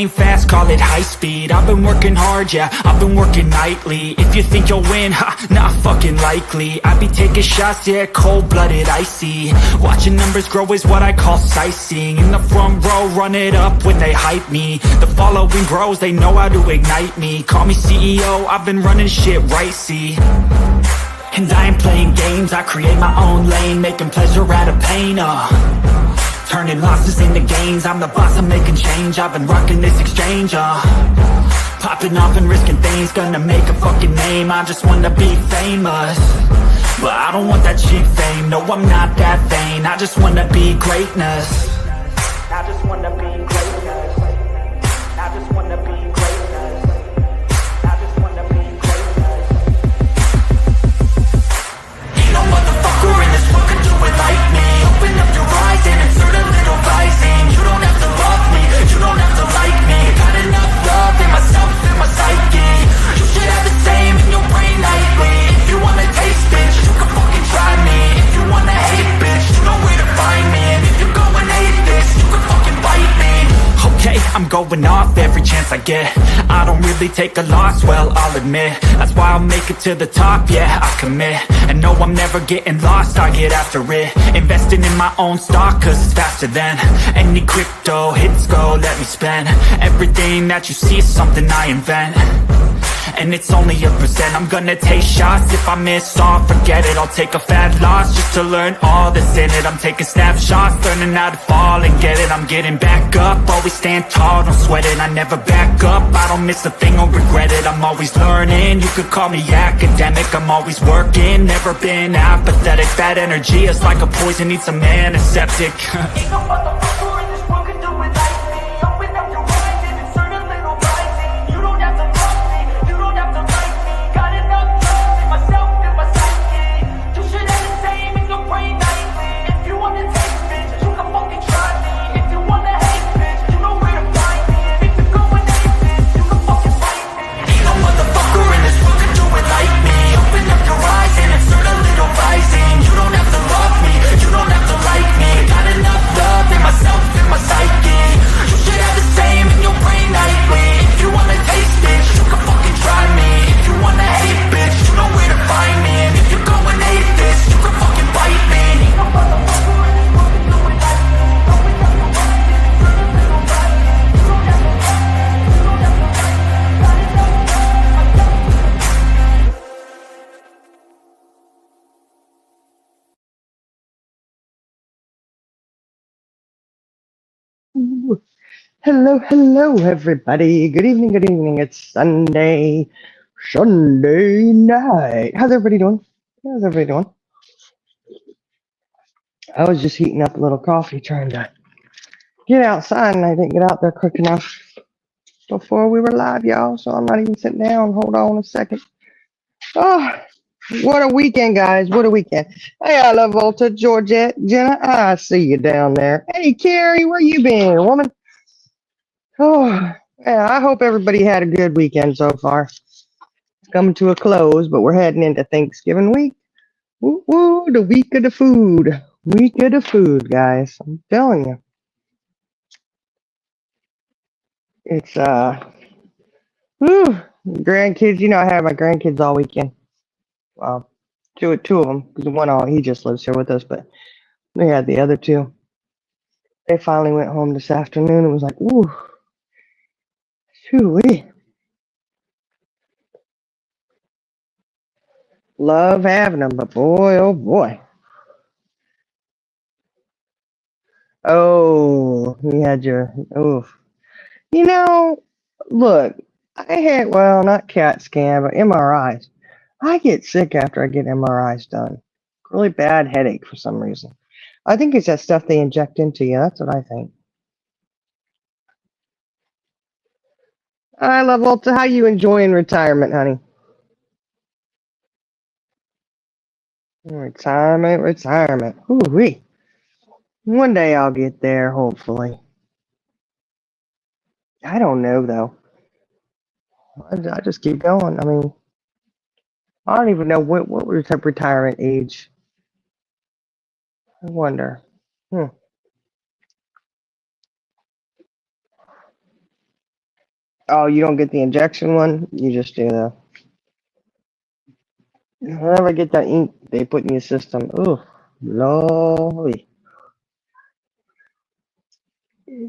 ain't fast, call it high speed. I've been working hard, yeah, I've been working nightly. If you think you'll win, not fucking likely. I be taking shots, yeah, cold-blooded, icy. Watching numbers grow is what I call sightseeing. In the front row, run it up when they hype me. The following grows, they know how to ignite me. Call me CEO, I've been running shit right, see. And I ain't playing games, I create my own lane, making pleasure out of pain, turning losses into gains, I'm the boss, I'm making change. I've been rocking this exchange, popping off and risking things, gonna make a fucking name. I just wanna be famous, but I don't want that cheap fame. No, I'm not that vain, I just wanna be greatness. I just wanna be greatness. I just wanna be greatness. I just wanna be greatness. Ain't no motherfucker in this world can do it like me. Open up your eyes and insert a little rising. You don't have to love me, you don't have to like me. Got enough love in myself, in my psyche. You should have the same in your brain nightly. If you wanna taste, bitch, you can fucking try me. If you wanna hate, bitch, you know where to find me. And if you're going hate this, you can fucking bite me. Okay, I'm going off every chance I get. I don't really take a loss, well, I'll admit. That's why I'll make it to the top, yeah, I commit. And no, I'm never getting lost, I get after it. Investing in my own stock, cause it's faster than any crypto hits go, let me spend. Everything that you see is something I invent, and it's only a percent. I'm gonna take shots, if I miss all, forget it. I'll take a fat loss just to learn all that's in it. I'm taking snapshots, learning how to fall and get it. I'm getting back up, always stand tall, don't sweat it. I never back up, I don't miss a thing or regret it. I'm always learning, you could call me academic. I'm always working, never been apathetic. That energy is like a poison, needs some antiseptic. Ain't no motherfucker in this world can do it like me. Open up your eyes and insert a little rising. You don't have to love me, you don't have to like me. Got enough love in myself, in my psyche. You should have the same in your brain nightly. If you wanna taste, bitch, you can fucking try me. If you wanna hate, bitch, you know where to find me. And if you're going hate this, you can fucking fight me. Ain't no motherfucker in this world can do it like me. Open up your eyes and insert a little rising. You don't have to love me, you don't have to like me. Got enough love in myself, in my psyche. You should have the same in your brain nightly. If you wanna taste, bitch, you can fucking try me. If you wanna hate, bitch, you know where to find me. And if you're going hate this, you can fucking bite me. Ain't no motherfucker in this world can do it like me. Open up your eyes and insert a little rising. You don't have to love me, you don't have to like me. Got enough love in myself. Hello, hello, everybody. Good evening, good evening. It's Sunday night. How's everybody doing? How's everybody doing? I was just heating up a little coffee, trying to get outside, and I didn't get out there quick enough before we were live, y'all. So I'm not even sitting down. Hold on a second. Oh, what a weekend, guys. What a weekend. Hey, I love Volta, Georgette, Jenna. I see you down there. Hey, Carrie, where you been, woman? Oh, yeah, I hope everybody had a good weekend so far. It's coming to a close, but we're heading into Thanksgiving week. Woo woo, the week of the food. Week of the food, guys. I'm telling you. It's whew, grandkids, I have my grandkids all weekend. Well, two of them, because he just lives here with us, but we had the other two. They finally went home this afternoon and was like, ooh, shoo-wee. Love having them, but boy, oh boy. Oh, you had your, oof. Look, I had, well, not CAT scan, but MRIs. I get sick after I get MRIs done. Really bad headache for some reason. I think it's that stuff they inject into you. That's what I think. I love Walter. How you enjoying retirement, honey? Retirement. Ooh-wee. One day I'll get there, hopefully. I don't know, though. I just keep going. I mean, I don't even know what was the retirement age. I wonder. Oh, you don't get the injection one. You just do the. Whenever I get that ink they put in your system, ooh, lordy,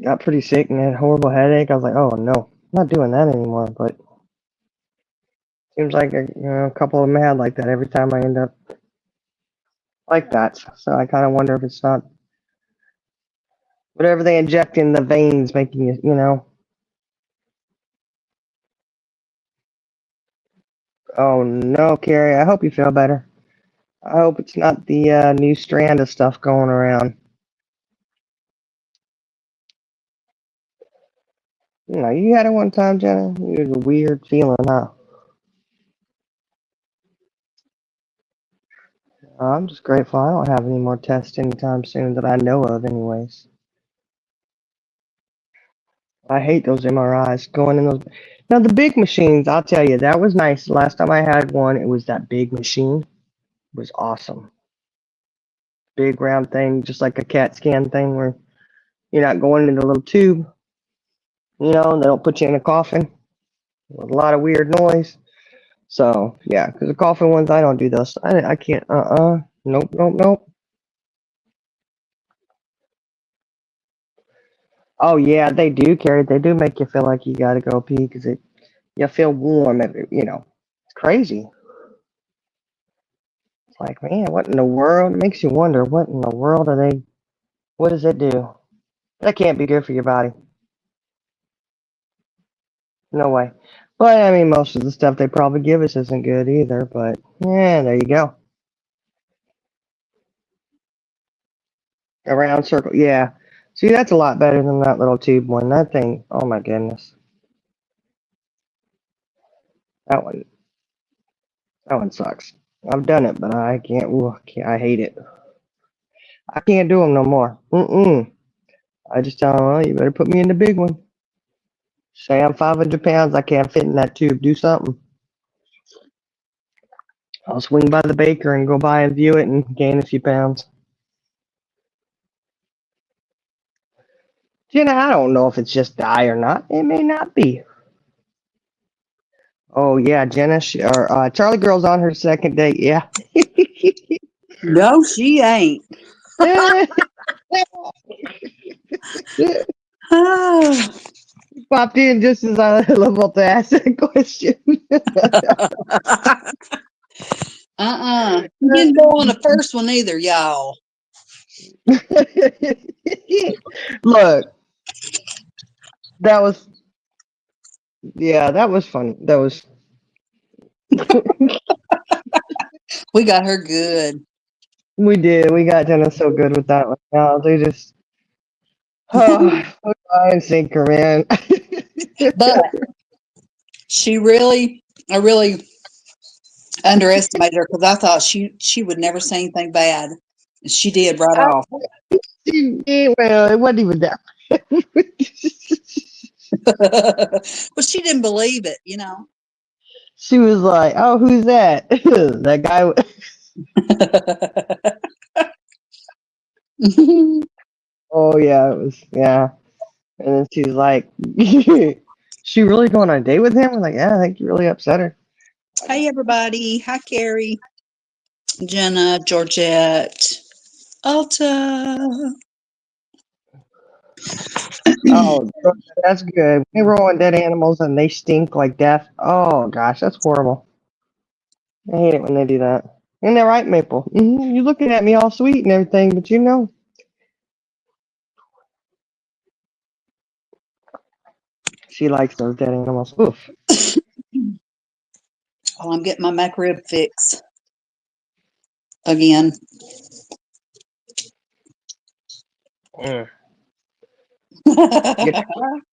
got pretty sick and had a horrible headache. I was like, oh no, I'm not doing that anymore. But seems like a couple of them had like that every time I end up like that. So I kind of wonder if it's not whatever they inject in the veins making you. Oh no, Carrie, I hope you feel better. I hope it's not the new strand of stuff going around. You had it one time, Jenna. It was a weird feeling, huh? I'm just grateful I don't have any more tests anytime soon that I know of, anyways. I hate those MRIs going in those. Now, the big machines, I'll tell you, that was nice. Last time I had one, it was that big machine. It was awesome. Big round thing, just like a CAT scan thing where you're not going into a little tube, and they don't put you in a coffin with a lot of weird noise. So, yeah, because the coffin ones, I don't do those. I can't, nope, nope, nope. Oh, yeah, they do, Carrie. They do make you feel like you got to go pee because you feel warm. It's crazy. It's like, man, what in the world? It makes you wonder, what in the world what does it do? That can't be good for your body. No way. But, I mean, most of the stuff they probably give us isn't good either, but, yeah, there you go. A round circle, yeah. See, that's a lot better than that little tube one. That thing, oh my goodness. That one, that one sucks. I've done it, but I can't, I hate it. I can't do them no more. Mm-mm. I just tell them, well, you better put me in the big one. Say I'm 500 pounds, I can't fit in that tube. Do something. I'll swing by the baker and go by and view it and gain a few pounds. Jenna, I don't know if it's just dye or not. It may not be. Oh yeah, Jenna, or Charlie Girl's on her second date. Yeah. No, she ain't. Ah. Popped in just as I was about to ask that question. She didn't go on the first one either, y'all. Look, that was that was funny. That was We got her good. we did. We got Jenna so good with that one. Now they just hook, line, and sinker, man. But I really underestimated her because I thought she would never say anything bad. She did right off. Well, it wasn't even that. But she didn't believe it. She was like, "Oh, who's that? That guy." Oh yeah, it was And then she's like, "She really going on a date with him?" I'm like, "Yeah, I think you really upset her." Hey, everybody. Hi, Carrie, Jenna, Georgette, Alta. Oh, that's good. They roll on dead animals and they stink like death. Oh gosh, that's horrible. I hate it when they do that. And they're right, Maple. You're looking at me all sweet and everything, but she likes those dead animals. Oof. Oh, I'm getting my McRib fix again. Mm. Get,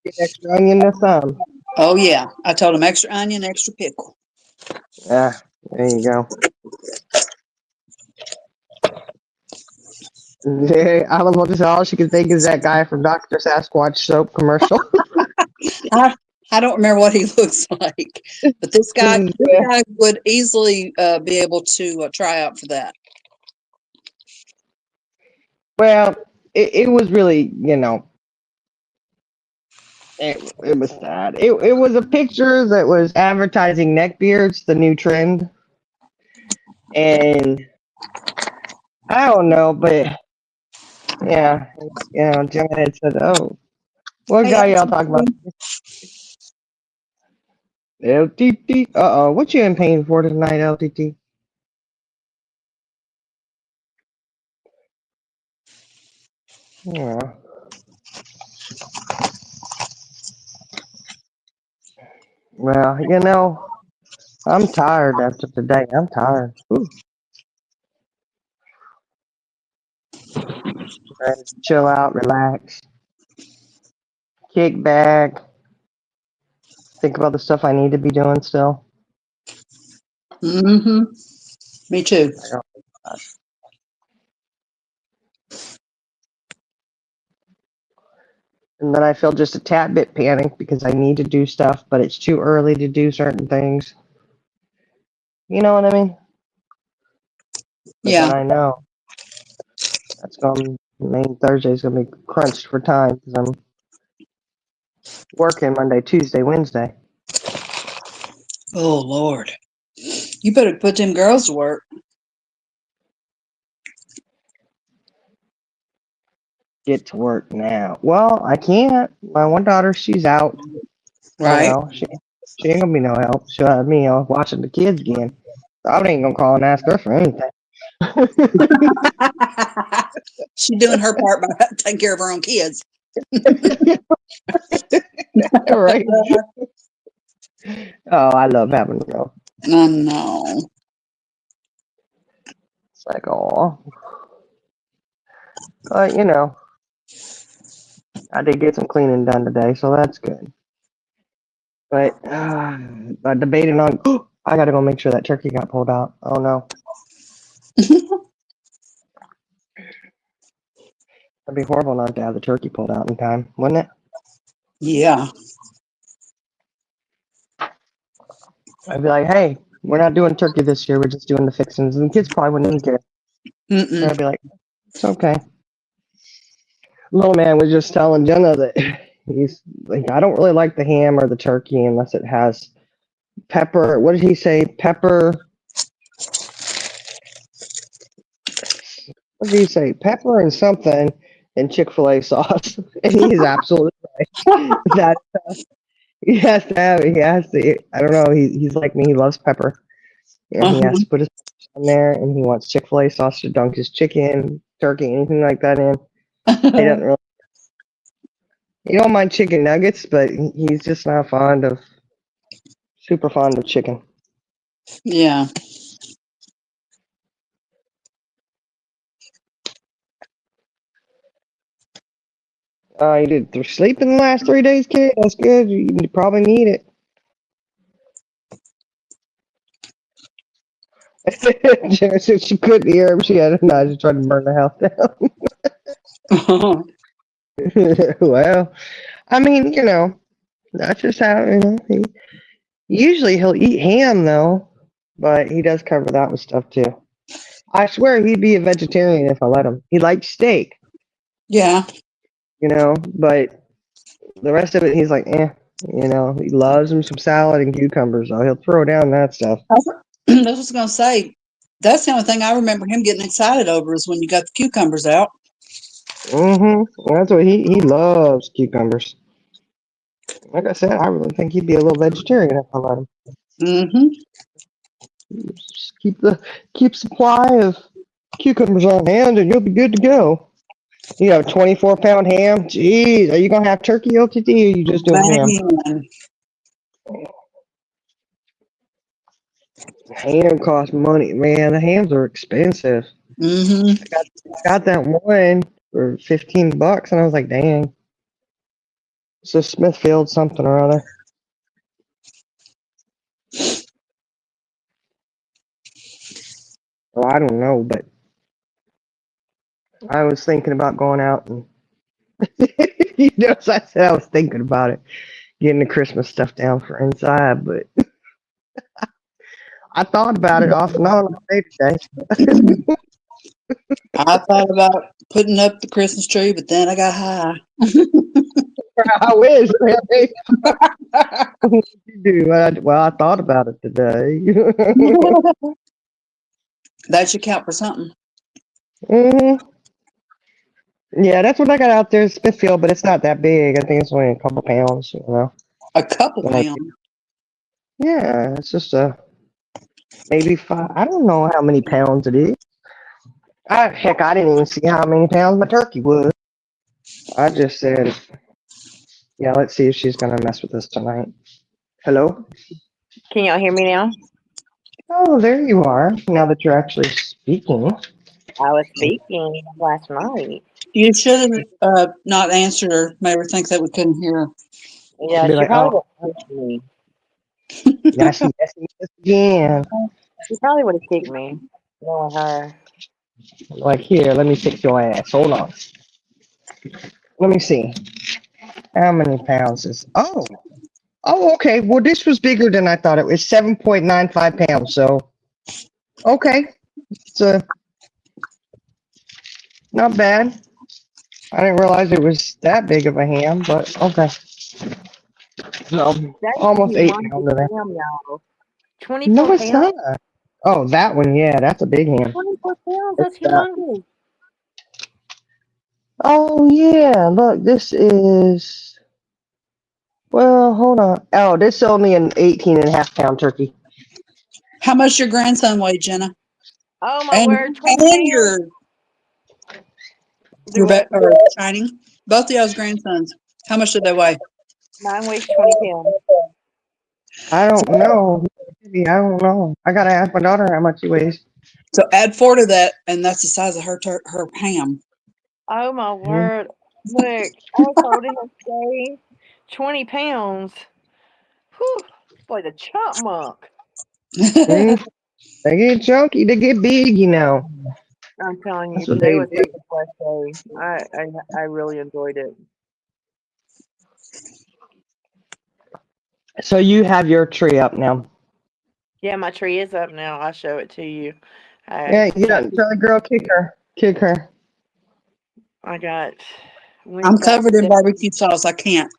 get extra onion this time. Oh yeah, I told him extra onion, extra pickle. Yeah, there you go. I was about to say all she could think is that guy from Dr. Sasquatch soap commercial. I don't remember what he looks like, but this guy would easily be able to try out for that. Well, it was really, It was sad. It was a picture that was advertising neck beards, the new trend, and I don't know, but yeah, John had said, "Oh, what Hey, guy y'all talking about?" LTT. What you in pain for tonight, LTT? Yeah. Well, I'm tired after today. I'm tired. Ooh, ready to chill out, relax, kick back, think about the stuff I need to be doing still. Mm-hmm. Me too. I don't- And then I feel just a tad bit panicked because I need to do stuff, but it's too early to do certain things. You know what I mean? But then Yeah. I know that's going to mean Thursday's going to be crunched for time because I'm working Monday, Tuesday, Wednesday. Oh Lord. You better put them girls to work. Get to work now. Well, I can't. My one daughter, she's out. Right. She ain't gonna be no help. She'll have me watching the kids again. So I ain't gonna call and ask her for anything. She's doing her part by taking care of her own kids. Right? Oh, I love having them. I know. It's like, oh, but I did get some cleaning done today, so that's good. But I'm debating on. I gotta go make sure that turkey got pulled out. Oh no, that'd be horrible not to have the turkey pulled out in time, wouldn't it? Yeah. I'd be like, hey, we're not doing turkey this year. We're just doing the fixings, and the kids probably wouldn't even care. Mm-mm. I'd be like, it's okay. Little man was just telling Jenna that he's like, I don't really like the ham or the turkey unless it has pepper. What did he say? Pepper. What did he say? Pepper and something and Chick-fil-A sauce. And he's absolutely right. That he has to have it. He has to. I don't know. He's like me. He loves pepper, and he has Uh-huh. to put his on there. And he wants Chick-fil-A sauce to dunk his chicken, turkey, anything like that in. He doesn't really. He don't mind chicken nuggets, but he's just not super fond of chicken. Yeah. You did sleep in the last 3 days, kid. That's good. You probably need it. Jenna said she couldn't hear him. She had a knife to try to burn the house down. Well, I mean, that's just how usually he'll eat ham though, but he does cover that with stuff too. I swear he'd be a vegetarian if I let him. He likes steak, Yeah. but the rest of it he's like, eh. He loves him some salad and cucumbers, so he'll throw down that stuff. That's what I was gonna say. That's the only thing I remember him getting excited over is when you got the cucumbers out. That's what he loves cucumbers. Like I said, I really think he'd be a little vegetarian if I let him. Mm-hmm. Just keep supply of cucumbers on hand, and you'll be good to go. You have a 24-pound ham. Jeez, are you gonna have turkey OTT, or are you just doing ham? Man. Ham costs money, man. The hams are expensive. Mm-hmm. Got that one for $15, and I was like, dang. So Smithfield something or other. Well, I don't know, but I was thinking about going out and as I said, I was thinking about it, getting the Christmas stuff down for inside, but I thought about it off and on all day today. I thought about putting up the Christmas tree, but then I got high. I wish. What you do? Well, I thought about it today. That should count for something. hmm Yeah, that's what I got out there in Smithfield, but it's not that big. I think it's only a couple pounds, you know. A couple When I, pounds. yeah, it's just a maybe five. I don't know how many pounds it is. Heck, I didn't even see how many pounds my turkey was. I just said, yeah, let's see if she's gonna mess with us tonight. Hello? Can y'all hear me now? Oh, there you are. Now that you're actually speaking. I was speaking last night. You should have not answered her. Made her think that we couldn't hear her. Yeah, Be she like, probably oh, would have kicked me. yes, yes, yes, again. She probably would have kicked me. Knowing her. Like, here, let me fix your ass. Hold on. Let me see. How many pounds is? Oh, okay. Well, this was bigger than I thought it was. 7.95 pounds. So, okay. So, not bad. I didn't realize it was that big of a ham, but okay. So, That's a almost 8 pounds humongous of that. ham, y'all. No, 24 it's pounds? not. Oh, that one, yeah, that's a big ham. 24 pounds? It's That's that. humongous. Oh, yeah. Look, this is. Well, hold on. Oh, this is only an 18.5 pound turkey. How much your grandson weigh, Jenna? Oh, my And word. 20 and pounds? your Do what? or Shining. Both of y'all's grandsons. How much did they weigh? Mine weighs 20 pounds. I don't know. Maybe, I don't know. I gotta ask my daughter how much he weighs. So add 4 to that, and that's the size of her ham. Oh, my Mhm. word. Look, I was holding her today. 20 pounds. Whew. Boy, the chipmunk. Mm, they get chunky, they get big, you know. I'm telling you, That's what today they was do. such a fresh day. I really enjoyed it. So you have your tree up now. Yeah, my tree is up now. I'll show it to you. Yeah, you Got don't tell the girl kick her. Kick her. I got I'm went back covered in there. barbecue sauce. I can't.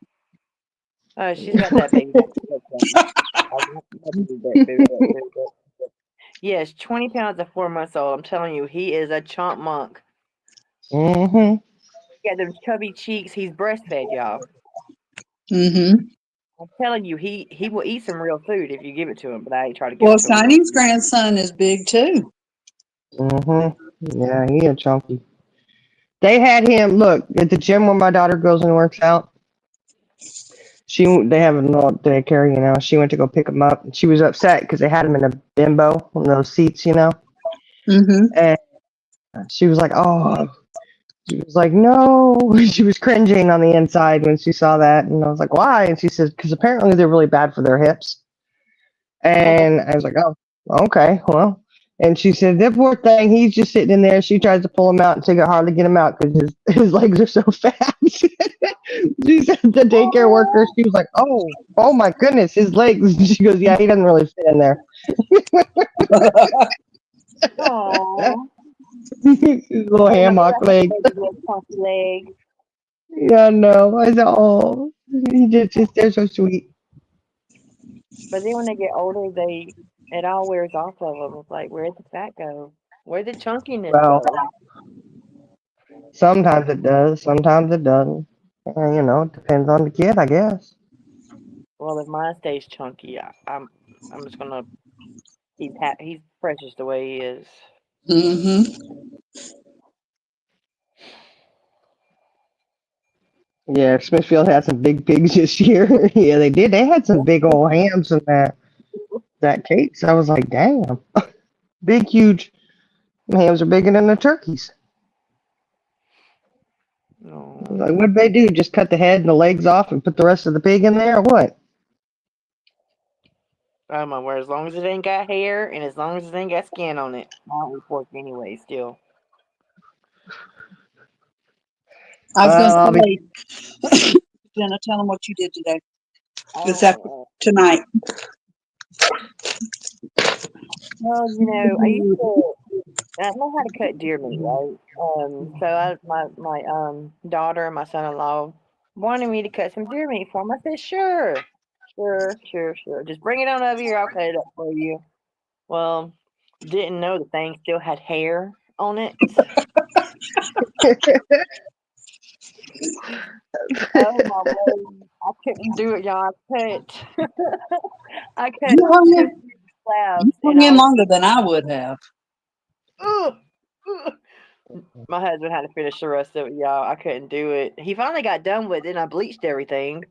Oh, she's got that baby back thing. I got that baby back, baby back, baby back. Yes, 20 pounds at 4 months old. I'm telling you, he is a chump monk. Mm-hmm. He got them chubby cheeks. He's breastfed, y'all. Mm-hmm. I'm telling you, he will eat some real food if you give it to him. But I ain't trying to give Well, it to him. Shining's grandson is big too. Mm-hmm. Yeah, he a chunky. They had him look at the gym where my daughter goes and works out. They have a little daycare, you know. She went to go pick him up, and she was upset because they had him in a bimbo, one of those seats, you know. Mm-hmm. And she was like, "Oh," she was like, "No." She was cringing on the inside when she saw that, and I was like, "Why?" And she said, "Because apparently they're really bad for their hips." And I was like, "Oh, okay, well." And she said, "That poor thing, he's just sitting in there. She tries to pull him out, and she can hardly get him out because his legs are so fat." She said the daycare worker, she was like, oh my goodness, his legs. She goes, "Yeah, he doesn't really fit in there." Oh, His little hammock leg. baby little chunky leg. Yeah, no. I said, "Oh, they're so sweet." But then when they get older, it all wears off of them. It's like, where'd the fat go? Where'd the chunkiness Well, go? sometimes it does, sometimes it doesn't. You know, it depends on the kid, I guess. Well, if mine stays chunky, I'm just gonna he's precious the way he is. Mm-hmm. Yeah, Smithfield had some big pigs this year. Yeah, they did. They had some big old hams in that case. I was like, damn, big, huge hams are bigger than the turkeys. Oh, Like, what'd they do? Just cut the head and the legs off and put the rest of the pig in there, or what? oh my word! As long as it ain't got hair and as long as it ain't got skin on it, I don't eat pork anyway. Still, I was going Well, I'll be. to say, Jenna, tell them what you did today. This after oh tonight. well, I used to. I know how to cut deer meat, right? So my daughter and my son-in-law wanted me to cut some deer meat for him. I said, sure. Sure. Just bring it on over here. I'll cut it up for you. Well, didn't know the thing still had hair on it. Oh my word. I couldn't do it, y'all. I cut You hung two in, you slabs and hung I in was longer than I would have. ugh, ugh. My husband had to finish the rest of it, y'all. I couldn't do it. He finally got done with it and I bleached everything.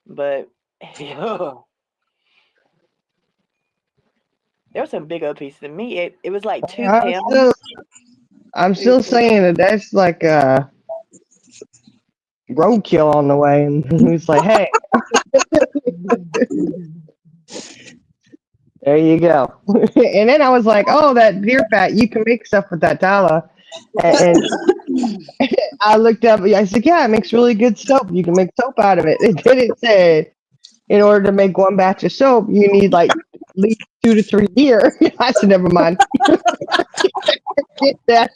But ugh. There were some big old pieces of meat. It was like 2 I'm pounds. still, I'm still saying that that's like a roadkill on the way. And he was like, "Hey, there you go." And then I was like, "Oh, that deer fat, you can make stuff with that tallow." And I looked up. I said, "Yeah, it makes really good soap. You can make soap out of it." And then it said, in order to make one batch of soap, you need like at least 2 to 3 deer. I said, "Never mind." Get that.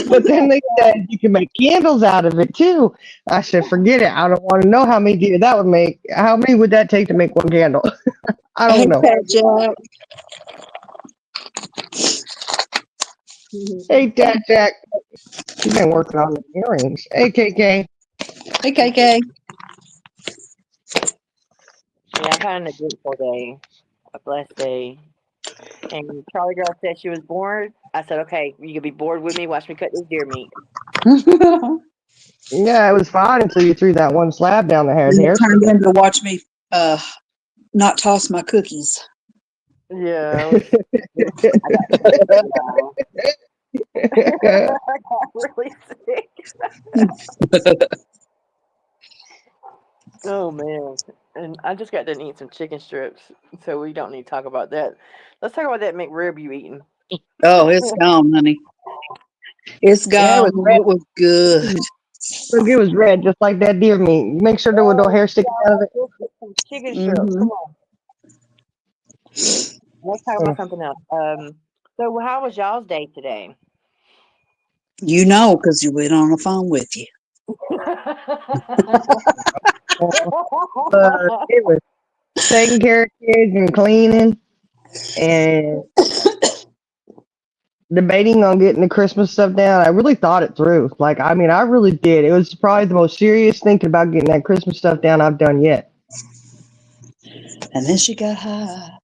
But then they said you can make candles out of it too. I said, forget it. I don't want to know how many deer that would make. How many would that take to make one candle? I Hey, don't know. Pat Jack. Hey, Dad Jack. She's been working on the earrings. Hey, KK. Hey, KK. Yeah, I've had an eventful day, a blessed day. And Charlie Girl said she was bored. I said, okay, you can be bored with me. Watch me cut this deer meat. Yeah, it was fine until you threw that one slab down the Then it hair turned sticker. into watch me not toss my cookies. Yeah, I got sick, y'all. I got really sick. Oh man. And I just got done eating some chicken strips, so we don't need to talk about that. Let's talk about that McRib you eating. Oh, it's gone, honey. It's Yeah, it gone. was red. It was good. Look, it was red, just like that deer meat. Make sure there was no Oh, hair sticking out of y'all, it. let's get some chicken strips. Hmm. Come on. Let's talk about something else. So how was y'all's day today? You know, because you went on the phone with you. It was taking care of kids and cleaning and debating on getting the Christmas stuff down. I really thought it through. Like, I mean, I really did. It was probably the most serious thinking about getting that Christmas stuff down I've done yet. And then she got high.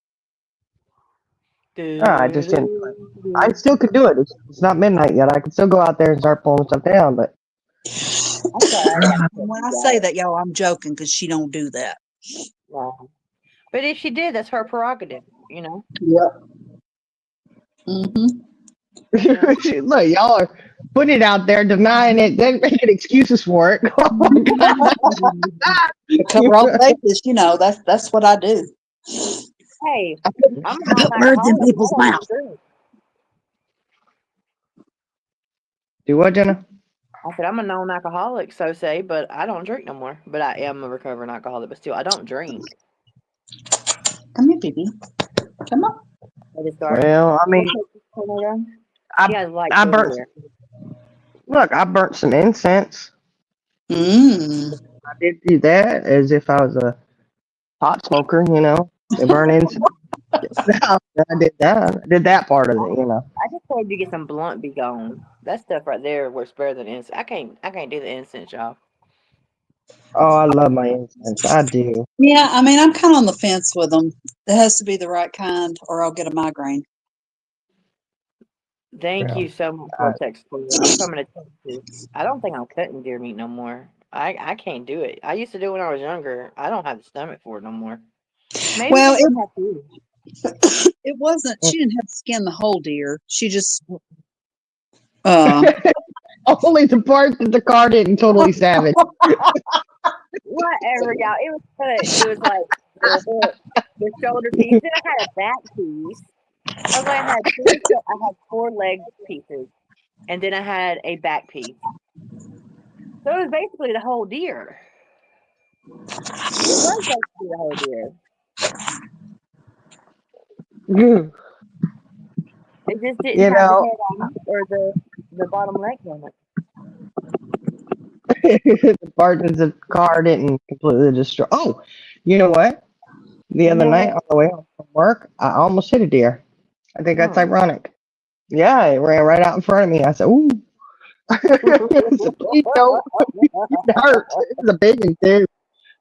I just didn't. I still could do it. It's not midnight yet. I can still go out there and start pulling stuff down. But I'm sorry, I got When I say y'all. that, y'all, I'm joking because she don't do that. No. But if she did, that's her prerogative, you know? Yep. Hmm. Yeah. look, y'all are putting it out there, denying it, then making excuses for it. Oh my To cover all bases, you know, that's what I do. Hey, I'm a I known put words in alcoholic. I people's don't mouth. even drink. Do what, Jenna? I said I'm a known alcoholic, so say, but I don't drink no more. But I am a recovering alcoholic, but still, I don't drink. Come here, baby. Come on. I just start. Well, I Can I mean, take this tornado? She I has lights I burnt. everywhere. Look, I burnt some incense. Mm. I did do that as if I was a pot smoker. They burn incense. I did that. I did that part of it. I just told you to get some blunt be gone. That stuff right there works better than incense. I can't do the incense, y'all. Oh, I love my incense. I do. Yeah, I mean, I'm kind of on the fence with them. It has to be the right kind, or I'll get a migraine. Thank Yeah. you so much for I, the text, Cleo. I'm coming to Texas. I don't think I'm cutting deer meat no more. I can't do it. I used to do it when I was younger. I don't have the stomach for it no more. Maybe Well, because I have food. it wasn't. She didn't have to skin the whole deer. She just uh only the part that the car didn't totally savage. Whatever, y'all. It was cut. It was like the shoulder piece. Then I had a back piece. I was like, I had 4 leg pieces, and then I had a back piece. So it was basically the whole deer. It was basically the whole deer. you It just didn't have the know, head on it or the bottom leg on it. The part that the car didn't completely destroy. Oh, you know what? The other night on the way home from work, I almost hit a deer. I think that's ironic. Yeah, it ran right out in front of me. I said, "Ooh." So please don't get hurt. It's a big one too.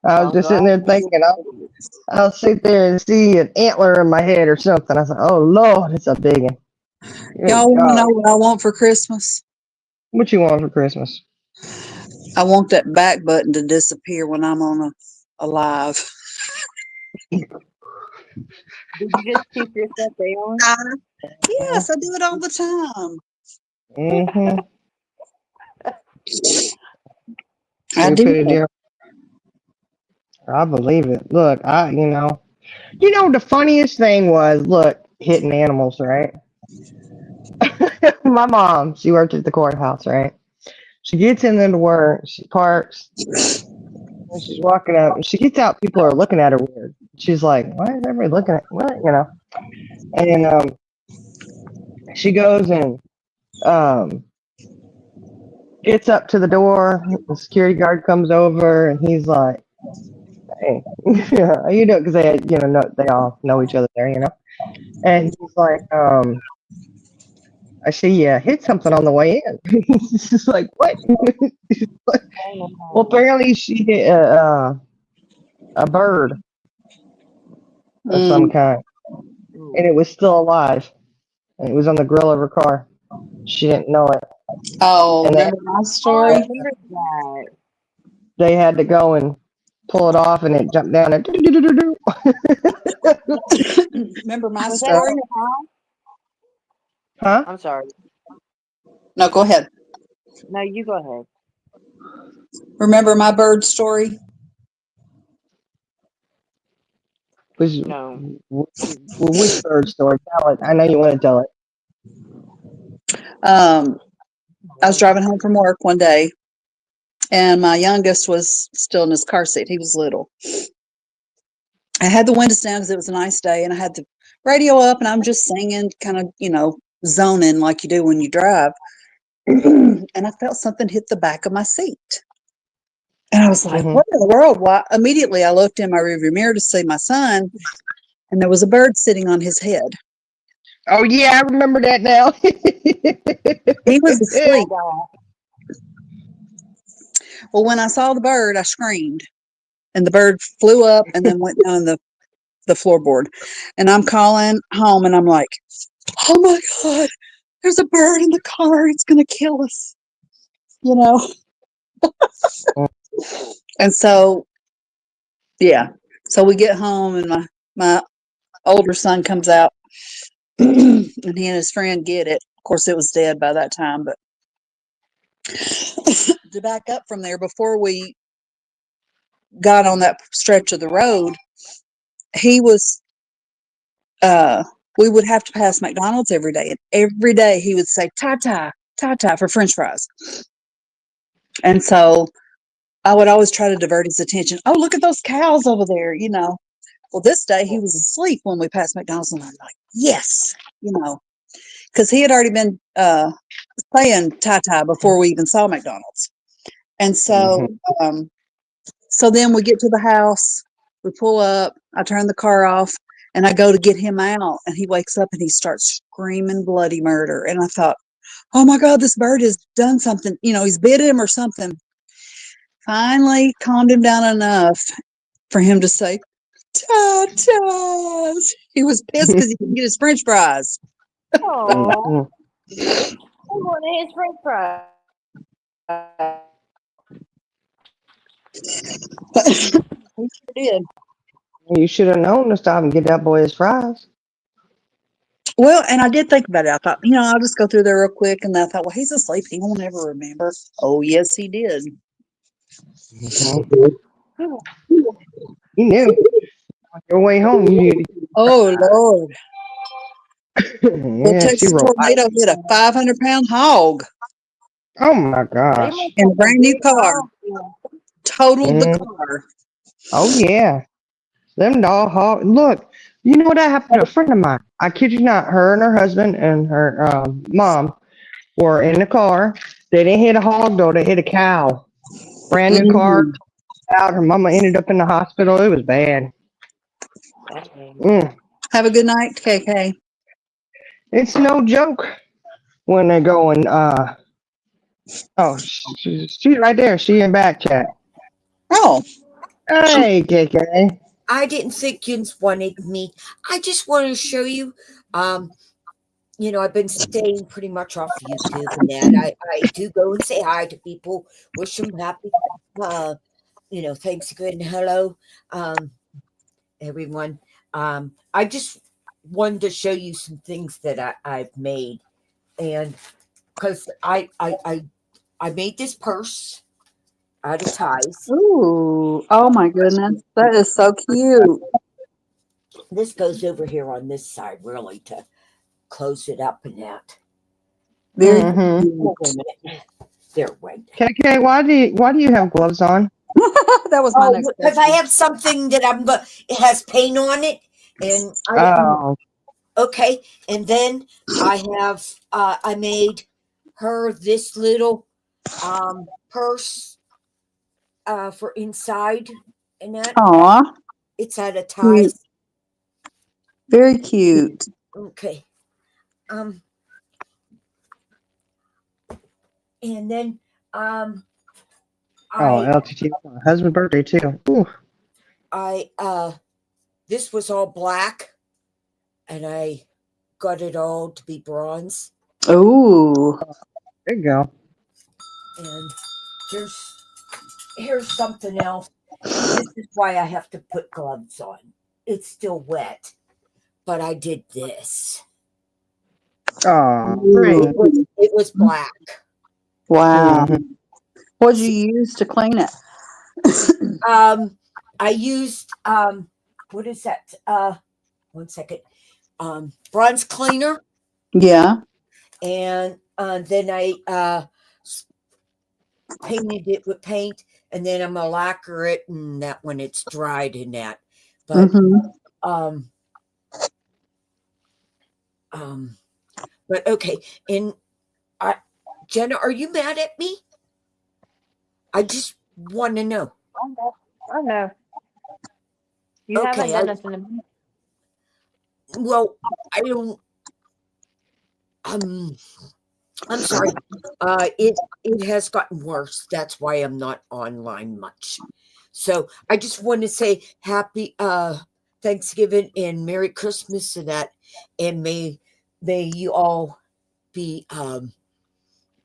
I was I'm just sitting glad there you thinking, did. I'll sit there and see an antler in my head or something. I said, "Oh Lord, it's a big one." Good Y'all want to God, know what I want for Christmas? what you want for Christmas? I want that back button to disappear when I'm on a live. Did you just keep your stuff down? Yes, I do it all the time. Mm-hmm. I You do. put a deer. I believe it. Look, the funniest thing was, look, hitting animals, right? My mom, she worked at the courthouse, right? She gets in there to work, she parks, and she's walking up, and she gets out, people are looking at her weird. She's like, why is everybody looking at what, And she goes and um, gets up to the door, the security guard comes over, and he's like, hey, how you doing? Because they all know each other there, And he's like, I see you hit something on the way in. He's just like, what? Well, apparently she hit a bird of some Mm. kind, and it was still alive. And it was on the grill of her car. She didn't know it, Oh, and remember my Oh, I story? remember that. they had to go and pull it off, and it jumped down and do. Remember my Was that at story? your house? Huh? I'm sorry. No, go ahead. No, you go ahead. Remember my bird story? Was No. which bird story? Tell it. I know you want to tell it. I was driving home from work one day, and my youngest was still in his car seat. He was little. I had the windows down because it was a nice day, and I had the radio up, and I'm just singing, kind of, zoning like you do when you drive. And I felt something hit the back of my seat. And I was like, Hmm. what in the world? Why? Immediately, I looked in my rearview mirror to see my son, and there was a bird sitting on his head. Oh yeah, I remember that now. He was asleep. Oh, Well, when I saw the bird, I screamed, and the bird flew up and then went down the floorboard. And I'm calling home, and I'm like, oh my God, there's a bird in the car. It's going to kill us, you know? And so, yeah. So we get home, and my older son comes out, and he and his friend get it. Of course, it was dead by that time. But to back up from there, before we got on that stretch of the road, he was, we would have to pass McDonald's every day. And every day he would say, ta for French fries. And so I would always try to divert his attention. Oh, look at those cows over there. Well, this day he was asleep when we passed McDonald's, and I'm like, yes, because he had already been saying ta before we even saw McDonald's. And so, Hmm. um, so then we get to the house, we pull up, I turn the car off, and I go to get him out, and he wakes up and he starts screaming bloody murder. And I thought, oh my God, this bird has done something. He's bit him or something. Finally calmed him down enough for him to say, ta. He was pissed because he didn't get his French fries. I wanted his French fries. He sure did. You should have known to stop and get that boy his fries. Well, and I did think about it. I thought, I'll just go through there real quick. And I thought, well, he's asleep. He won't ever remember. Oh, yes, he did. Hmm. He knew. On your way home, you Oh, Lord. Well, yeah, she Texas wrote. tornado hit a 500-pound hog Oh my They gosh. must in a have a brand new big car. house. Yeah. Totaled the Mm. car. Oh yeah. Them dog hog. Look, you know what happened to a friend of mine? I kid you not. Her and her husband and her mom were in the car. They didn't hit a hog though. They hit a cow. Brand new car. Mm. Out. Her mama ended up in the hospital. It was bad. Dang. Mm. Have a good night, KK. It's no joke when they go and oh, she's right there. She in back chat. Oh, Hey, KK. I didn't think you wanted me. I just wanted to show you. Um, I've been staying pretty much off YouTube and that. I do go and say hi to people, wish them happy, Thanksgiving, hello, everyone. I just wanted to show you some things that I've made, and because I made this purse out of ties. ooh, oh my goodness, that is so cute. This goes over here on this side, really, to close it up and that. Very Mm-hmm. Oh, wait a cute. minute. There, wait. KK, why do you have gloves on? That was my Oh, next because I question. have something that it has paint on it, and Oh, okay, and then I made her this little purse for inside and that. Aw, It's out of cute. ties. Very cute. Okay. Um and then oh, I LTT. My husband's birthday too. Ooh, I this was all black, and I got it all to be bronze. Ooh, there you go. And here's something else. This is why I have to put gloves on. It's still wet, but I did this. Oh, ooh. great. It was black. Wow. Mm-hmm. What'd you use to clean it? I used what is that? 1 second. Bronze cleaner, Yeah. and then I painted it with paint, and then I'm gonna lacquer it, and that when it's dried and that. But Mm-hmm. um um but okay. And I Jenna, are you mad at me? I just want to know. Oh no. Oh no. You haven't Okay, done nothing to me. well, I don't. Um, I'm sorry. It has gotten worse. That's why I'm not online much. So I just want to say happy Thanksgiving and Merry Christmas to that, and may you all be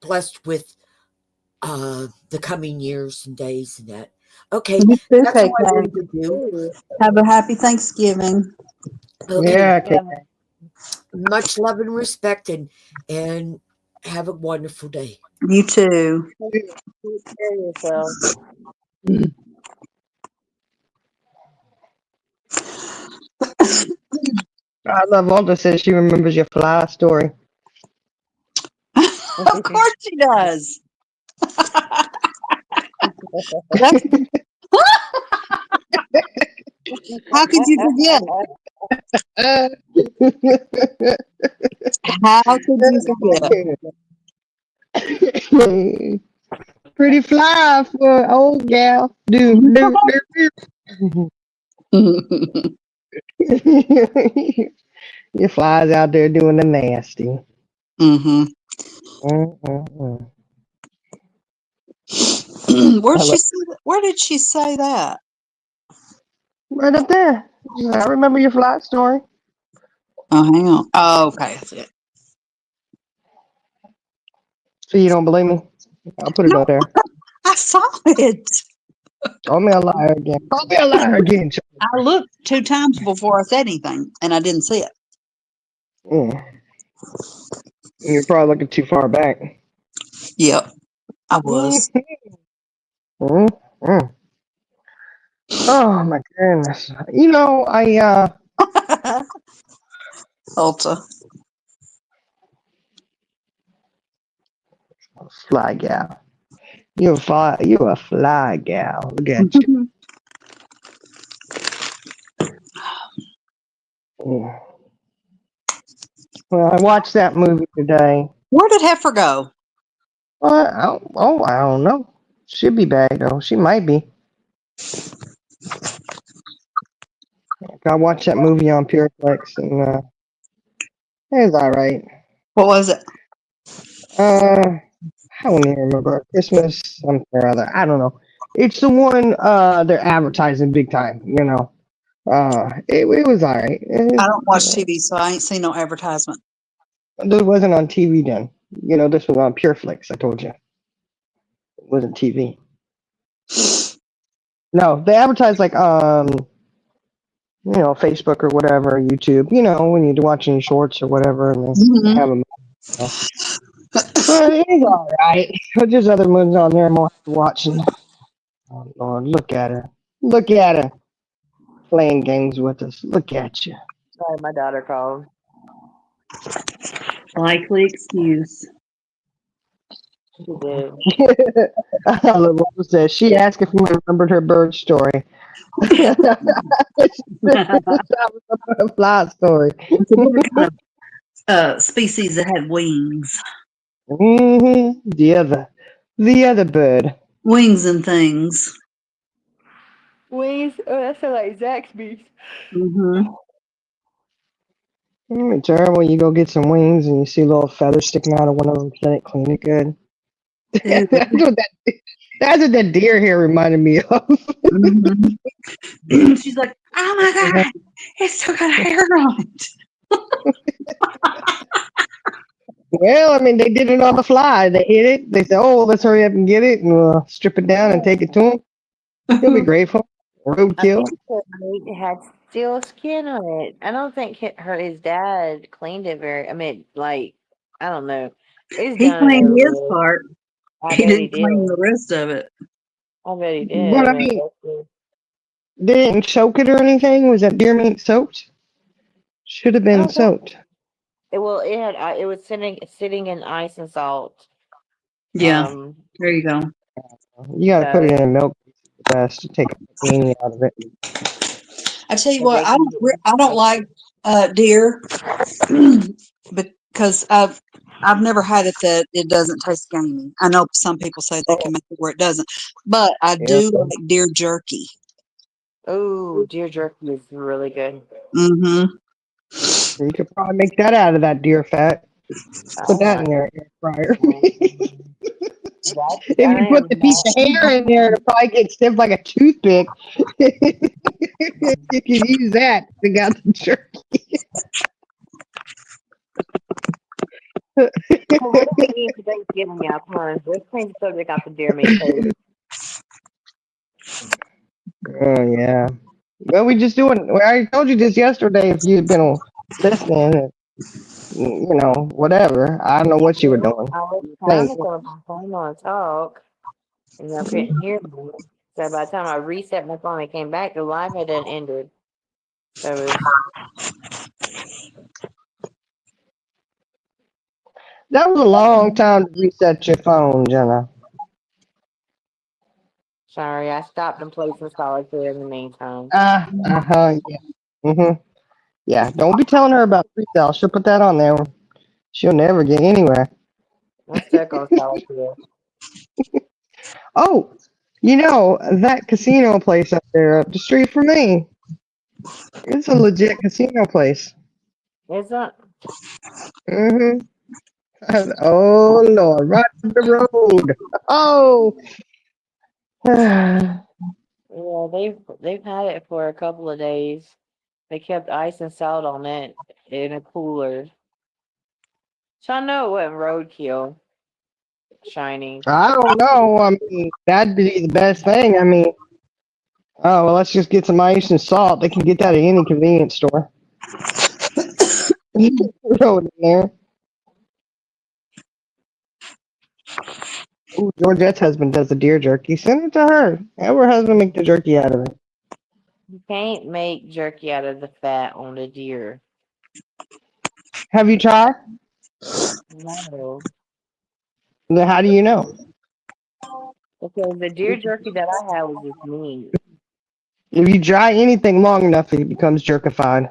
blessed with the coming years and days and that. Okay, You too, that's all I KK. wanted to do. Ooh. Have a happy Thanksgiving. Okay, Yeah, KK. Yeah. much love and respect, and have a wonderful day. You too. Take care of yourself. I love Alda says she remembers your fly story. Of course she does. That's, how could you forget? Uh, How could you forget? pretty fly for an old gal. Your flies out there doing the nasty. Mm-hmm. Mm-mm-mm. I love Where did she say that? right up there. I remember your fly story. Oh, hang on. Oh, okay. That's it. So you don't believe me? I'll put it No, up there. I saw it. Call me a liar again. Call me a liar again. I looked 2 times before I said anything, and I didn't see it. Mm. You're probably looking too far back. Yep, I Mm, was. mm, mm. Oh my goodness. Ulta. Fly gal. You a fly gal. Look at you. Mm. Well, I watched that movie today. Where did Heifer go? I don't know. Should be back though. She might be. I watched that movie on Pureflex and it was alright. What was it? I don't even remember. Christmas something or other. I don't know. It's the one they're advertising big time, you know. It was alright. I don't watch TV, so I ain't seen no advertisement. This wasn't on TV then. You know, this was on Pureflix, I told you. It wasn't TV. No, they advertise like you know, Facebook or whatever, YouTube, you know, when you're watching shorts or whatever and they Mhm. have them. But it's alright. There's other ones on there I'm watching. Oh Lord, look at her. Look at her. Playing games with us. Look at you. Sorry, my daughter called. Likely excuse. She did. I love what it says. She asked if we remembered her bird story. That was a fly story. It's a different kind of species that had wings. The other bird. Wings and things. Wings. Oh, that sounds like Zaxby's. Mm-hmm. It's terrible. You go get some wings and you see little feathers sticking out of one of them. Let it clean it good. That's what that deer hair reminded me of. Mm-hmm. She's like, oh my God, it's still got hair on it. Well, I mean, they did it on the fly. They hit it. They said, "Oh, let's hurry up and get it, and we'll strip it down and take it to him." He'll be grateful. I Roadkill. think the meat had still skin on it. I don't think his dad cleaned it very. I mean, like, I don't know. It's He done and cleaned over his with. part. I He bet he didn't did. clean the rest of it. I bet he did. But I I mean, mean, they didn't soak it or anything. Was that deer meat soaked? Should have I been don't think soaked. it had. It was sitting in ice and salt. Yeah, Um. there you go. You got to put it So in milk best to take the meaning out of it. I tell you so what, they can get. I don't like deer because I've never had it that it doesn't taste gamey. I know some people say they can make it where it doesn't, but I Yeah. do like deer jerky. Oh, deer jerky is really good. Mm-hmm. You could probably make that out of that deer fat. Put Oh that my in your air fryer. god. That's If I you put am the piece not. of hair in there, it'll probably get stiff like a toothpick. You can use that to got the jerky. So what are we eating for Thanksgiving, y'all? Come on, let's change the subject off the deer meat, please. Oh yeah. Well, we just doing. Well, I already told you this yesterday. If you'd been listening, you know, whatever. I don't know what you were doing. I was Playing. trying to come on my phone and talk, and y'all couldn't hear me. So by the time I reset my phone and came back, the live had done ended. So it was That was a long time to reset your phone, Jenna. sorry. I stopped and played some solitaire in the meantime. Yeah. Yeah. Don't be telling her about free cell. She'll put that on there. She'll never get anywhere. I'm stuck on solitaire. Oh, you know that casino place up there up the street from me. It's a legit casino place. It's not. hmm Oh Lord, right up the road. Oh. Yeah, they've had it for a couple of days. They kept ice and salt on it in a cooler. So I know it wasn't roadkill. Shiny. I don't know. I mean, that'd be the best thing. I mean, oh well, let's just get some ice and salt. They can get that at any convenience store. Throw it in there. Ooh, Georgette's husband does the deer jerky. Send it to her. Have her husband make the jerky out of it. You can't make jerky out of the fat on the deer. Have you tried? No. Then how do you know? Because the deer jerky that I had was just meat. If you dry anything long enough, it becomes jerkified.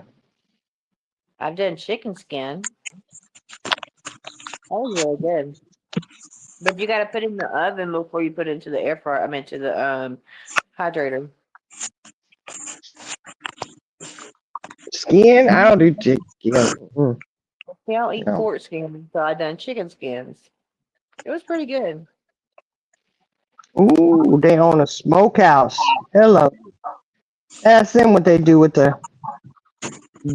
I've done chicken skin. That was really good. But you gotta put it in the oven before you put it into the air fryer. I mean, to the hydrator. Skin? I don't do chicken skin. See, I don't eat No. pork skins, so I done chicken skins. It was pretty good. Ooh, they own a smokehouse. Hello. Ask them what they do with the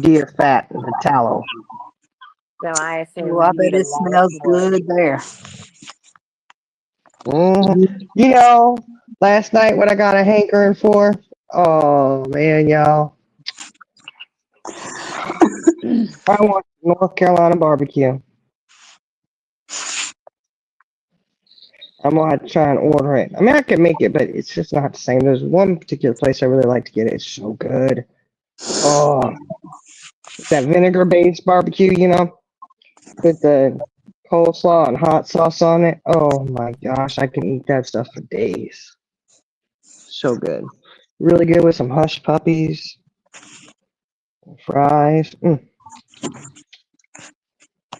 deer fat and the tallow. So I Oh, assume I you bet eat a it lot of smells pork. good there. hmm You know, last night what I got a hankering for? Oh man, y'all. I want North Carolina barbecue. I'm gonna have to try and order it. I mean, I can make it, but it's just not the same. There's one particular place I really like to get it. It's so good. Oh, it's that vinegar-based barbecue, with the coleslaw and hot sauce on it. Oh my gosh, I can eat that stuff for days. So good. Really good with some hush puppies, fries.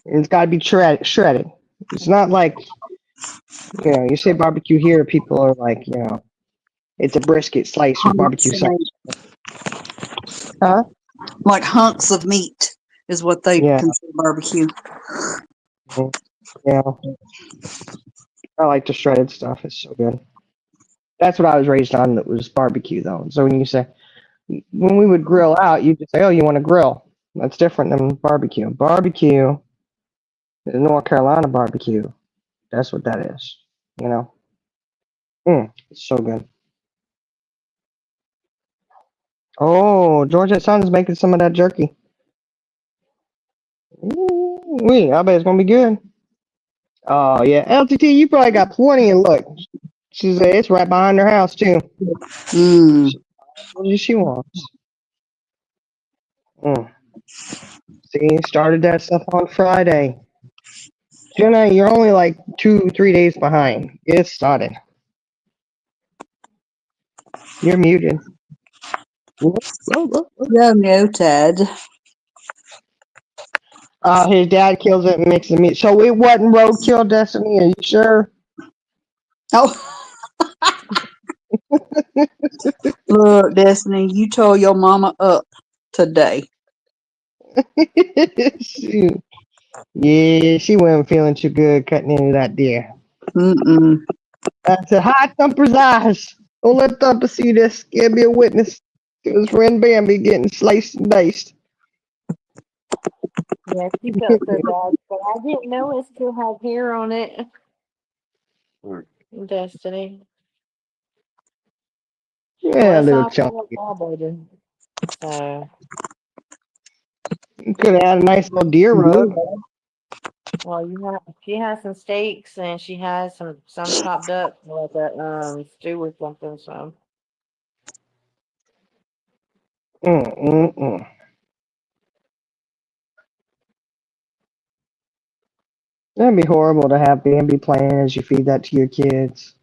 It's got to be shredded. It's not like, you say barbecue here, people are like, it's a brisket sliced with barbecue Hunks of sauce. meat. Huh? Like hunks of meat is what they Yeah. consider barbecue. mhm, Yeah. I like the shredded stuff. It's so good. That's what I was raised on. That was barbecue, though. So when we would grill out, you just say, "Oh, you want to grill?" That's different than barbecue. Barbecue is North Carolina barbecue. That's what that is. You know. It's so good. Oh, Georgia Sun's making some of that jerky. Ooh, I bet it's gonna be good. Oh yeah, LTT, you probably got plenty. And look, she said it's right behind her house too. Mm. What does she wants? Mm. See, started that stuff on Friday. Jenna, you're only like 2, 3 days behind. Get it started. You're muted. Yeah, noted. His dad kills it and makes the meat. So it wasn't roadkill, Destiny. Are you sure? Oh, look, Destiny, you told your mama up today. Shoot. Yeah, she wasn't feeling too good cutting into that deer. Mm-mm. I said, "Hi, Thumper's eyes. Don't let Thumper see this. Can't be a witness to his friend Bambi getting sliced and diced." Yeah, she felt so bad, but I didn't know it still had hair on it. Destiny. Well, Yeah, it's little not coming up chunky. all, baby. So, Could have had a nice little deer rug. well, she has some steaks and she has some chopped up like a stew or something. So, Mm. That'd be horrible to have Bambi playing as you feed that to your kids.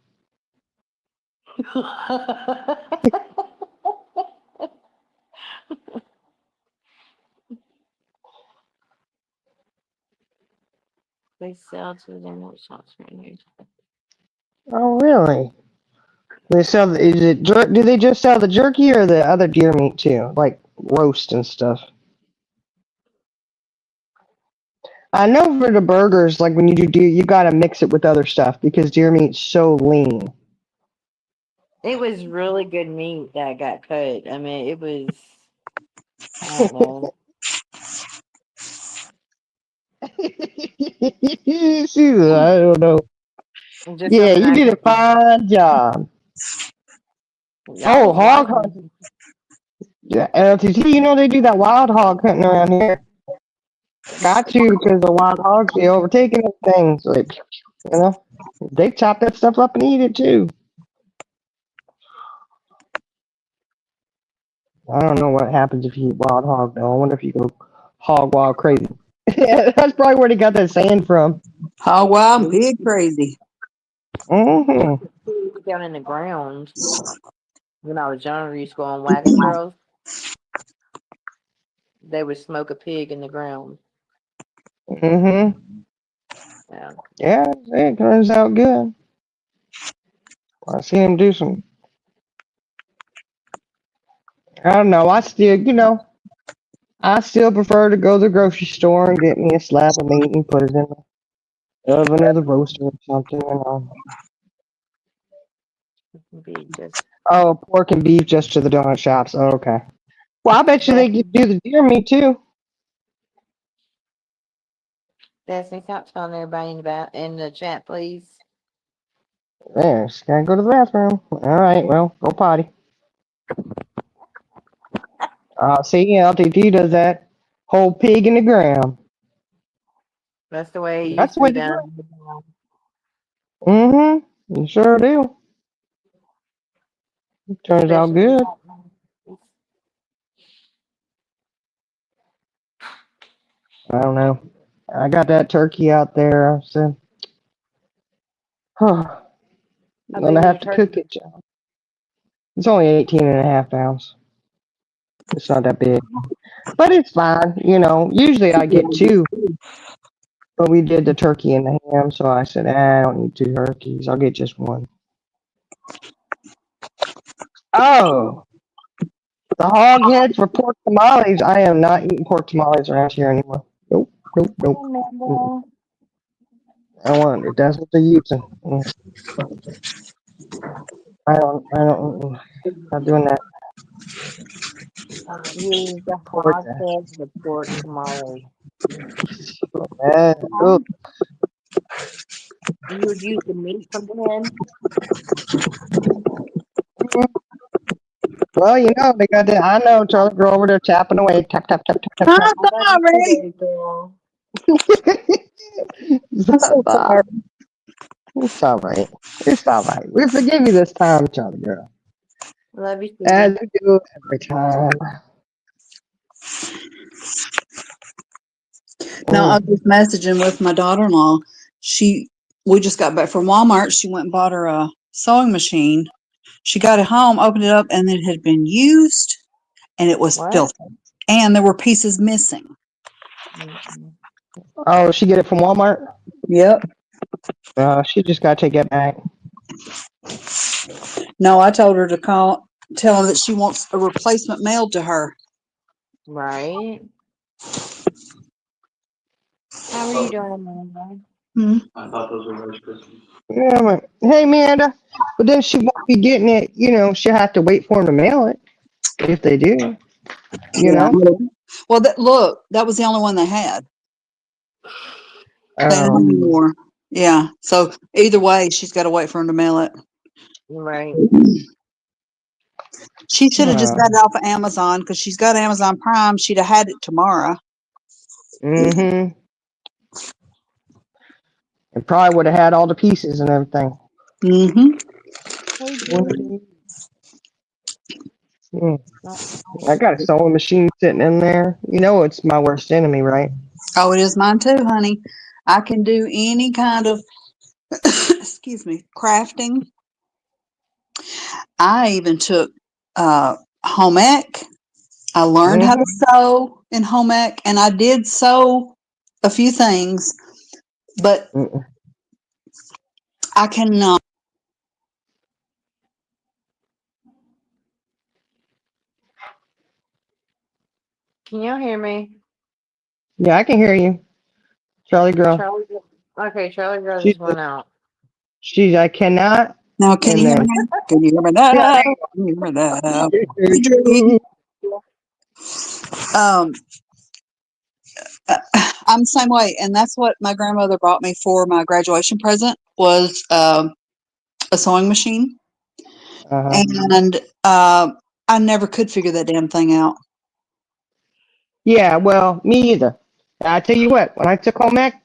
they sell to them what shops right here. Oh, really? They sell. Is it? Do they just sell the jerky or the other deer meat too, like roast and stuff? I know for the burgers, like when you do deer, you gotta mix it with other stuff because deer meat's so lean. It was really good meat that got cut. I mean, it was. I don't know. I don't know. Just Yeah, something you I did a can. fine job. I Oh, was hog hunt. watching. Yeah, LTT, they do that wild hog hunting around here. Got to because the wild hogs be overtaking things. Like, they chop that stuff up and eat it too. I don't know what happens if you eat wild hog though. I wonder if you go hog wild crazy. That's probably where they got that saying from. How wild and pig crazy. hmm Down in the ground when I was younger. We used to go on wagon trails. They would smoke a pig in the ground, hmm Yeah, it turns out good. I see him do some. I don't know. I still prefer to go to the grocery store and get me a slab of meat and put it in the oven or the roaster or something. Be just Oh, pork and beef just to the donut shops. Oh, okay. Well, I bet you they Destiny, could do the deer meat too. Destiny, stop telling everybody in the chat, please. There, just gotta go to the bathroom. All right, well, go potty. See, LTT does that whole pig in the ground. That's the way it That's used the to way be to do done. it. Mm-hmm. You sure do. Turns out Especially good. I don't know. I got that turkey out there. I said, huh, how I'm big gonna is have your to cook turkey? it, John. It's only 18 and a half pounds. It's not that big. But it's fine. Usually I get two, but we did the turkey and the ham, so I said, I don't need two turkeys. I'll get just one. Oh, the hog head for pork tamales. I am not eating pork tamales around here anymore. Nope, nope, Hey, nope. Mm-mm. Amanda. I want it. That's what they're using. I don't, not doing that. Use the Pork. hot head, the pork tamale. Oh, You would use the meat from the head. well, they got that. I know, Charlie, girl over there tapping away. Tap, tap, tap, tap, tap, tap. I'm I love you too, sorry. baby girl. I'm so Bye-bye. sorry. It's all right. It's all right. We forgive you this time, Charlie, girl. Love you, As sweetie. we do every time. No, I Mm. was just messaging with my daughter-in-law. We just got back from Walmart. She went and bought her a sewing machine. She got it home, opened it up, and it had been used, and it was What? filthy. And there were pieces missing. Mm-mm. Oh, she get it from Walmart? Yep. She just got to take it back. No, I told her to tell her that she wants a replacement mailed to her. Right? How are you doing, Amanda? Hmm. Yeah, hey, Amanda. But then she won't be getting it. She'll have to wait for them to mail it if they do. You Yeah. know? Well, look, that was the only one they had. They didn't have any Um, more. Yeah. So either way, she's got to wait for them to mail it. Right. She should have just uh, got it off of Amazon because she's got Amazon Prime. She'd have had it tomorrow. mm-hmm. It probably would have had all the pieces and everything. Mm-hmm. Hey, Julie. Mm. Mm. Not I got a sewing machine sitting in there. It's my worst enemy, right? Oh, it is mine too, honey. I can do any kind of, excuse me, crafting. I even took home ec. I learned how to Mm-hmm. sew in home ec, and I did sew a few things, but Mm-mm. I cannot. Can y'all hear me? Yeah, I can hear you, Charlie girl. Charlie. Okay, Charlie girl She's just went out. I cannot, Now, can and you hear me then now? Can you hear me yeah, now? Can you hear me now? Adrian. Um, I'm the same way, and that's what my grandmother bought me for my graduation present was a sewing machine, uh-huh. and I never could figure that damn thing out. Yeah, well, me either. I tell you what, when I took home ec,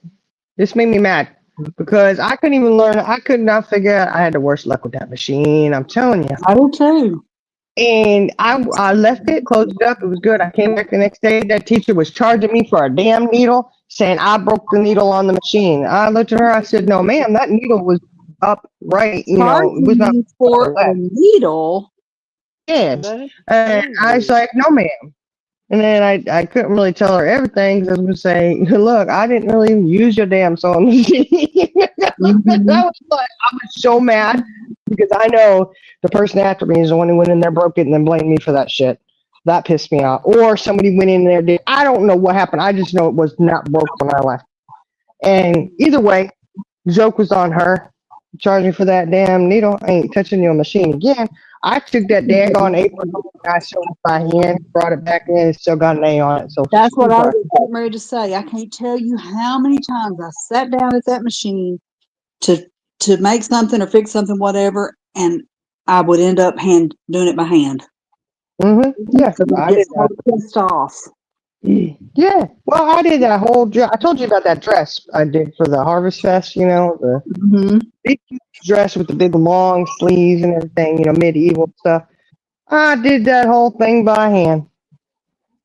this made me mad because I couldn't even learn. I could not figure out. I had the worst luck with that machine. I'm telling you. I do too. And I left it, closed it up. It was good. I came back the next day. That teacher was charging me for a damn needle, saying I broke the needle on the machine. I looked at her. I said, "No, ma'am, that needle was upright. It was Charging not you to the for a left." needle. Yes, That is and I was crazy. like, "No, ma'am." And then I couldn't really tell her everything because I was going to say, look, I didn't really even use your damn sewing machine. I Mhm. was like, I was so mad because I know the person after me is the one who went in there, broke it, and then blamed me for that shit. That pissed me off. Or somebody went in there, did. I don't know what happened. I just know it was not broke when I left. And either way, the joke was on her. Charge me for that damn needle. I ain't touching your machine again. I took that daggone apron home and I sewed it by hand, brought it back in, and still got an A on it. So That's what screw I her. was getting ready to say. I can't tell you how many times I sat down at that machine to make something or fix something, whatever, and I would end up doing it by hand Yeah, because I I get did so that. pissed off. Yeah, well, I did that whole dress. I told you about that dress I did for the Harvest Fest, the Hmm. big dress with the big long sleeves and everything, medieval stuff. I did that whole thing by hand.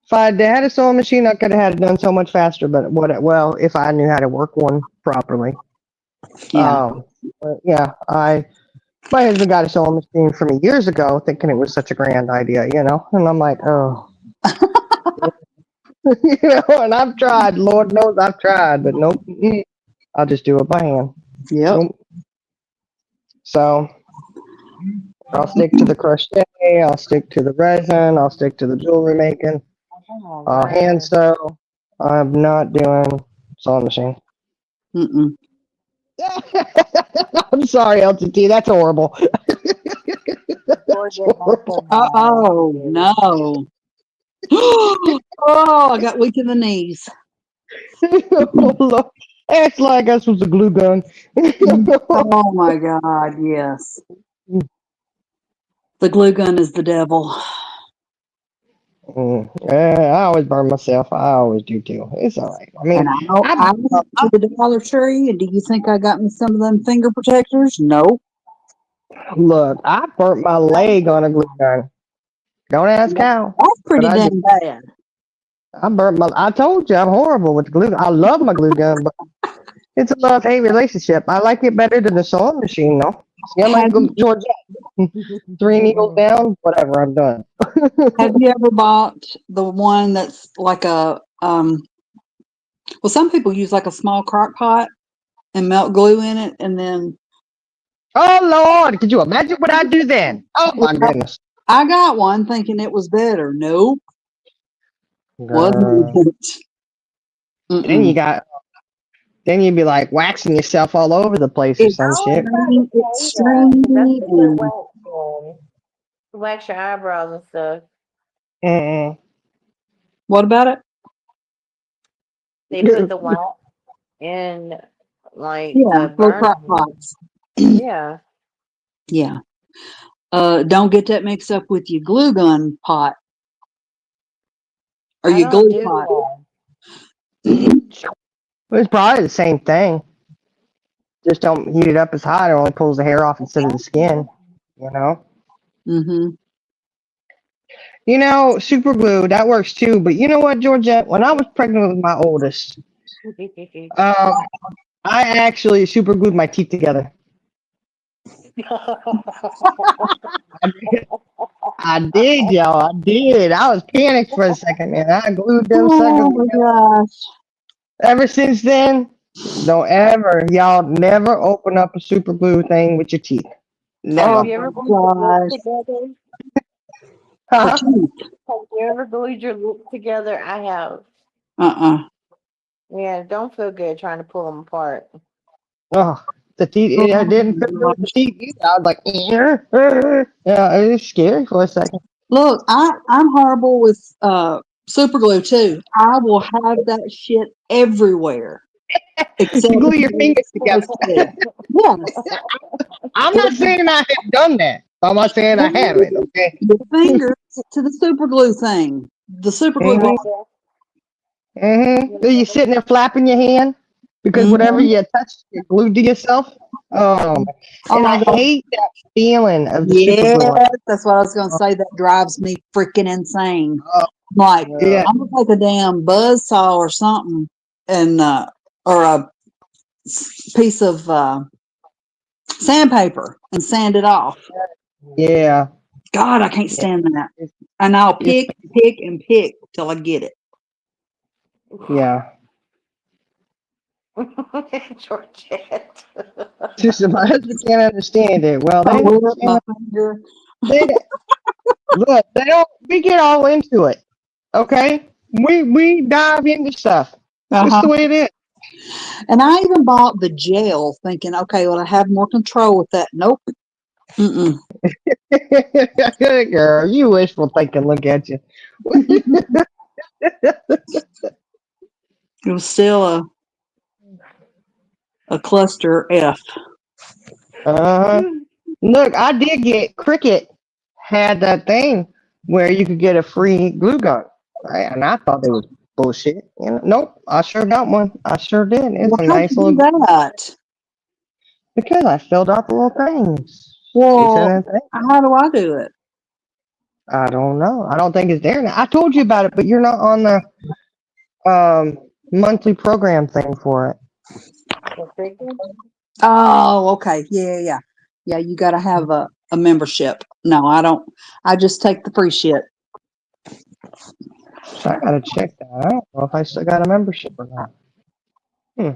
If I had a sewing machine, I could have had it done so much faster. But well, if I knew how to work one properly. Yeah. But yeah, my husband got a sewing machine for me years ago, thinking it was such a grand idea, and I'm like, oh, and I've tried. Lord knows I've tried, but nope, I'll just do it by hand. Yep. Nope. So I'll stick to the crochet. I'll stick to the resin. I'll stick to the jewelry making. Oh I'll hand man. sew. I'm not doing sewing machine. Mm-mm. I'm sorry, LTT. That's horrible. That's Georgia, my horrible. son had one Oh too. no. Oh, I got weak in the knees. Oh, Lord. Acts like us was a glue gun. Oh my God, yes. The glue gun is the devil. I always burn myself. I always do too. It's all right. I And mean, I went to the Dollar Tree, and do you think I got me some of them finger protectors? Nope. look, I burnt my leg on a glue gun. Don't ask how, That's but pretty I did. dang bad. I burnt my. I told you I'm horrible with the glue. I love my glue gun, but it's a love hate relationship. I like it better than the sewing machine, though. See, I might Have go you, towards that. 3 needles down, whatever. I'm done. have you ever bought the one that's like a well, some people use like a small crock pot and melt glue in it, and then Oh Lord, could you imagine what I'd do then? Oh my goodness. I got one thinking it was better. Nope, wasn't Girl. it? Then you Mm-mm. got. Then you'd be like waxing yourself all over the place or It's I some was shit. about to it's say that because that's stringy what they put and wax in. Wax your eyebrows and stuff. Mm-mm. what about it? They put the wax in like Yeah, the little crock burner. pots. Yeah. Yeah. Don't get that mixed up with your glue gun pot or I your don't glue do pot. that. It's probably the same thing. Just don't heat it up as hot. It only pulls the hair off instead of the skin. You know. Mm-hmm. Super glue that works too. But you know what, Georgette? When I was pregnant with my oldest, um, I actually super glued my teeth together. I did, I did, y'all. I did. I was panicked for a second, and I glued them suckers Oh my together. gosh. Ever since then, don't ever, y'all, never open up a super glue thing with your teeth. Oh Have Never. you ever my glued your lips gosh. together? For Huh? teeth. Have you ever glued your lips together? I have. Uh-uh. Yeah, it don't feel good trying to pull them apart. Oh, the teeth. Oh It didn't feel good my with the gosh. teeth either. I was like, yeah, it was scary for a second. Look, I'm horrible with super glue too. I will have that shit everywhere except You glue where your it's fingers together. supposed to be. Yes. I'm not saying I have done that. I'm not saying I haven't. Okay. Your fingers to the super glue thing. The super glue hmm ball. Are you sitting there flapping your hand because whatever Mm-hmm. you touch, you're glued to yourself? Oh, Oh and my I God. hate that feeling of the super glue. Yes, that's what I was going to say. That drives me freaking insane. Oh, Like, yeah, I'm gonna take a damn buzz saw or something, and or a piece of sandpaper and sand it off. yeah. God, I can't Yeah. stand that. And I'll It's, pick and pick till I get it. yeah. Georgette. She said, my husband can't understand it. Well, I they, lit up my finger. they look, they don't, we get all into it. Okay? We dive into stuff. It's just Uh-huh. the way it is. And I even bought the gel thinking, okay, well, I have more control with that. Nope. Mm-mm. Good girl. You wishful thinking. Look at you. It was still a cluster F. Uh-huh. Look, I did get Cricket had that thing where you could get a free glue gun. And I thought they was bullshit. You know, nope, I sure got one. I sure did. It's Well, a how'd nice you little do that? because I filled out the little things. She Well, said, how do I do it? I don't know. I don't think it's there now. I told you about it, but you're not on the monthly program thing for it. Oh, okay. Yeah. Yeah, you got to have a membership. No, I don't. I just take the free shit. So I gotta check that. I don't know if I still got a membership or not.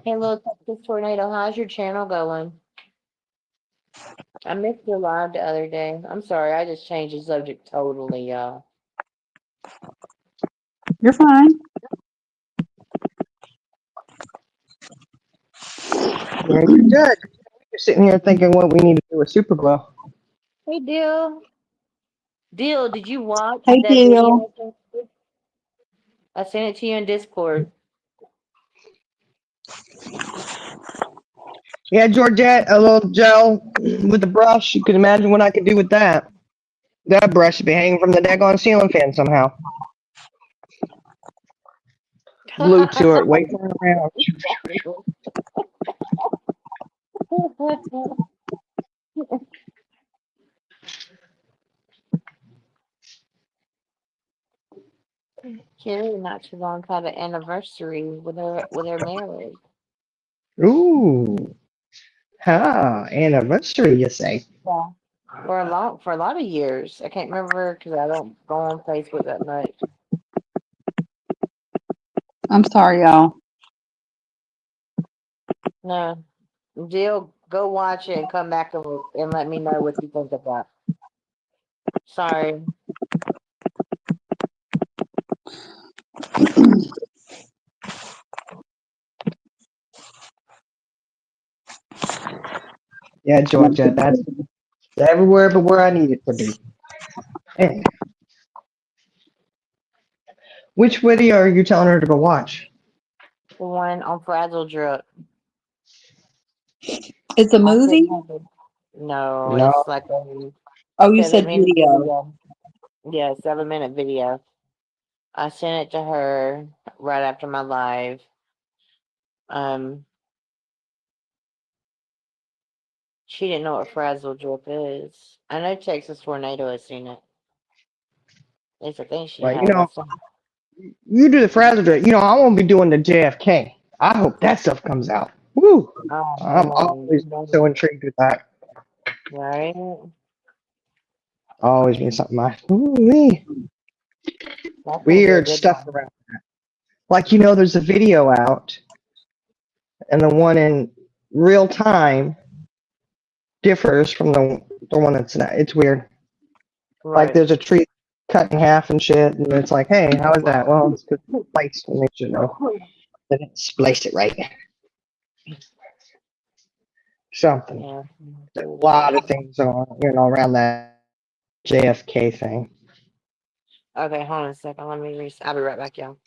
Hey, little Texas tornado, how's your channel going? I missed your live the other day. I'm sorry, I just changed the subject totally, y'all. You're fine. Yeah, you're good. You're sitting here thinking what we need to do with Super Glow. Hey, Dill. Dill, did you watch Hey, that Deal. video? I sent it to you in Discord. Yeah, Georgette, a little gel with a brush. You can imagine what I could do with that. That brush should be hanging from the daggone ceiling fan somehow. Glued to it, waving around. Carrie not too long had an anniversary with her marriage. Ooh, anniversary, you say? Yeah. For a lot of years. I can't remember because I don't go on Facebook that much. I'm sorry, y'all. No. Jill, go watch it and come back and let me know what you think of that. Sorry. Yeah, Georgette, that's everywhere but where I need it to be. Anyway, which video are you telling her to go watch? The one on Fragile Drip. It's a I couldn't movie? have it. No, No. it's like a Oh, you said 7-minute video. video. Yeah, 7-minute video. I sent it to her right after my live. Um, she didn't know what Fragile Drip is. I know Texas Tornado has seen it. At least I think she Well, has. you do the Frazzle Drip. I won't be doing the JFK. I hope that stuff comes out. Woo! I'm Oh always so man, intrigued with that. right? Always been something ooh-wee. That's gonna be a Weird good stuff one. around. Like, there's a video out, and the one in real time differs from the one that's not. It's weird. Like, Right. there's a tree cut in half and shit, and it's like, hey, how is that? Well, it's because it's spliced, and they should know that it spliced it right. Something. Yeah. There's a lot of things on, around that JFK thing. Okay, hold on a second. Let me I'll be right back, y'all.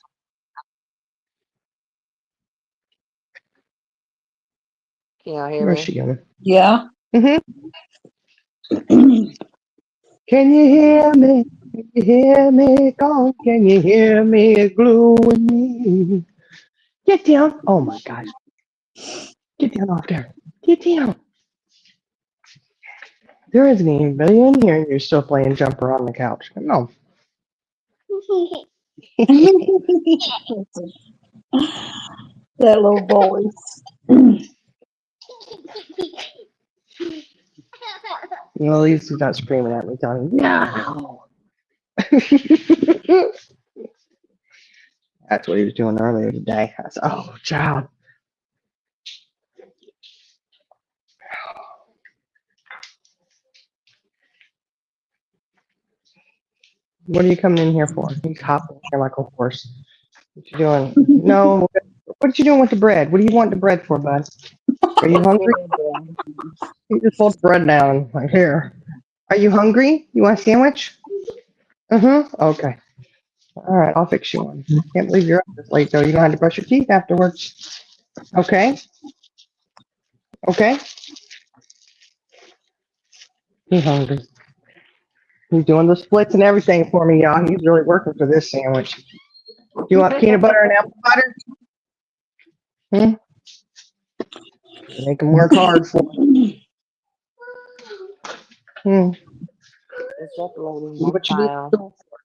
Can y'all hear Where's me? she going? Yeah. Hmm. Can you hear me? Can you hear me? Gone? Can you hear me? Gluing me. Get down. Oh my gosh. Get down off there. Get down. There isn't anybody in here and you're still playing jumper on the couch. Come on. That little voice. At least he's not screaming at me, telling me, no. That's what he was doing earlier today. I said, oh, child. What are you coming in here for? He's hopping here like a horse. What you doing? No. What you doing with the bread? What do you want the bread for, bud? Are you hungry? He just pulled the bread down. Like, here. Are you hungry? You want a sandwich? Okay. All right, I'll fix you one. Can't believe you're up this late, though. You don't have to brush your teeth afterwards. Okay? Okay? He's hungry. He's doing the splits and everything for me, y'all. He's really working for this sandwich. Do you want peanut butter and apple butter? Make him work hard for it. It's uploading my What you need file. the stool for?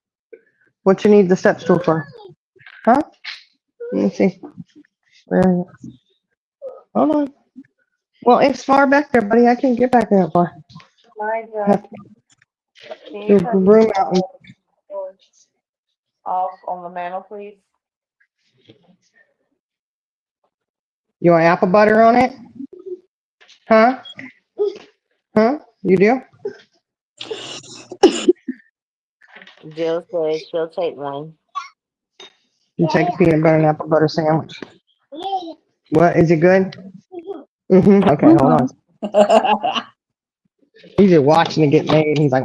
What you need the step stool for? Huh? Let me see. Where is it? Hold on. Well, it's far back there, buddy. I can't get back there that far. I have to Can do you the turn room out. And, off on the mantle, please? you want apple butter on it? Huh? Huh? You do? Jill says she'll take one. You take a peanut butter and apple butter sandwich. What? Is it good? Okay, hold on. He's just watching it get made. He's like,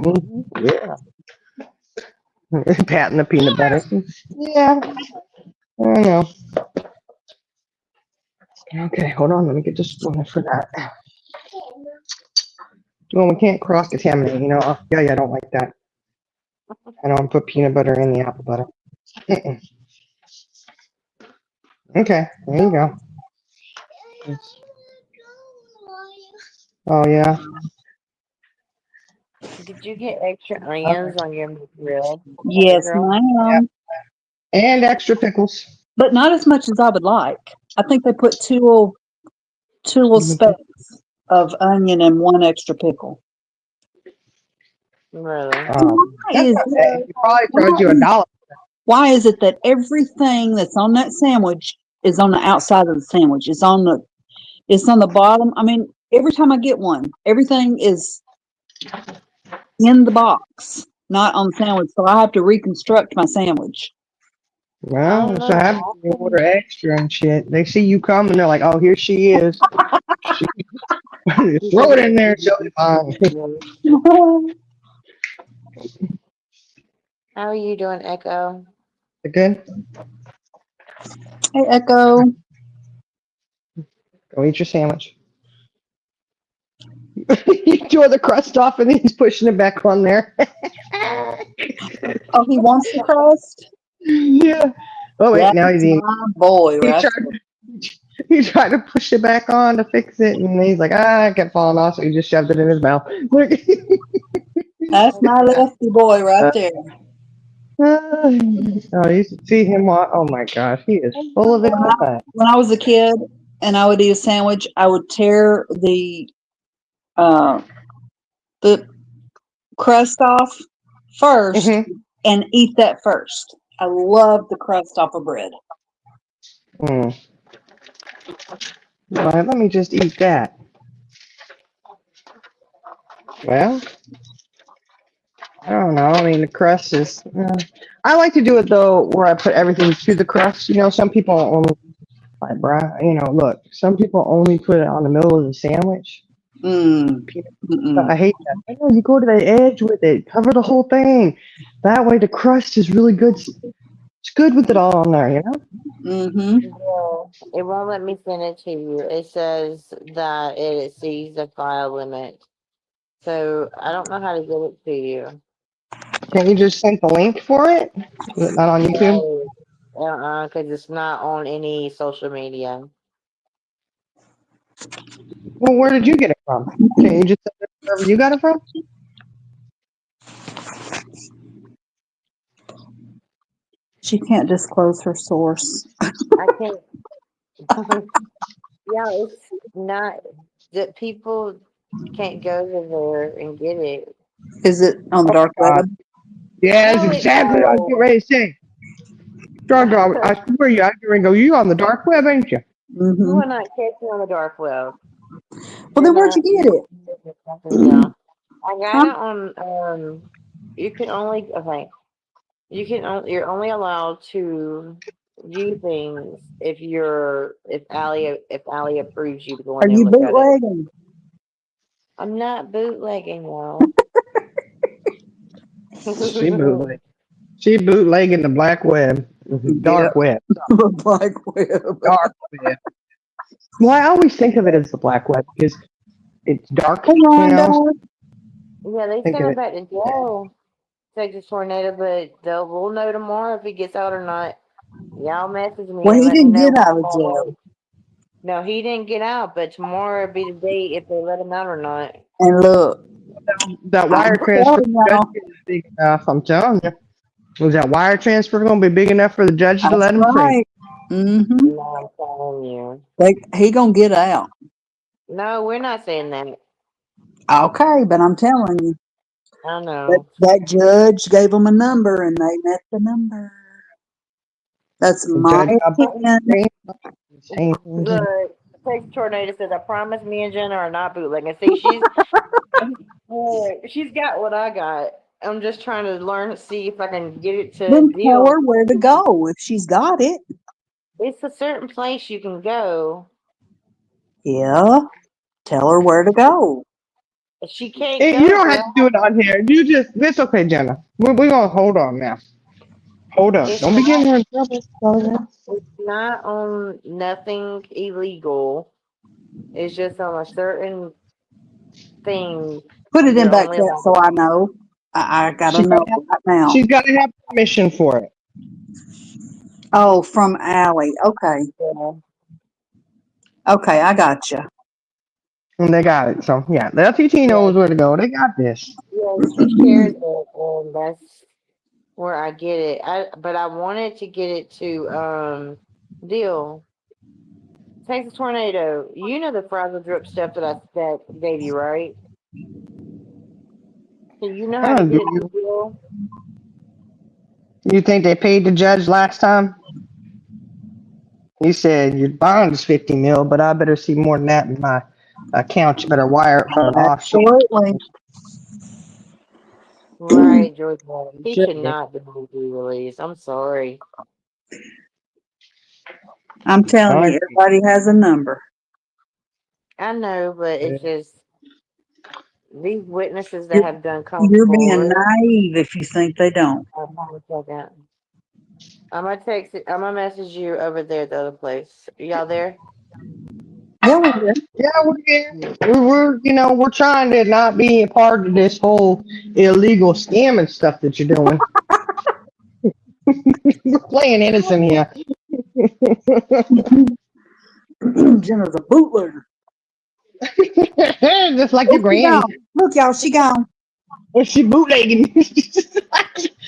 yeah. Patting the peanut butter. Yeah. I know. Okay, hold on. Let me get this one for that. Well, we can't cross contaminate, you know. Yeah, I don't like that. I don't put peanut butter in the apple butter. Okay, there you go. Oh, yeah. Did you get extra onions on your bread? Yes, Girl? Yep. ma'am. And extra pickles. But not as much as I would like. I think they put two little specks of onion and one extra pickle. Really? Why That's is okay. He probably charged you $1. why is it that everything that's on that sandwich is on the outside of the sandwich? It's on the bottom. I mean, every time I get one, everything is in the box, not on the sandwich. So I have to reconstruct my sandwich. Well, that's what happens when you order extra and shit. They see you come and they're like, oh, here she is. Throw it in there, she'll be fine. How are you doing, Echo? Good? Hey, Echo. Go eat your sandwich. You tore the crust off and he's pushing it back on there. Oh, he wants the crust? Yeah. Oh, wait, now he's That's eating. my boy, He right? he tried to push it back on to fix it, and he's like, it kept falling off, so he just shoved it in his mouth. Look. That's my lefty boy right there. Oh, you should see him walk. Oh my gosh, he is full of it. When I was a kid and I would eat a sandwich, I would tear the crust off first and eat that first. I love the crust off of bread. Well, let me just eat that. Well, I don't know. I mean, the crust is. I like to do it though, where I put everything to the crust. You know, some people only like, look, some people only put it on the middle of the sandwich. I hate that. I know you go to the edge with it, cover the whole thing. That way, the crust is really good. It's good with it all on there, you know. Well, it won't let me send it to you. It says that it exceeds the file limit. So I don't know how to get it to you. Can't you just send the link for it? Is it not on YouTube? No, because it's not on any social media. Well, where did you get it from? Can't you just send it wherever you got it from? She can't disclose her source. I can't. Yeah, it's not that people can't go to there and get it. Is it on the Oh dark my God. web? Yeah, that's No, it exactly what I was getting no. ready to say. Jar, I swear you, I can go. You on the dark web, ain't you? You Mm-hmm. will not catch me on the dark web. Well, then where'd Jenna, you you get it? something down. I got Huh? it on you can only okay. You're only allowed to view things if Allie approves you to go in Are there and you look at it. bootlegging? I'm not bootlegging though. She bootleg. She bootlegging the black web, Yeah, dark web, the black web. dark web. Well, I always think of it as the black web because it's dark. Hey, You know, Rhonda. Yeah, they think sent of him it. back to jail. Texas tornado, but we'll know tomorrow if he gets out or not. Y'all message me Well, and he let me didn't know get when out I'm of on jail. way. No, he didn't get out, but tomorrow will be the day if they let him out or not. And look, That I'm wire transfer telling judge y'all, is big enough. I'm telling you. Was that wire transfer going to be big enough for the judge to that's let him free? right. Mm-hmm. No, I'm telling you. He gonna get out. No, we're not saying that. Okay, but I'm telling you, I know. that judge gave them a number and they met the number. That's The my judge got opinion. Look, Texas tornado says, "I promise me and Jenna are not bootlegging." See, she's got what I got. I'm just trying to learn, see if I can get it to Then tell deal. her where to go if she's got it. It's a certain place you can go. Yeah, tell her where to go. She can't You go don't because have to do it on here. It's okay, Jenna. We're going to hold on now. Hold up. it's Don't be not. getting her in trouble. Darling. It's not on nothing illegal. It's just on a certain thing. Put it in You're back only chat allowed so to. I know. I gotta She's know got right now. she's got to have permission for it. Oh, from Allie. Okay. Yeah, Okay, I got you. And they got it. So, yeah, the LTT yeah, knows where to go. They got this. yeah. She shares it, and that's where I get it. But I wanted to get it to deal. Texas tornado. You know the frazzle drip stuff that gave you, right? So you know how to Oh, get do it to you? deal. You think they paid the judge last time? You said your bond is 50 mil, but I better see more than that in my account. You better wire it from an offshore. Absolutely. Right, George. He should Sure. not be released. I'm sorry. I'm telling I you, everybody has a number. I know, but it's just these witnesses that You're, have done come you're being forward. naive if you think they don't. Hold on a second. I'm gonna text it. I'm gonna message you over there at the other place. Y'all there? Yeah, we're good. Yeah, we're here. We're trying to not be a part of this whole illegal scamming stuff that you're doing. We're playing innocent here. Jenna's a bootlegger. Just like Oh, your she granny. gone. Look, y'all, she gone. Well, she bootlegging.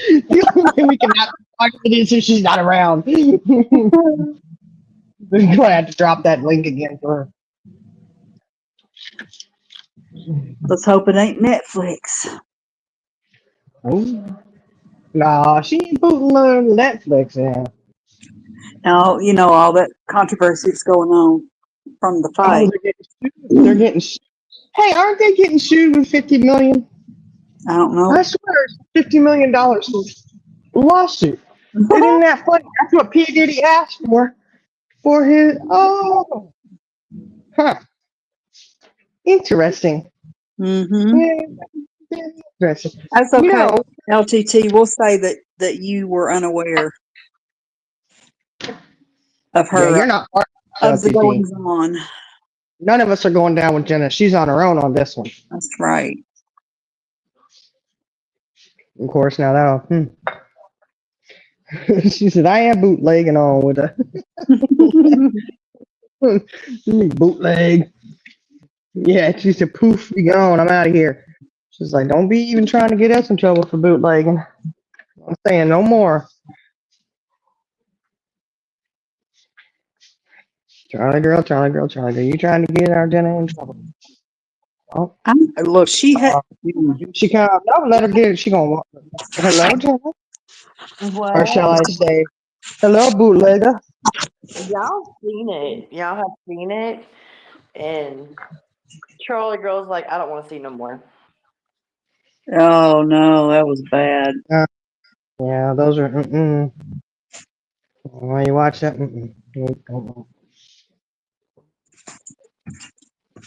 The only way we can not talk to this is she's not around. We're gonna have to drop that link again for Let's hope it ain't Netflix. her. Oh. Nah, she ain't booting Netflix now. Now, you know, all that controversy that's going on from the Oh, fight. they're getting sued. They're getting sued. Hey, aren't they getting sued with 50 million? I don't know. I swear it's $50 million lawsuit. And isn't that funny? That's what P. Diddy asked for his huh. Interesting. Mm-hmm. Yeah, interesting. That's You okay. know, LTT, we'll say that you were unaware of yeah, her you're not part of of the LTT. goings on. None of us are going down with Jenna. She's on her own on this one. That's right. Of course, now that'll. She said, I am bootlegging on with a bootleg. Yeah, she said, poof, be gone. I'm out of here. She's like, don't be even trying to get us in trouble for bootlegging. I'm saying no more. Charlie girl, Charlie girl, Charlie girl. You trying to get our Jenna in trouble? Oh, Look, she had. she come. No, let her get it. She gonna walk. Hello, Jenna. Or shall What? I say, hello, bootlegger? Y'all seen it. Y'all have seen it. And Charlie Girl's like, I don't want to see no more. Oh no, that was bad. Yeah, those are. Why you watch that?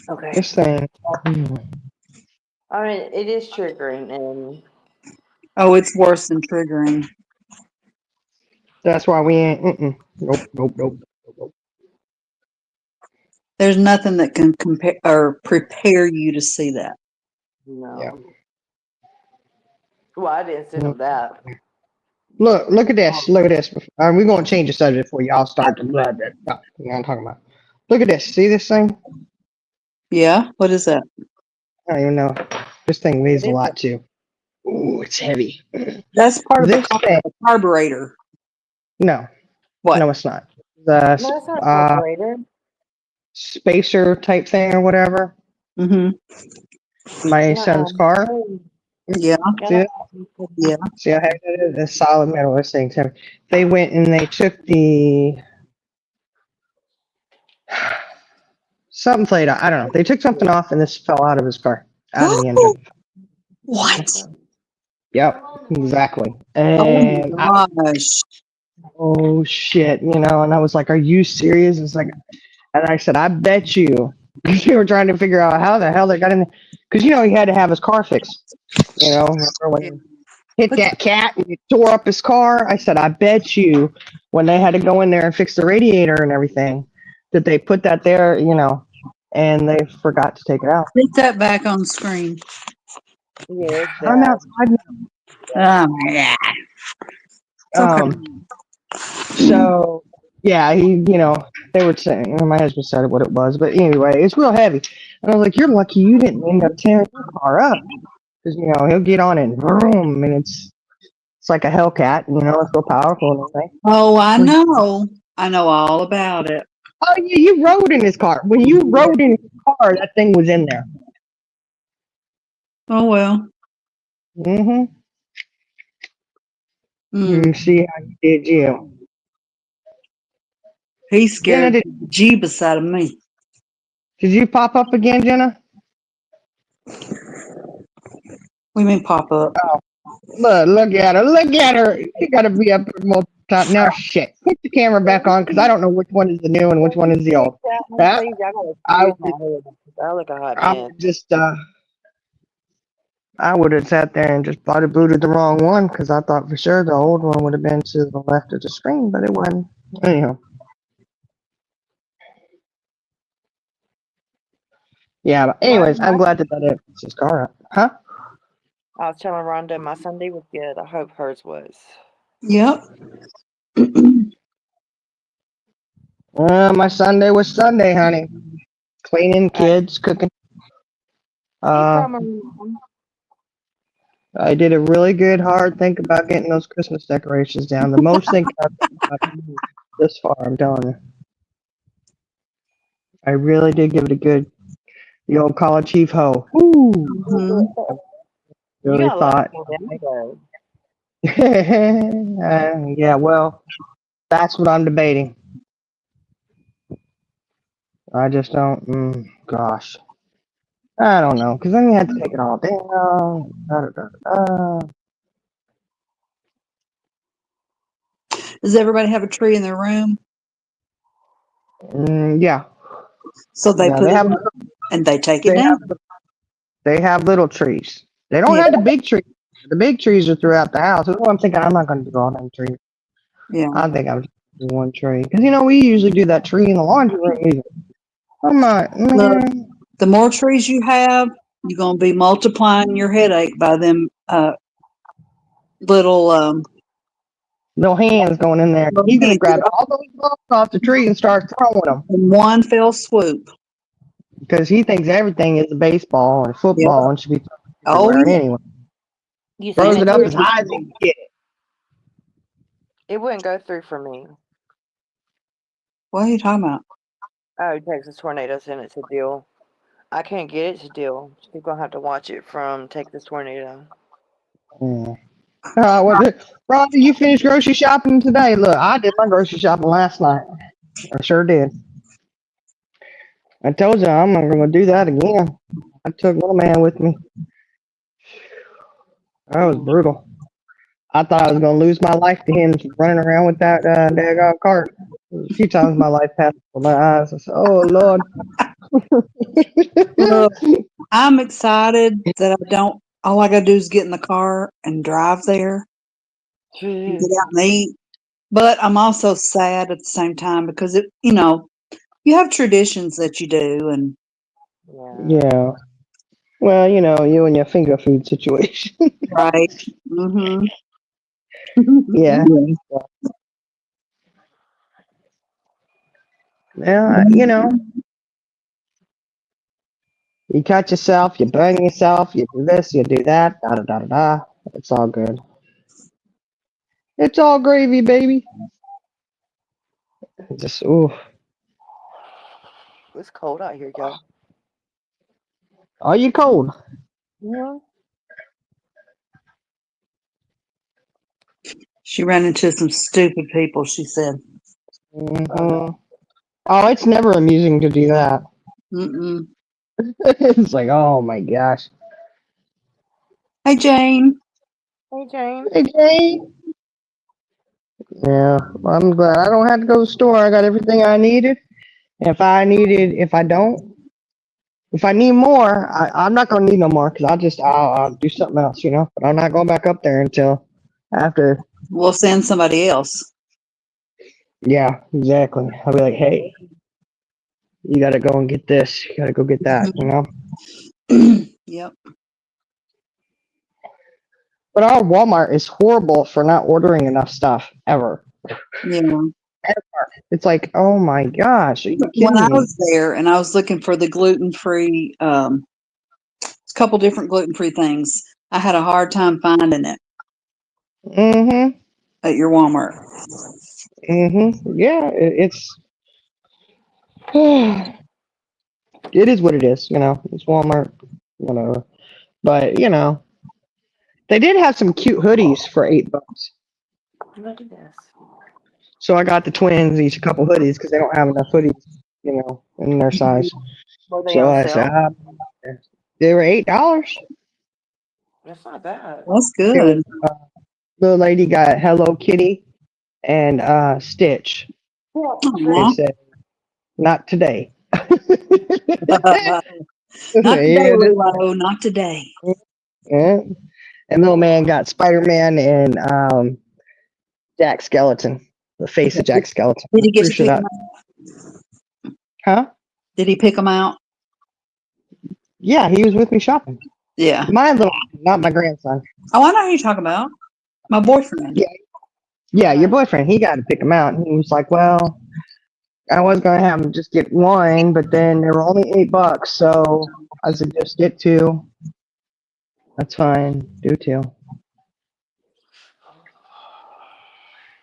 Okay. This thing. I mean, it is triggering, and Oh, it's worse than triggering. That's why we ain't. Nope, nope, nope, nope. There's nothing that can compare or prepare you to see that. Yeah. no. Well, I didn't send Mm. him that. Look at this. Look at this. We're gonna change the subject before y'all start to blood. You know what I'm talking about. Look at this. See this thing? Yeah, what is that? I don't even know. This thing weighs What a is lot it? too. Ooh, it's heavy. That's part of This thing. the carburetor. No, What? no, it's not. The No, it's not a carburetor. spacer type thing or whatever. Mm-hmm. My Nuh-uh. son's car. Yeah, Yeah, See it? yeah. See how heavy it is? It's solid metal. This thing's heavy. They went and they took the something played out. I don't know. They took something off and this fell out of his car, out of the engine. What? Yep, exactly. Oh And I my was, gosh. oh shit, and I was like, "Are you serious?" It's like, and I said, "I bet you." Because we were trying to figure out how the hell they got in there. Because he had to have his car fixed. Remember when Yeah. he hit that cat and he tore up his car? I said, "I bet you," when they had to go in there and fix the radiator and everything, that they put that there, and they forgot to take it out. Put that back on screen. Yeah, it's I'm bad. outside. Oh my god. It's okay. So yeah, they were saying, my husband said what it was, but anyway, it's real heavy. And I was like, you're lucky you didn't end up tearing your car up, because he'll get on and vroom, and it's like a Hellcat, it's real powerful and everything. Oh, I know. I know all about it. Oh yeah, you rode in his car. When you rode in his car, that thing was in there. Oh well. Mm-hmm. Mm. See how you did, you. He Jenna, scared the jeebus out of me. did you pop up again, Jenna? We mean pop up. Look at her. Look at her. You gotta be up here multiple times. Now, shit. Put the camera back on because I don't know which one is the new and which one is the old. That Please, I gotta I excuse would, my hair. I look a hot I mess. would just, I would have sat there and just body booted the wrong one because I thought for sure the old one would have been to the left of the screen, but it wasn't. Anyhow, yeah. But anyways, I'm glad that that fixed his car up. Huh? I was telling Rhonda my Sunday was good. I hope hers was. Yep. My Sunday was Sunday, honey. Cleaning, kids, cooking. Keep Uh, coming. I did a really good hard think about getting those Christmas decorations down. The most thinking I've done about this far, I'm telling you. I really did give it the old college heave ho. Ooh, Mhm. You really got lucky thought. with that though. Yeah, well, that's what I'm debating. I just don't, gosh. I don't know, because then you have to take it all down. Da, da, da, da. Does everybody have a tree in their room? Yeah, So they yeah, put it up and they take it they down. have, they have little trees. They don't Yeah. have the big trees. The big trees are throughout the house. That's what I'm thinking. I'm not going to do all them trees. Yeah. I think I'm just gonna do one tree. Because, we usually do that tree in the laundry room. Either. I'm not, Look, man. the more trees you have, you're gonna be multiplying your headache by them little Little hands going in there. little He's going to hands grab all those bugs off the tree and start throwing them. in one fell swoop. Because he thinks everything is a baseball or Yeah. football and should be thrown Oh everywhere yeah. anyway. You seen Throws it, it up as Terry? high as he can get it. It wouldn't go through for me. What are you talking about? Oh, Texas tornadoes, and it's a deal. I can't get it to deal. So you're gonna have to watch it from Take This Tornado. Mm. Ron, you finished grocery shopping today? Look, I did my grocery shopping last night. I sure did. I told you I'm not going to do that again. I took little man with me. That was brutal. I thought I was going to lose my life to him running around with that daggone cart. A few times my life passed before my eyes. I said, "Oh Lord." Look, I'm excited that I don't. All I got to do is get in the car and drive there and get out and eat. But I'm also sad at the same time because you have traditions that you do, and Yeah. Yeah. Well, you and your finger food situation. right. Mm-hmm. Yeah. Yeah. You cut yourself, you burn yourself, you do this, you do that, da da da da da. It's all good. It's all gravy, baby. Just ooh. It's cold out here, y'all. Are you cold? Yeah. She ran into some stupid people. She said, Hmm. Oh, it's never amusing to do that. Mm-mm. It's like, oh my gosh. "Hey, Jane." Hey, Jane. Hey, Jane. Yeah, I'm glad I don't have to go to the store. I got everything I needed. If I need more, I'm not gonna need no more because I'll do something else. But I'm not going back up there until after. We'll send somebody else. Yeah, exactly. I'll be like, hey, you gotta go and get this. You gotta go get that. Yep. But our Walmart is horrible for not ordering enough stuff ever. Yeah. It's like, oh my gosh, are you When I kidding me? was there and I was looking for the gluten-free, a couple different gluten-free things, I had a hard time finding it Mm-hmm. at your Walmart. Mm-hmm. Yeah, it's it is what it is. It's Walmart, whatever. But they did have some cute hoodies for $8. Look at this. So I got the twins each a couple hoodies because they don't have enough hoodies, in their size. Were they So on I said, sale? they were $8. That's not bad. That's It good. was the lady got Hello Kitty and Stitch. They Aw. said, not today. Not today, Yeah, Lilo. Not today. yeah. And little man got Spider Man and Jack Skeleton, the face of Jack Skeleton. Did I'm he get pretty to sure pick them that, out? huh? Did he pick them out? Yeah, he was with me shopping. Yeah. My little, not my grandson. Oh, I know who you're talking about. My boyfriend. Yeah, yeah, your boyfriend. He got to pick him out. And he was like, well, I was gonna have him just get one, but then they were only $8, so I said just get two. That's fine. Do two.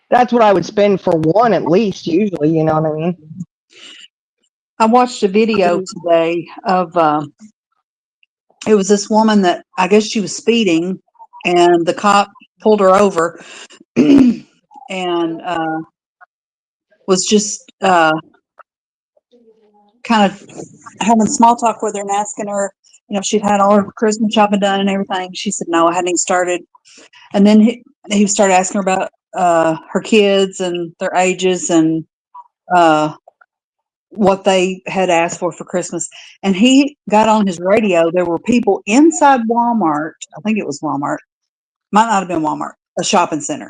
That's what I would spend for one at least. Usually, you know what I mean? I watched a video today of it was this woman that I guess she was speeding and the cop pulled her over and was just kind of having small talk with her and asking her, if she'd had all her Christmas shopping done and everything. She said, no, I hadn't even started. And then he started asking her about her kids and their ages and what they had asked for Christmas. And he got on his radio. There were people inside Walmart. I think it was Walmart. Might not have been Walmart, a shopping center.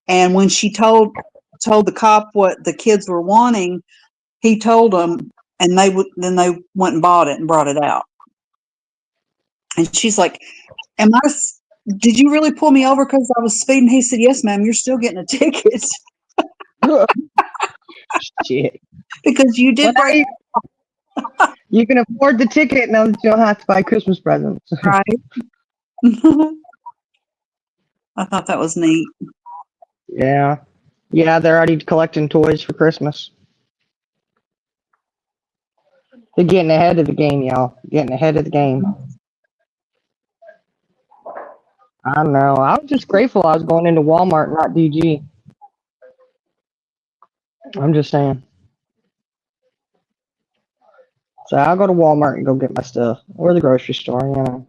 And when she told the cop what the kids were wanting, he told them, and then they went and bought it and brought it out. And she's like, did you really pull me over because I was speeding? He said, yes, ma'am, you're still getting a ticket Shit. because you Well, did break you can afford the ticket now that you don't have to buy Christmas presents. right. I thought that was neat. Yeah. Yeah, they're already collecting toys for Christmas. They're getting ahead of the game, y'all. Getting ahead of the game. I don't know. I was just grateful I was going into Walmart, not DG. I'm just saying. So I'll go to Walmart and go get my stuff. Or the grocery store, you know.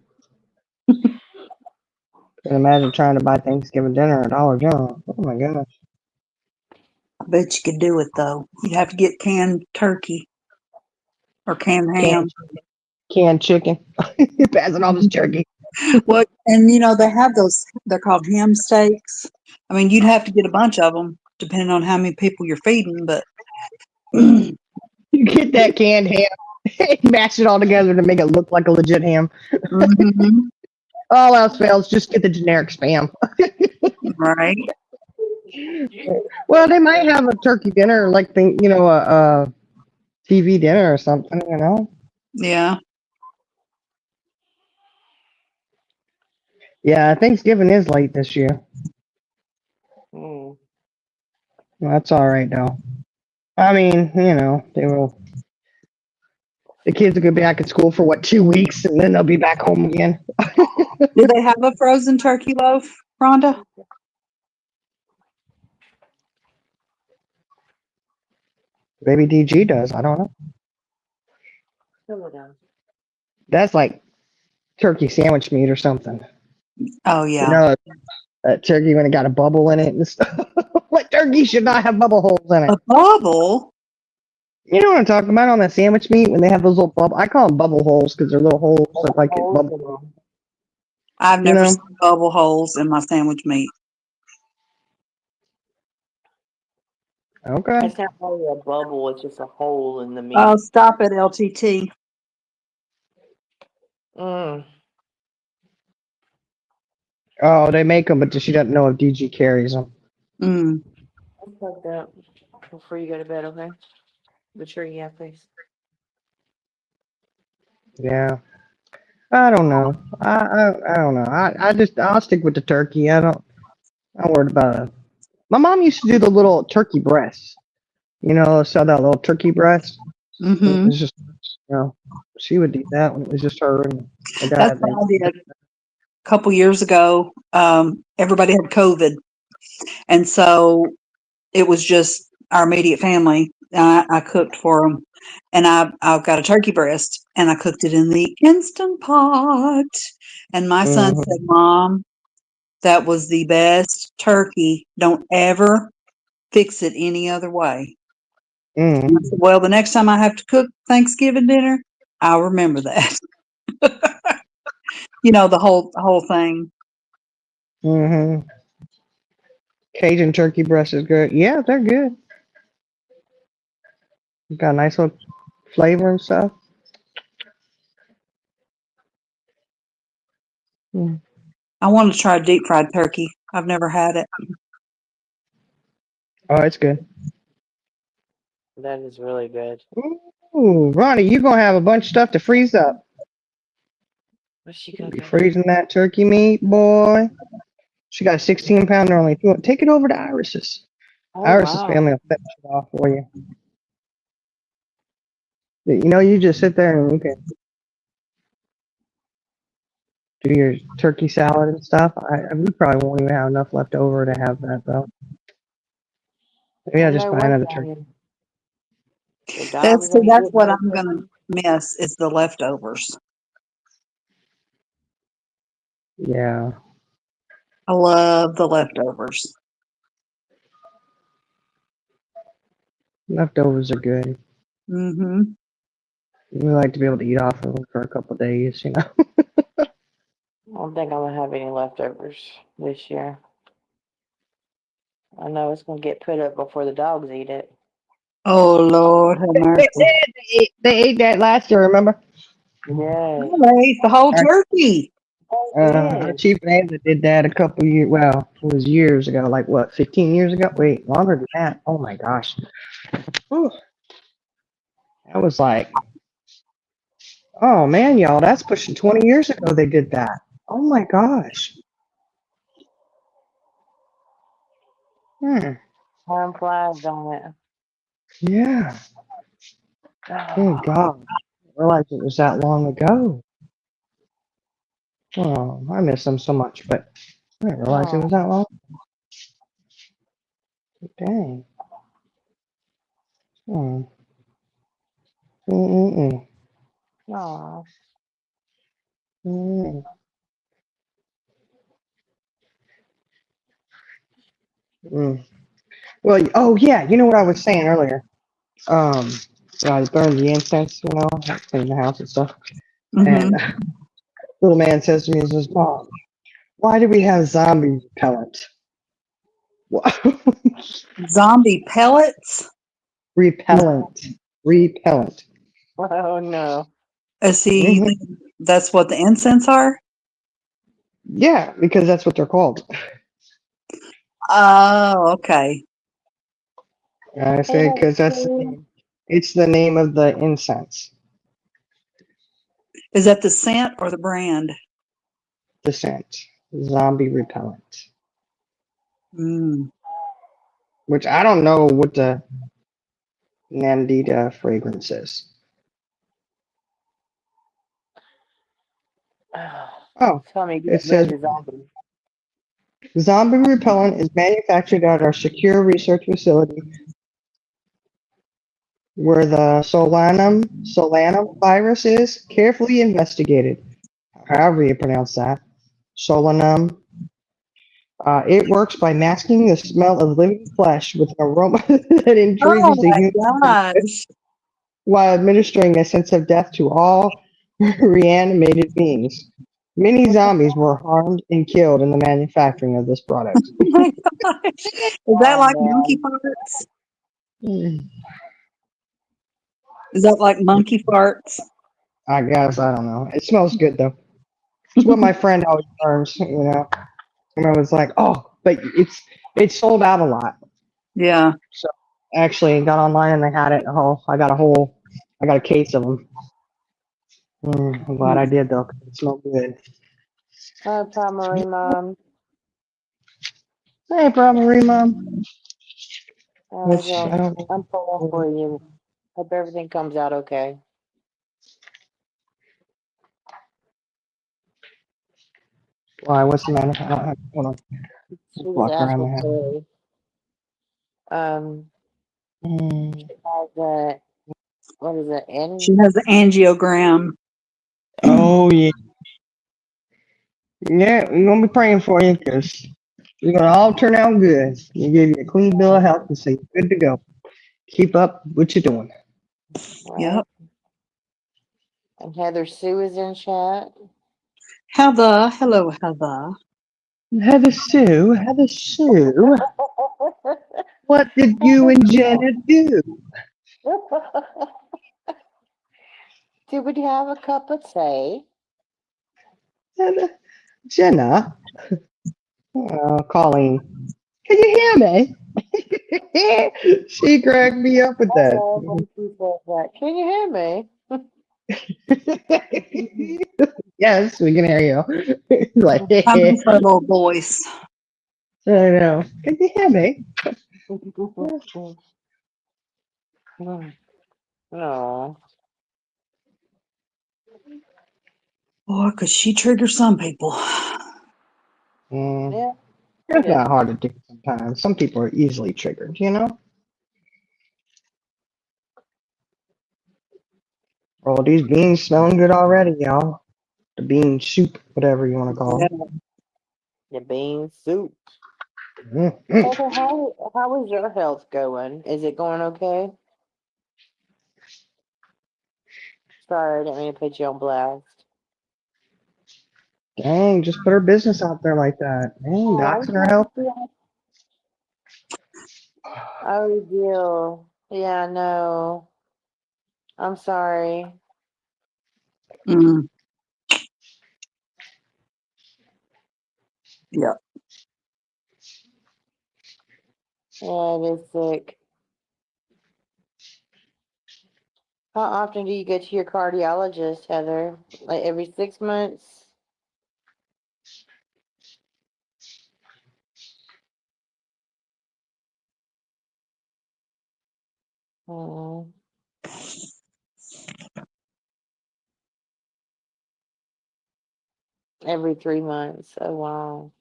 Can imagine trying to buy Thanksgiving dinner at Dollar General. Oh my gosh. I bet you could do it though. You'd have to get canned turkey or canned ham. Canned chicken. Passing off as turkey. Well, and they have those. They're called ham steaks. I mean, you'd have to get a bunch of them depending on how many people you're feeding. But You get that canned ham, mash it all together to make it look like a legit ham. Mhm. All else fails, just get the generic spam. Right? Well, they might have a turkey dinner, like a TV dinner or something, you know. Yeah. Yeah, Thanksgiving is late this year. Mm. Well, that's all right though. I mean, they will. The kids will go back at school for 2 weeks, and then they'll be back home again. Do they have a frozen turkey loaf, Rhonda? Maybe DG does. I don't know. Some of them. That's like turkey sandwich meat or something. Oh You yeah. know, that turkey when it got a bubble in it and stuff. What turkey should not have bubble holes in it? A bubble? You know what I'm talking about on that sandwich meat when they have those little bubble. I call them bubble holes because they're little holes that like it Holes in bubble. them. I've You never know? seen bubble holes in my sandwich meat. Okay. It's not really a bubble, it's just a hole in the Oh, meat. stop it, LTT. Mm. Oh, they make them, but she doesn't know if DG carries them. Mm. Let's plug that before you go to bed, okay? The tree, yeah, please. Yeah. I don't know. I don't know. I'll stick with the turkey. I'm worried about it. My mom used to do the little turkey breasts. Sell that little turkey breast. It Mm-hmm. was just she would do that when it was just her and my That's dad. what I did a couple years ago. Everybody had COVID, and so it was just our immediate family. I cooked for them, and I've got a turkey breast, and I cooked it in the Instant Pot. And my son said, Mm-hmm. "Mom, that was the best turkey. Don't ever fix it any other way." Mm-hmm. And I said, well, the next time I have to cook Thanksgiving dinner, I'll remember that. The whole thing. Mm-hmm. Cajun turkey breast is good. Yeah, they're good. Got a nice little flavor and stuff. Mm. I want to try deep fried turkey. I've never had it. Oh, it's good. That is really good. Ooh, Ronnie, you're gonna have a bunch of stuff to freeze up. What's she You'll be cooking? freezing that turkey meat, boy. She got a 16-pounder only. Take it over to Iris's. Oh, Iris's wow. family will finish it off for you. You just sit there and you can do your turkey salad and stuff. We probably won't even have enough left over to have that though. Maybe I I'll just know buy one another turkey. thing. The dogs That's see, ain't that's getting what no I'm gonna turkey. miss is the leftovers. Yeah, I love the leftovers. leftovers are good. Mm-hmm. We like to be able to eat off of them for a couple of days. I don't think I'm gonna have any leftovers this year. I know it's gonna get put up before the dogs eat it. Oh Lord, have They mercy. did. They ate that last year. Remember? Yes, Oh, they ate the whole Our, turkey. they our did. chief manager did that a couple years. Well, it was years ago. Like what? 15 years ago? Wait, longer than that. Oh my gosh. Whew. That was like, oh man, y'all. That's pushing 20 years ago. They did that. Oh my gosh. Hmm. Time flies on it. Yeah. Good God. I didn't realize it was that long ago. Oh, I miss them so much, but I didn't realize it was Oh, that long. Dang. Hmm. Mm-mm-mm. no. Mm-mm. Mm. Well, oh yeah, you know what I was saying earlier? Um, I burned the incense, clean the house and stuff. Mm-hmm. And little man says to me, he says, Mom, why do we have zombie repellent? Zombie pellets. Repellent. Repellent. Oh no. See, you Hmm. think that's what the incense are? Yeah, because that's what they're called. Oh, okay. I Hey, say because that's the Lexi. name. It's the name of the incense. Is that the scent or the brand? The scent. Zombie repellent. Mm. Which I don't know what the Nandita fragrance is. Oh, Tell me, get it rid of says the zombie. zombie repellent is manufactured at our secure research facility where the solanum virus is carefully investigated. However you pronounce that. Solanum. It works by masking the smell of living flesh with an aroma that Oh intrigues the my human gosh. while administering a sense of death to all reanimated beings. Many zombies were harmed and killed in the manufacturing of this product. Oh my gosh. Is that Oh like monkey man. farts? Mm, Is that like monkey farts? I guess, I don't know. It smells good though. It's what my friend always burns. And I was like, oh, but it's sold out a lot. Yeah. So actually got online and they had it. I got a case of them. I'm glad I did though, 'cause it smelled good. Oh, primary mom. Hey, Marie Mom. Which I Well, don't I'm pulling know. for you. Hope everything comes out okay. Why? What's the matter? I don't have, hold on. She was Walk around asking my house. Terry. Mm. She has a what is it? She has the angiogram. Oh yeah, yeah. We're gonna be praying for you because you're gonna all turn out good. You give you a clean bill of health and say good to go. Keep up what you're doing. Right. Yep. And Heather Sue is in chat. Heather. Hello, Heather. Heather Sue, what did you and Jenna do? Did we have a cup of tea? Heather, Jenna, Colleen, can you hear me? She cracked me up with I that. love when she says that. Can you hear me? Yes, we can hear you. Like, I I miss her little voice. know. Can you hear me? No. Boy, could she trigger some people. Mm, Yeah, she it's did. not hard to do sometimes. Some people are easily triggered. Oh, these beans smelling good already, y'all. The bean soup, whatever you want to call Yeah. it. The bean soup. Mm. Heather, how is your health going? Is it going okay? Sorry, I didn't mean to put you on blast. Dang, just put her business out there like that. Dang, Oh, I'm doxing her sorry. health. Yeah. Oh, deal. Yeah, no. I'm sorry. Mm, yeah. Yeah, it is sick. How often do you go to your cardiologist, Heather? Like every 6 months? Mm. Every 3 months. Oh wow.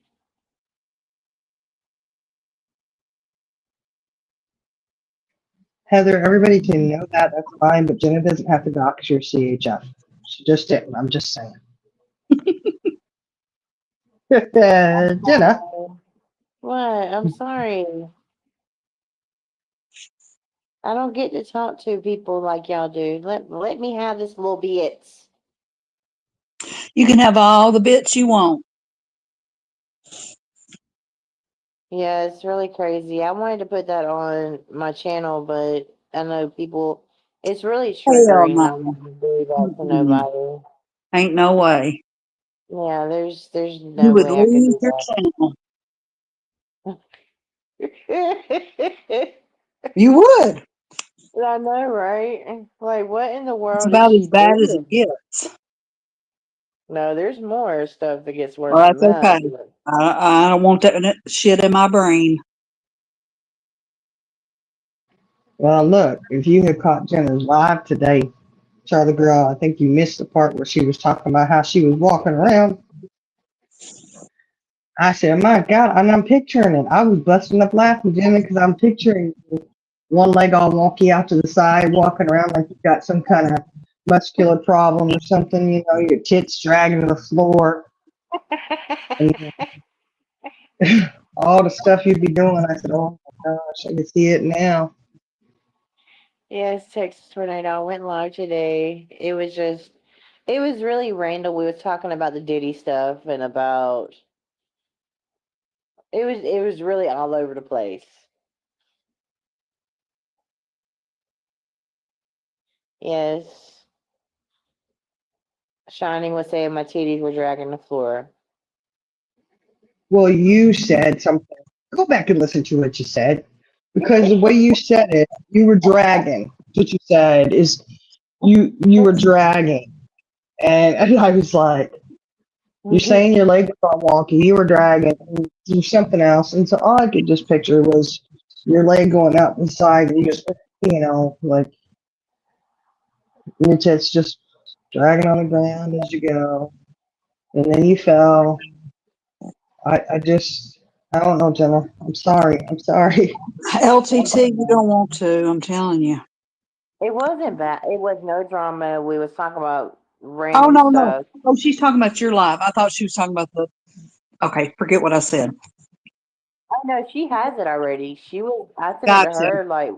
Heather, everybody can know that. That's fine, but Jenna doesn't have to dox your CHF. She just didn't. I'm just saying. Jenna, Oh, what? I'm sorry. I don't get to talk to people like y'all do. Let me have this little bits. You can have all the bits you want. Yeah, it's really crazy. I wanted to put that on my channel, but I know people. It's really Hell triggering. no. I'm not gonna do that to Mm-mm. nobody. Ain't no way. Yeah, there's You no would way I could lose do your channel. that. You would. I know, right? Like, what in the It's world is about she as bad as it doing? gets. No, there's more stuff that gets worse Well, than that's that. okay. I don't want that shit in my brain. well, look, if you had caught Jenna's live today, Charlie girl, I think you missed the part where she was talking about how she was walking around. I said, my God, and I'm picturing it. I was busting up laughing, Jenna, because I'm picturing one leg all wonky out to the side, walking around like you've got some kind of muscular problem or something, your tits dragging to the floor and all the stuff you'd be doing. I said, oh my gosh, I can see it now. Yes, Texas Tornado went live today. It was really random. We were talking about the Diddy stuff and about it was really all over the place. Yes, Shining was saying my titties were dragging the floor. Well, you said something. Go back and listen to what you said. Because the way you said it, you were dragging. What you said is you were dragging. And I was like, you're saying your leg was all wonky, you were dragging, and do something else. And so all I could just picture was your leg going out the side and you just, like your tits just dragging on the ground as you go. And then you fell. I don't know, Jenna. I'm sorry. I'm sorry. LTT, you don't want to. I'm telling you. It wasn't bad. It was no drama. We was talking about Oh random no, no. stuff. Oh, she's talking about your live. I thought she was talking about the. Okay, forget what I said. I know she has it already. She was. I sent it to Gotcha. her. Like,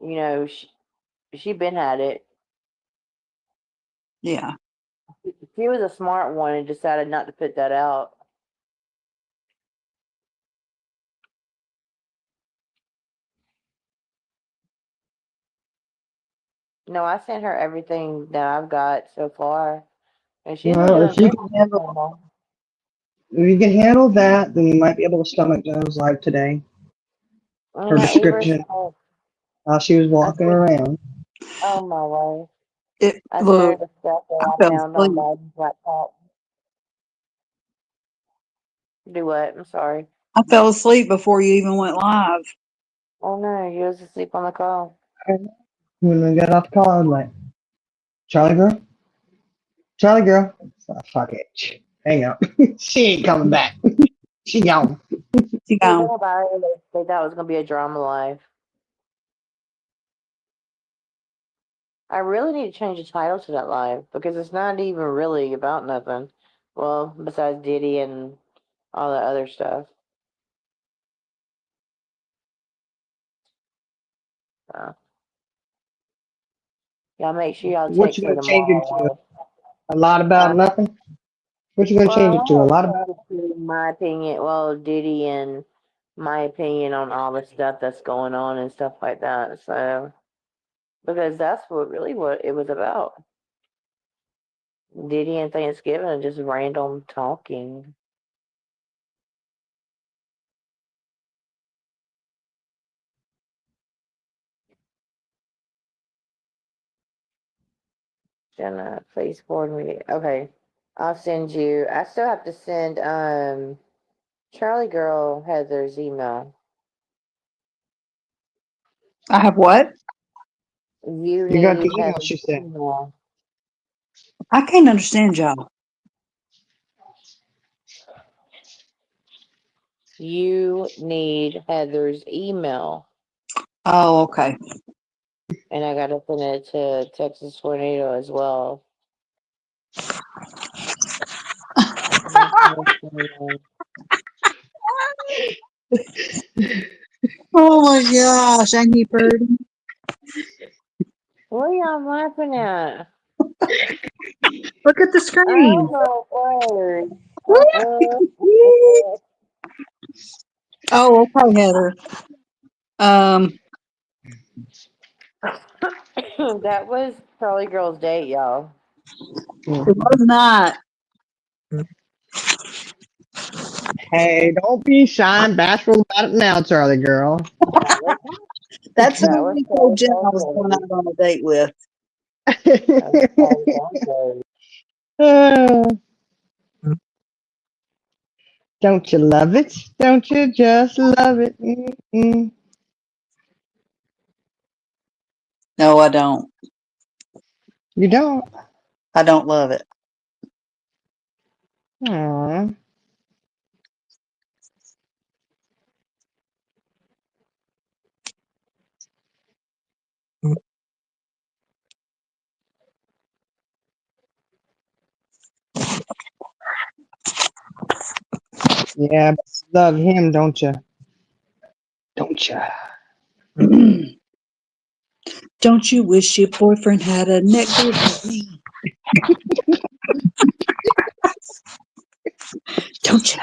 you know, she been had it. Yeah. She was a smart one and decided not to put that out. No, I sent her everything that I've got so far, and she's been Well, doing pretty normal. if you can handle that, then you might be able to stomach Jenna's live today. I Her mean, I even description while she was I walking sent, around. oh my way. I sent her Look, the stuff that I I fell found on asleep. Biden's laptop. Do what? I'm sorry. I fell asleep before you even went live. Oh no, you was asleep on the call. When we got off the call, I'm like, Charlie girl, Charlie girl. Oh, fuck it. Hang up. She ain't coming back. She gone. She The gone. thing about it, they thought it was gonna be a drama live. I really need to change the title to that live because it's not even really about nothing. Well, besides Diddy and all the other stuff. So, y'all make sure y'all What you text me gonna change it to? tomorrow. A lot about Uh, nothing? What you gonna well, I change it to? A want lot about to change it to my opinion. Well, Diddy and my opinion on all the stuff that's going on and stuff like that. So, because that's what it was about. Diddy and Thanksgiving and just random talking. Jenna, please forward me. Okay. I'll send you. I still have to send Charlie Girl Heather's email. I have what? You you got the need email Heather's she sent. email. I can't understand y'all. you need Heather's email. Oh, okay. And I gotta send it to Texas Tornado as well. Oh my gosh, Amy Purdy. What are y'all laughing at? Look at the Oh screen. my word. Oh, okay, Heather. That was Charlie Girl's date, y'all. It was not. Hey, don't be shy and bashful about it now, Charlie girl. That was That's that who was we told Charlie Jen I was going Girl's date. out on a date with. That was Charlie Girl's date. Don't you love it? Don't you just love it? Mm-mm. No, I don't. You don't? I don't love it. Aw. Yeah, but you love him, don't you? Don't you? Don't you wish your boyfriend had a neck beard like me? Don't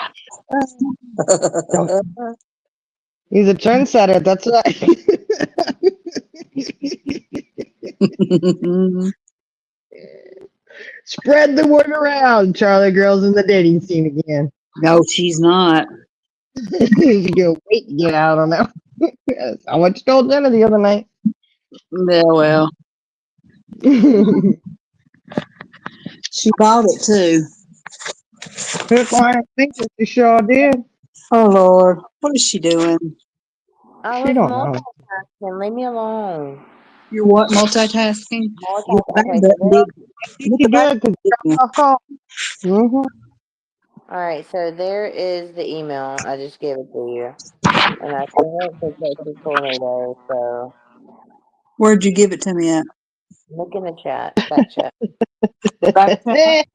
Don't. you? He's a trendsetter. That's right. Spread the word around. Charlie girl's in the dating scene again. No, she's not. You go wait to get out on that. Yes, I what you told Jenna the other night. Yeah, well, she bought it too. Hook, line, and sinker. She sure did. Oh Lord, what is she doing? I She was don't know. multitasking. Leave me alone. You're what multitasking? Get Multitasking. that Okay, so button, there. big. She Get the button. good because Big. off call. Mm-hmm. All right, so there is the email. I just gave it to you, and I sent it to Texas Tornado. So Where'd you give it to me at? look in the chat, back chat. Back chat.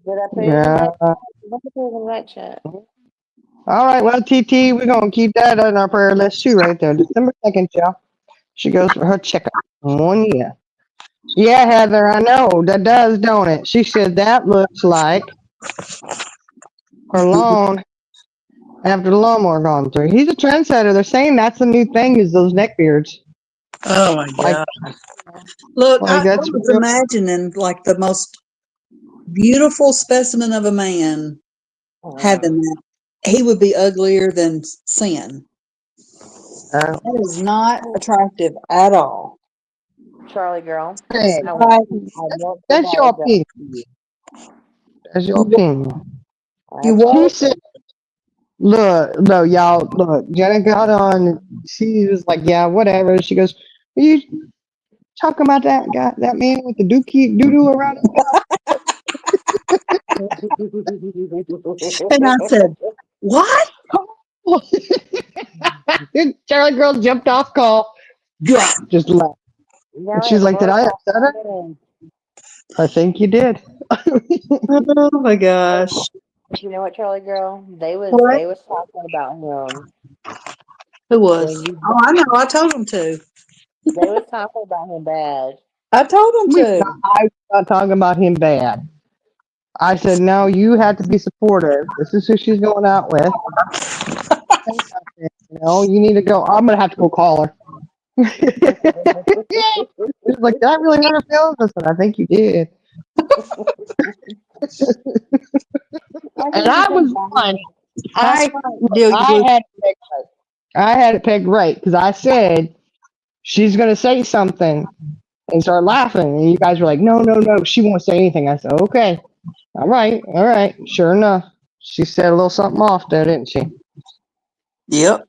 Did I put it in the Yeah. back chat? Look at it in the back chat. All right. Well, TT, we're gonna keep that on our prayer list too, right there. December 2nd, y'all. She goes for her checkup. 1 year. Yeah, Heather, I know. That does, don't it? She said that looks like her lawn after the lawnmower gone through. He's a trendsetter. They're saying that's the new thing is those neck beards. Oh my Like, God. Look, I that's was real. imagining like the most beautiful specimen of a man having that. He would be uglier than sin. That is not attractive at all. Charlie girl, Hey, I Right. won't that's your apologize opinion. to you. That's your You, opinion. you That's She what? said, look, y'all, look, Jenna got on. She was like, yeah, whatever. She goes, are you talking about that guy, that man with the doo-doo around his And I said, what? mouth? Charlie girl jumped off call, dropped, just left. And Y'all she's ain't like, did both I off upset her? limits. Oh I think you did. my gosh. You know what, Charlie girl? What? They was talking about him Who was? when you Oh, I know. I told him to. they was talking about him bad. I told him to. I was not talking about him bad. I said, no, you have to be supportive. This is who she's going out with. You know, you need to go. I'm going to have to go call her. She's like, did I really hurt her feelings? I said, I think you did. I And think I it's was embarrassing. one. That's I, right. look, Deal you blue. I had it pegged right because I said, she's going to say something and start laughing. And you guys were like, no, no, no, she won't say anything. I said, okay. All right. All right. Sure enough. She said a little something off there, didn't she? Yep.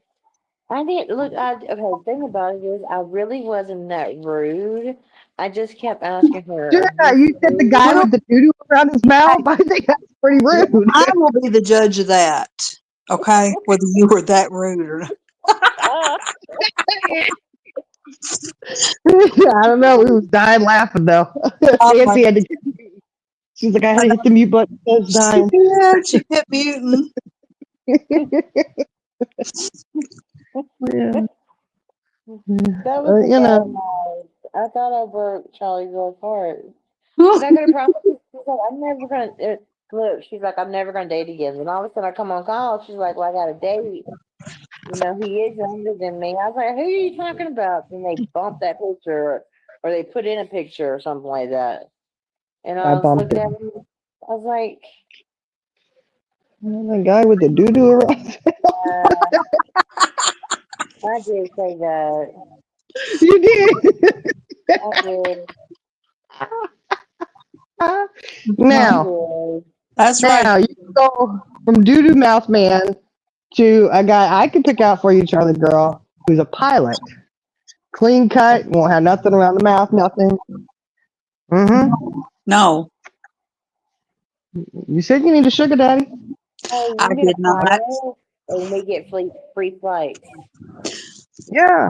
I didn't look. Okay, the thing about it is, I really wasn't that rude. I just kept asking her, "Are Yeah, you you said the guy Well, with the doo-doo around his mouth. I think that's pretty rude. I will be the judge of that. Okay, whether you were that rude or not. I don't know. We was dying laughing though. I'm like, Nancy had to. She's like, I had to hit the mute button. I was she dying. did. She hit muting. Yeah. That was a You bad know, night. I thought I broke Charlie Girl's heart. She's not gonna promise. She's like, I'm never gonna look. She's like, I'm never gonna date again. And all of a sudden, I come on call. She's like, well, I got a date. You know, he is younger than me. I was like, who are you talking about? And they bumped that picture, or they put in a picture or something like that. And I I was bumped looking it. at him. I was like, The guy with the doo doo around. I did say that. You did. I did. I Now, did. That's right. now you go from doo doo mouth man to a guy I can pick out for you, Charlie girl, who's a pilot. Clean cut, won't have nothing around the mouth, nothing. No, You said you need a sugar daddy. Hey, I you get did a not. pilot, and they get free flights. Yeah.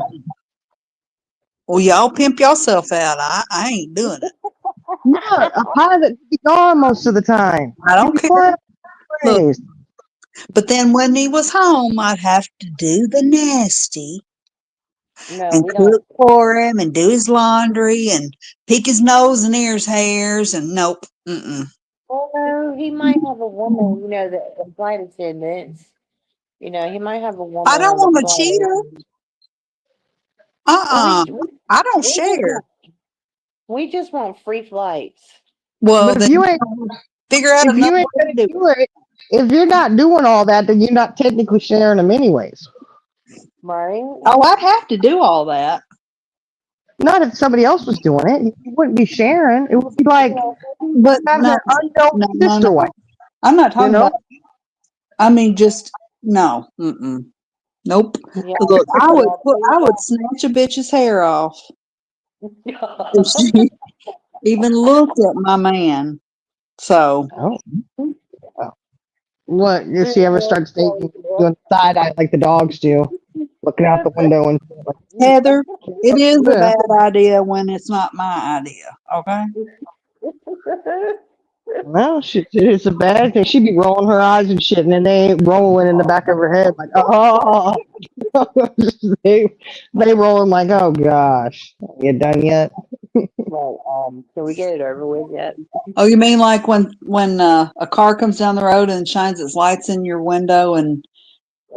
Well, y'all pimp yourself out. I ain't doing it. Look, a pilot be gone most of the time. I He don't be care. flying Look, planes. but then when he was home, I'd have to do the nasty No, and we don't. cook for him and do his laundry and pick his nose and ears hairs and nope. Mm-mm. Well, no, he might have a woman. You know, the flight attendants. You know, he might have a I woman don't on the want a cheater. flight. Uh-uh. I don't We just share. want we just want free flights. Well, But then figure out if another you ain't way gonna to do it. do it, if you're not doing all that, then you're not technically sharing them anyways. Right? Oh, I'd have to do all that. Not if somebody else was doing it. You wouldn't be sharing. It would be like But having no, an unknown no. sister wife. I'm not You talking know? about, I mean, just no. Mm-mm. Nope. Yeah. 'Cause look, Yeah. I would snatch a bitch's hair off if she even looked at my man. So, Oh. What? If she ever starts thinking, doing side eye like the dogs do, looking out the window and like, Heather, it is a yeah. bad idea when it's not my idea. Okay. Well, shit, it's a bad thing. She'd be rolling her eyes and shit, and then they ain't rolling in the back of her head like, oh. they they rolling like, oh gosh, you done yet? Well, can we get it over with yet? Oh, you mean like when a car comes down the road and shines its lights in your window and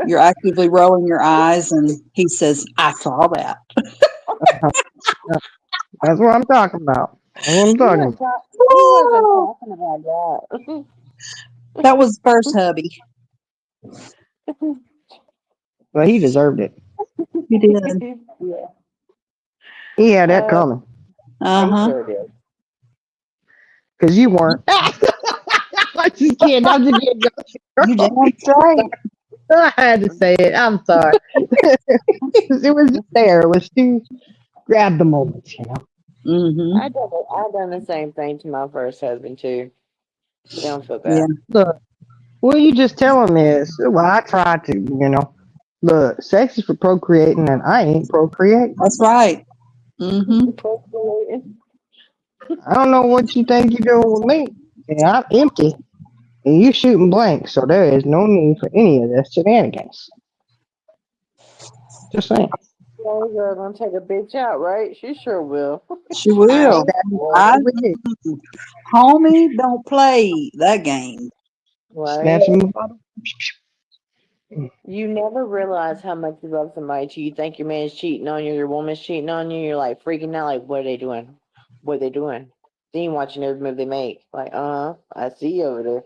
you're actively rolling your eyes and he says, "I saw that." That's what I'm talking about. That's what I'm talking about. He wasn't Whoa, talking about that. that was first hubby. But he deserved it. You did. Yeah. He had that Uh, coming Uh he huh. sure did. because you weren't. I'm just kidding. I'm just kidding. You damn straight. I had to say it. I'm sorry. It was just there. It was too grab the moment, you know. Mm-hmm. I done the same thing to my first husband too. So don't feel Yeah. bad. Look, what you just tell him is, well, I tried to, you know. Look, sex is for procreating, and I ain't procreating. That's right. Mm-hmm. I don't know what you think you're doing with me. And I'm empty, and you shooting blank, so there is no need for any of this shenanigans. Just saying. Oh, you're gonna take a bitch out, right? She sure will. She I will. stand I, with it. homie, don't play that game. Right? Snatch him a bottle. You never realize how much you love somebody till you think your man's cheating on you, your woman's cheating on you. You're like freaking out, like, what are they doing? What are they doing? Then you watching every move they make. Like, I see you over there.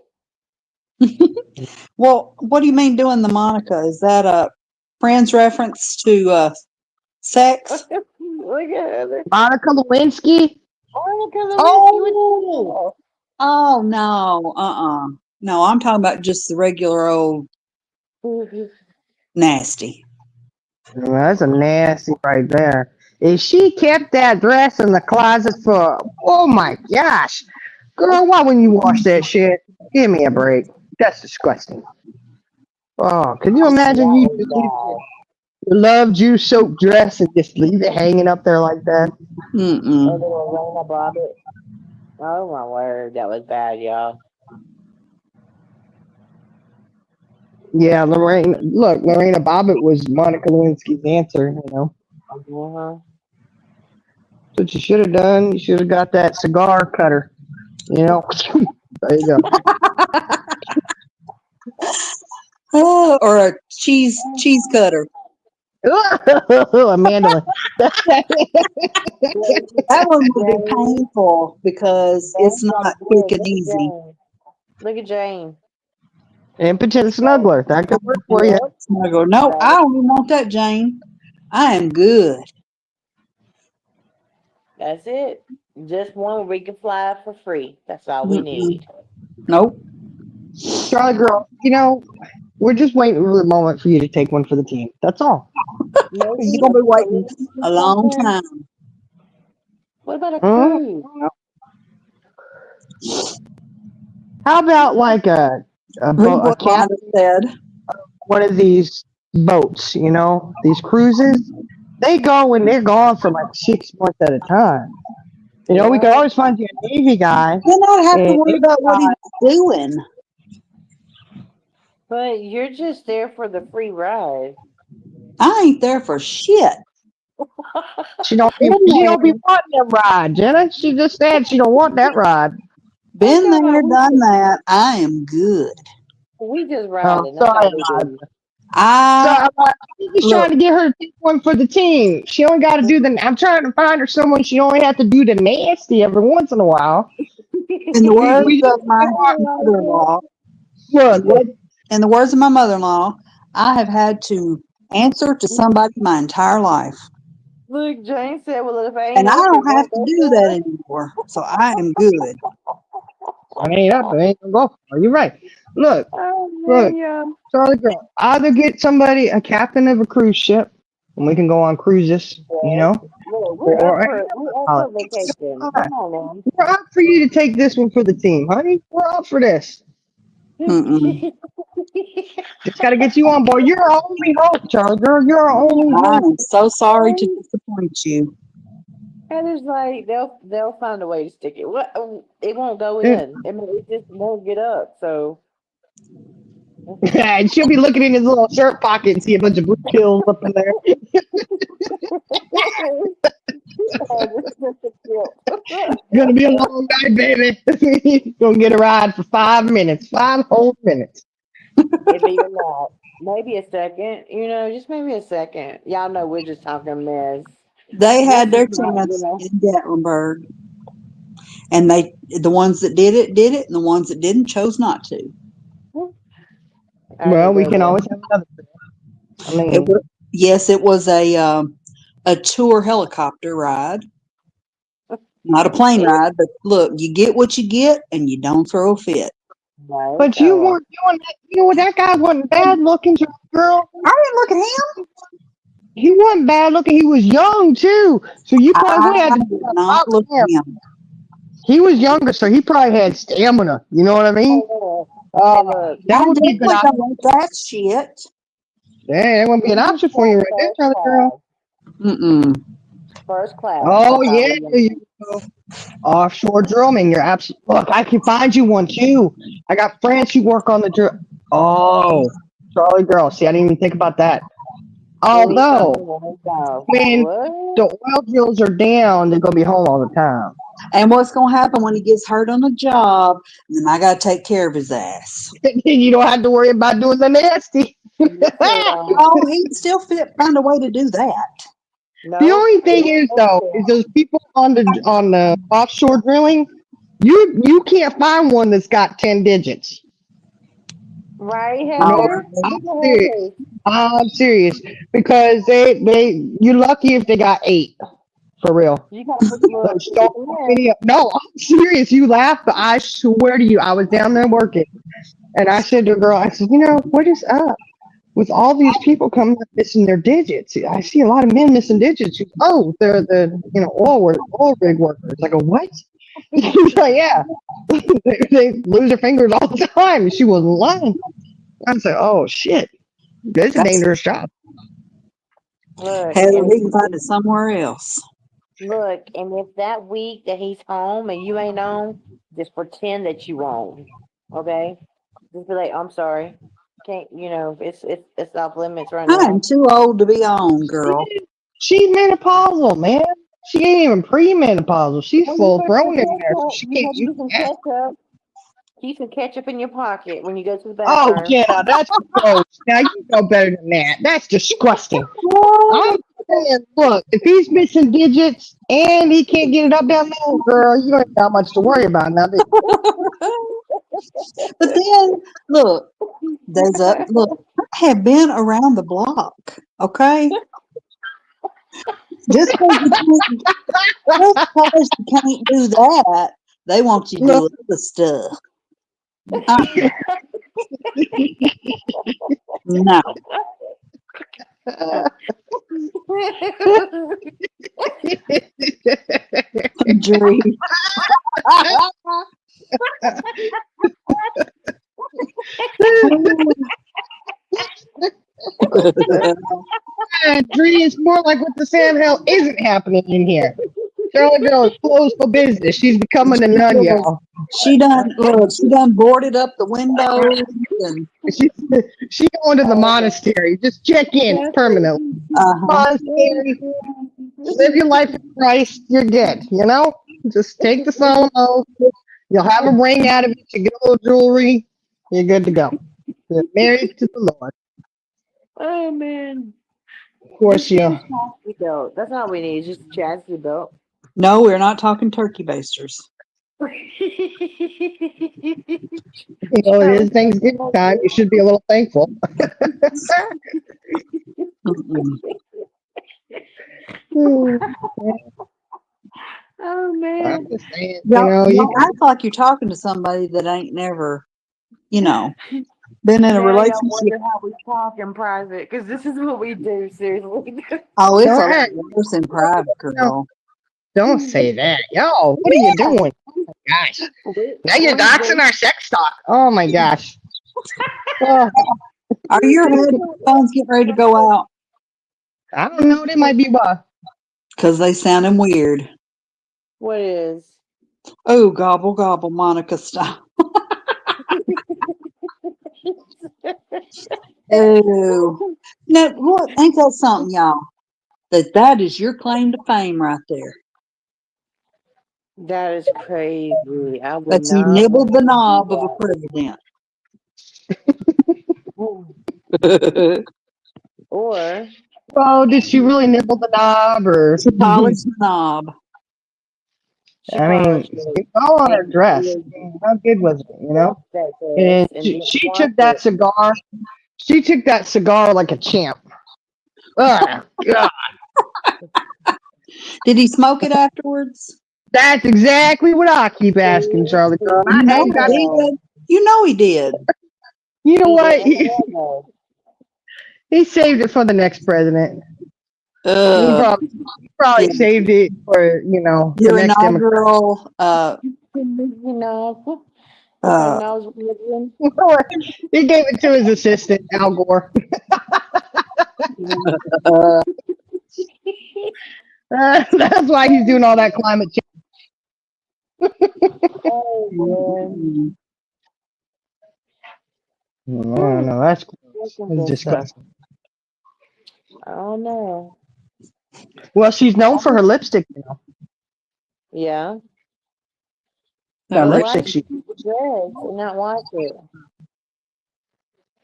Well, what do you mean doing the Monica? Is that a friend's reference to sex? Look at Heather. Monica Lewinsky. Oh, because of Oh, oh no, no. I'm talking about just the regular old whiskey. nasty. That's a nasty right there. If she kept that dress in the closet for, oh my gosh, girl, why wouldn't you wash that shit? Give me a break. That's disgusting. Oh, can you imagine you That was just leave bad. your love juice soaked dress and just leave it hanging up there like that? A Mm-mm. little Raina Bobbitt. Oh my word, that was bad, y'all. Yeah, Lorraine. Look, Lorena Bobbitt was Monica Lewinsky's answer. Uh-huh. What you should have done, you should have got that cigar cutter. You know, there you go. Oh, or a cheese cutter. A mandolin. Look, That one would be Jane, painful because it's Jane's got not a quick look. and Look at easy. Jane. Look at Jane. Impotent snuggler. That could work for you. Yep. Snuggle. No, That I is, don't even want that, Jane. I am good. that's it. Just one where we can fly for free. That's all we Mm-mm. need. Nope. Charlie girl, we're just waiting for the moment for you to take one for the team. That's all. You're Maybe gonna a be waiting cruise or a long something. time. What about a Mm, cruise? How about like Read a what cat, Rhonda said. one of these boats, these cruises? They go and they're gone for like 6 months at a time. We could Yeah. always find you a Navy guy, Then I'd have to and worry about what he was doing. But you're just there for the free ride. I ain't there for shit. Been she don't be there, wanting that ride, Jenna. She just said she don't want that ride. Oh been God, there, done that. I am good. we just Oh, riding. That's all sorry, we Eliza. do. So I I'm just trying look to get her to take one for the team. She only got to do the. I'm trying to find her someone. She only have to do the nasty every once in a while. in the We words we just of my mother-in-law. what? In the words of my mother-in-law, I have had to answer to somebody my entire life. Look, Jane said, "Well, if I ain't And I up, it don't have won't to go do that far." anymore. So I am good. I ain't up. I ain't gonna go. Are you right? Look, Oh look, man, yeah. Charlie girl. Either get somebody a captain of a cruise ship, and we can go on cruises. Yes. Look, Or we're up uh, for vacation. Come on we're up for you to take this one for the team, honey. We're up for this. now. Mm-mm. Just got to get you on board. You're our only hope, Charlie girl. You're our only I hope. am so sorry to And disappoint you. it's like they'll find a way to stick it. What it won't go in. I mean, it just won't get up. So And she'll be looking in his little shirt pocket and see a bunch of blue pills up in there. it's just a guilt. Gonna be a long night, baby. Gonna get a ride for 5 minutes, 5 whole minutes. If even not, maybe a second. Just maybe a second. Y'all know we're just talking mess. They This had is their not, chance in Gatlinburg, and the ones that did it, and the ones that didn't chose not to. I Well, didn't we go can there. always have another. I It mean, was yes, it was a tour helicopter ride, not a plane It ride. But look, you get what you get, and you don't throw a fit. no, but you oh, weren't doing that. That guy wasn't bad looking, girl. I didn't look at him. He wasn't bad looking. He was young too. So you probably would I have had to do did that not box look him. at him. He was younger, so he probably had stamina. You know what I mean? look. Uh, Hey, look. that I would be a good definitely option. don't want that shit. Yeah, that would be an We just option for you want right there, first Charlie girl. class. Mm-mm. First class. Oh That's all yeah, we there want. you go. Offshore drilling. You're absolutely. Look, I can find you one too. I got friends who work on the drill. Oh, Charlie girl. See, I didn't even think about that. 40 Although something on his dog. when What? the oil drills are down, they're gonna be home all the time. And what's gonna happen when he gets hurt on a job? Then I gotta take care of his ass. You don't have to worry about doing the nasty. You sure don't. Oh, he'd still find a way to do that. The Nope. only thing is though, is those people on the offshore drilling, you can't find one that's got 10 digits. Right, No, Oh, Heather? I'm You go ahead, serious. please. I'm serious because they you're lucky if they got 8 for real. You gotta put the little Those don't yeah. many up. No, I'm serious. You laugh, but I swear to you, I was down there working, and I said to a girl, I said, what is up with all these people coming up missing their digits? I see a lot of men missing digits. She goes, oh, they're the oil rig workers. I go, what? She's like, yeah, they lose their fingers all the time. She wasn't lying. I said, oh shit, this is a That's dangerous job. Look, Heather, and he can find it somewhere else. look, and if that week that he's home and you ain't on, just pretend that you on. Okay? Just be like, I'm sorry. Can't it's off limits right I'm now. too old to be on, girl. She's menopausal, man. She ain't even premenopausal. She's Well, you full better thrown get in there, so ketchup. she You can't better use get some that. ketchup. Keep some ketchup in your pocket when you go to the Oh bathroom. yeah, now that's gross. Now you know better than that. That's disgusting. I'm saying, look, if he's missing digits and he can't get it up down there, girl, you ain't got much to worry about now. But then, look, look, I have been around the block, okay? Just because you can't do that, they want you to do other stuff. Uh, no, Dree. Dree, it's more like what the Sam hell isn't happening in here. Charlotte girl is closed for business. She's becoming a nun, y'all. She done boarded up the windows and She, she going to the monastery. Just check in permanently. uh-huh. Monastery, live your life in Christ. You're good. You know, just take the solemn oath. You'll have a ring out of it. You get a little jewelry. You're good to go. You're married to the Lord. Oh man. Of course, Just get a you. chastity belt. That's all we need, just a chastity belt. No, we're not talking turkey basters. You know, it is Thanksgiving time. You should be a little thankful. Mm-mm. Hmm, Oh I'm man. just saying, you Y'all act like you're talking to somebody that ain't never, you know, been in a Now y'all relationship. wonder how we talk in private, because this is what we do, seriously. Oh, it's a don't lot act. worse in private, No, girl. don't say that, yo. What are you doing? Gosh, now you're we doxing do. our sex talk. Oh my gosh. Oh, Are your headphones getting ready to go out? I don't know. They might be what. Because they sounding weird. What is? Oh, gobble, gobble, Monica style. Oh. Now, look, ain't that something, y'all? That is your claim to fame right there. That is crazy. I would That you not nibbled want the to do knob of a that. president. Or Well, did she really nibble the knob, or? She polished the knob. she I mean, polished it it's all on her and dress. she How good was it? You know. left that And dress and she, didn't she wash took that it. cigar. She took that cigar like a champ. Oh God. Did he smoke it afterwards? That's exactly what I keep asking, Charlie girl. You I know ain't he got. did. You know he did. You know He did what? have a though. He saved it for the next president. He Uh, probably yeah. saved it for the Your next Democrat. inaugural You know, the uh nose ribbon. He gave it to his assistant Al Gore. uh That's why he's doing all that climate change. Oh man, No, no, that's looking That's good stuff. disgusting. I don't know. Well, she's known for her lipstick. Yeah, That but oh, why lipstick she she. keep the dress and not wash it?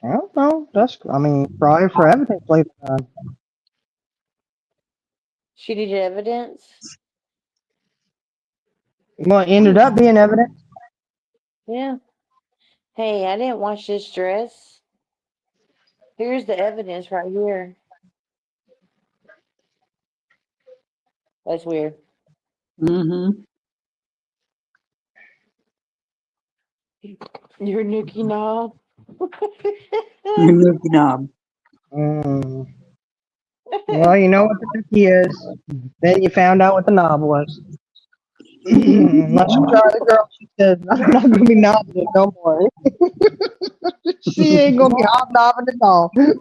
I don't know. I mean, probably for evidence later on. She needed evidence. Well, it ended up being evidence. Yeah. Hey, I didn't wash this dress. Here's the evidence right here. That's weird. mm-hmm. You're Nikki Knob. Your nookie knob. Mm. Well, you know what the cookie is. Then you found out what the knob was. Unless you try the girl, she says, I'm not going to be nobbling no more. She ain't gonna be hobnobbing at all. Nope.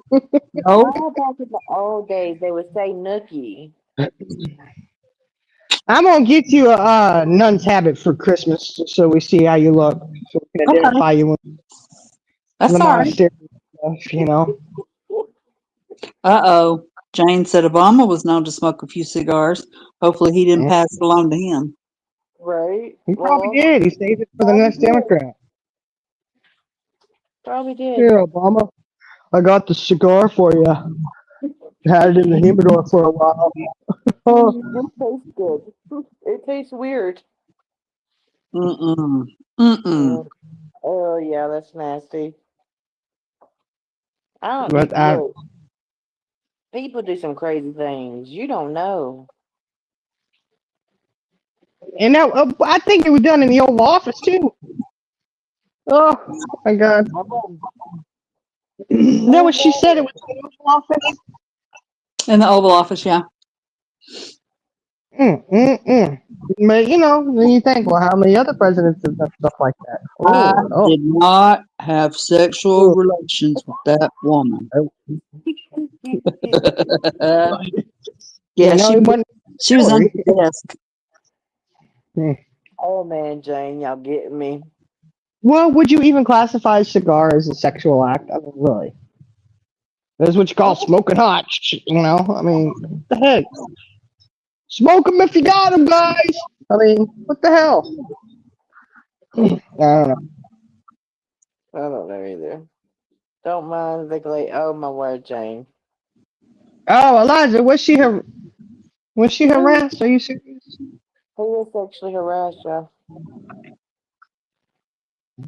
Oh, back in the old days, they would say nookie. I'm gonna get you a nun's habit for Christmas, so we see how you look, so we can Okay. identify you in That's the all right. monastery and stuff. Uh-oh. Jane said Obama was known to smoke a few cigars. Hopefully he didn't Mm, pass it along to him. Right? he probably Well, did. He saved it for the probably next did. Democrat. Probably did. Here, Obama, I got the cigar for you. Had it in the humidor for a while. Oh, It tastes good. It tastes weird. Mm-mm. Mm-mm. Oh, yeah, that's nasty. I don't but look. People do some crazy things. You don't know. and now I think it was done in the Oval Office too. Oh my God, Oh, that oh what she said. It no. was in the Oval Office. In the Oval Office, yeah. Mm. But then you think, well, how many other presidents have done stuff like that? I Oh no. did not have sexual Oh, relations with that woman. no. Yeah, It wasn't she was under Hillary. the desk. Hmm. Oh, man, Jane, y'all getting me. Well, would you even classify a cigar as a sexual act? I mean, really? That's what you call smoking hot. I mean, what the heck? Smoke them if you got them, guys. I mean, what the hell? I don't know. I don't know either. Don't mind the glade. Oh, my word, Jane. Oh, Elijah, was she Who harassed? Are you serious? is sexually harassed y'all?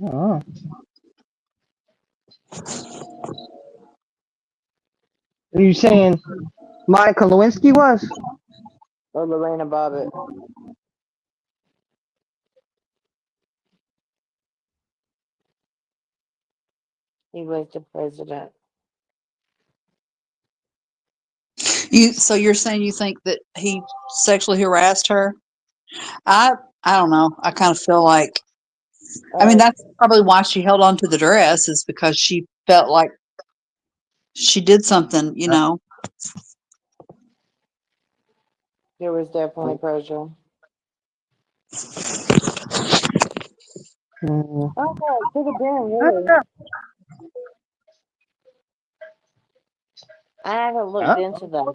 Oh. Are you saying Monica Lewinsky was? Or Lorena Bobbitt? He was the president. So you're saying you think that he sexually harassed her? I I don't know. I kind of feel like I mean Uh, that's probably why she held on to the dress is because she felt like she did something, you know. there was definitely pressure. Mm, Oh, it could have been, I don't really. know. I haven't looked Huh? into that.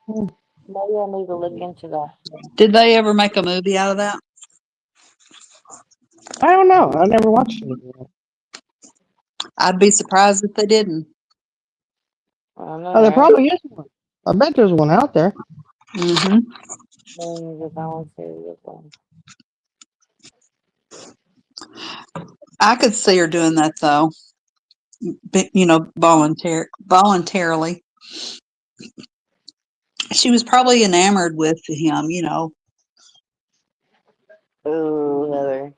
Mm, Maybe I need to look into that. Did they ever make a movie out of that? I don't know. I never watched it. I'd be surprised if they didn't. I don't know, Oh, there right? probably is one. I bet there's one out there. Hmm. Maybe the volunteer one. I could see her doing that though, you know, voluntarily. She was probably enamored with him, you know. Ooh, Heather.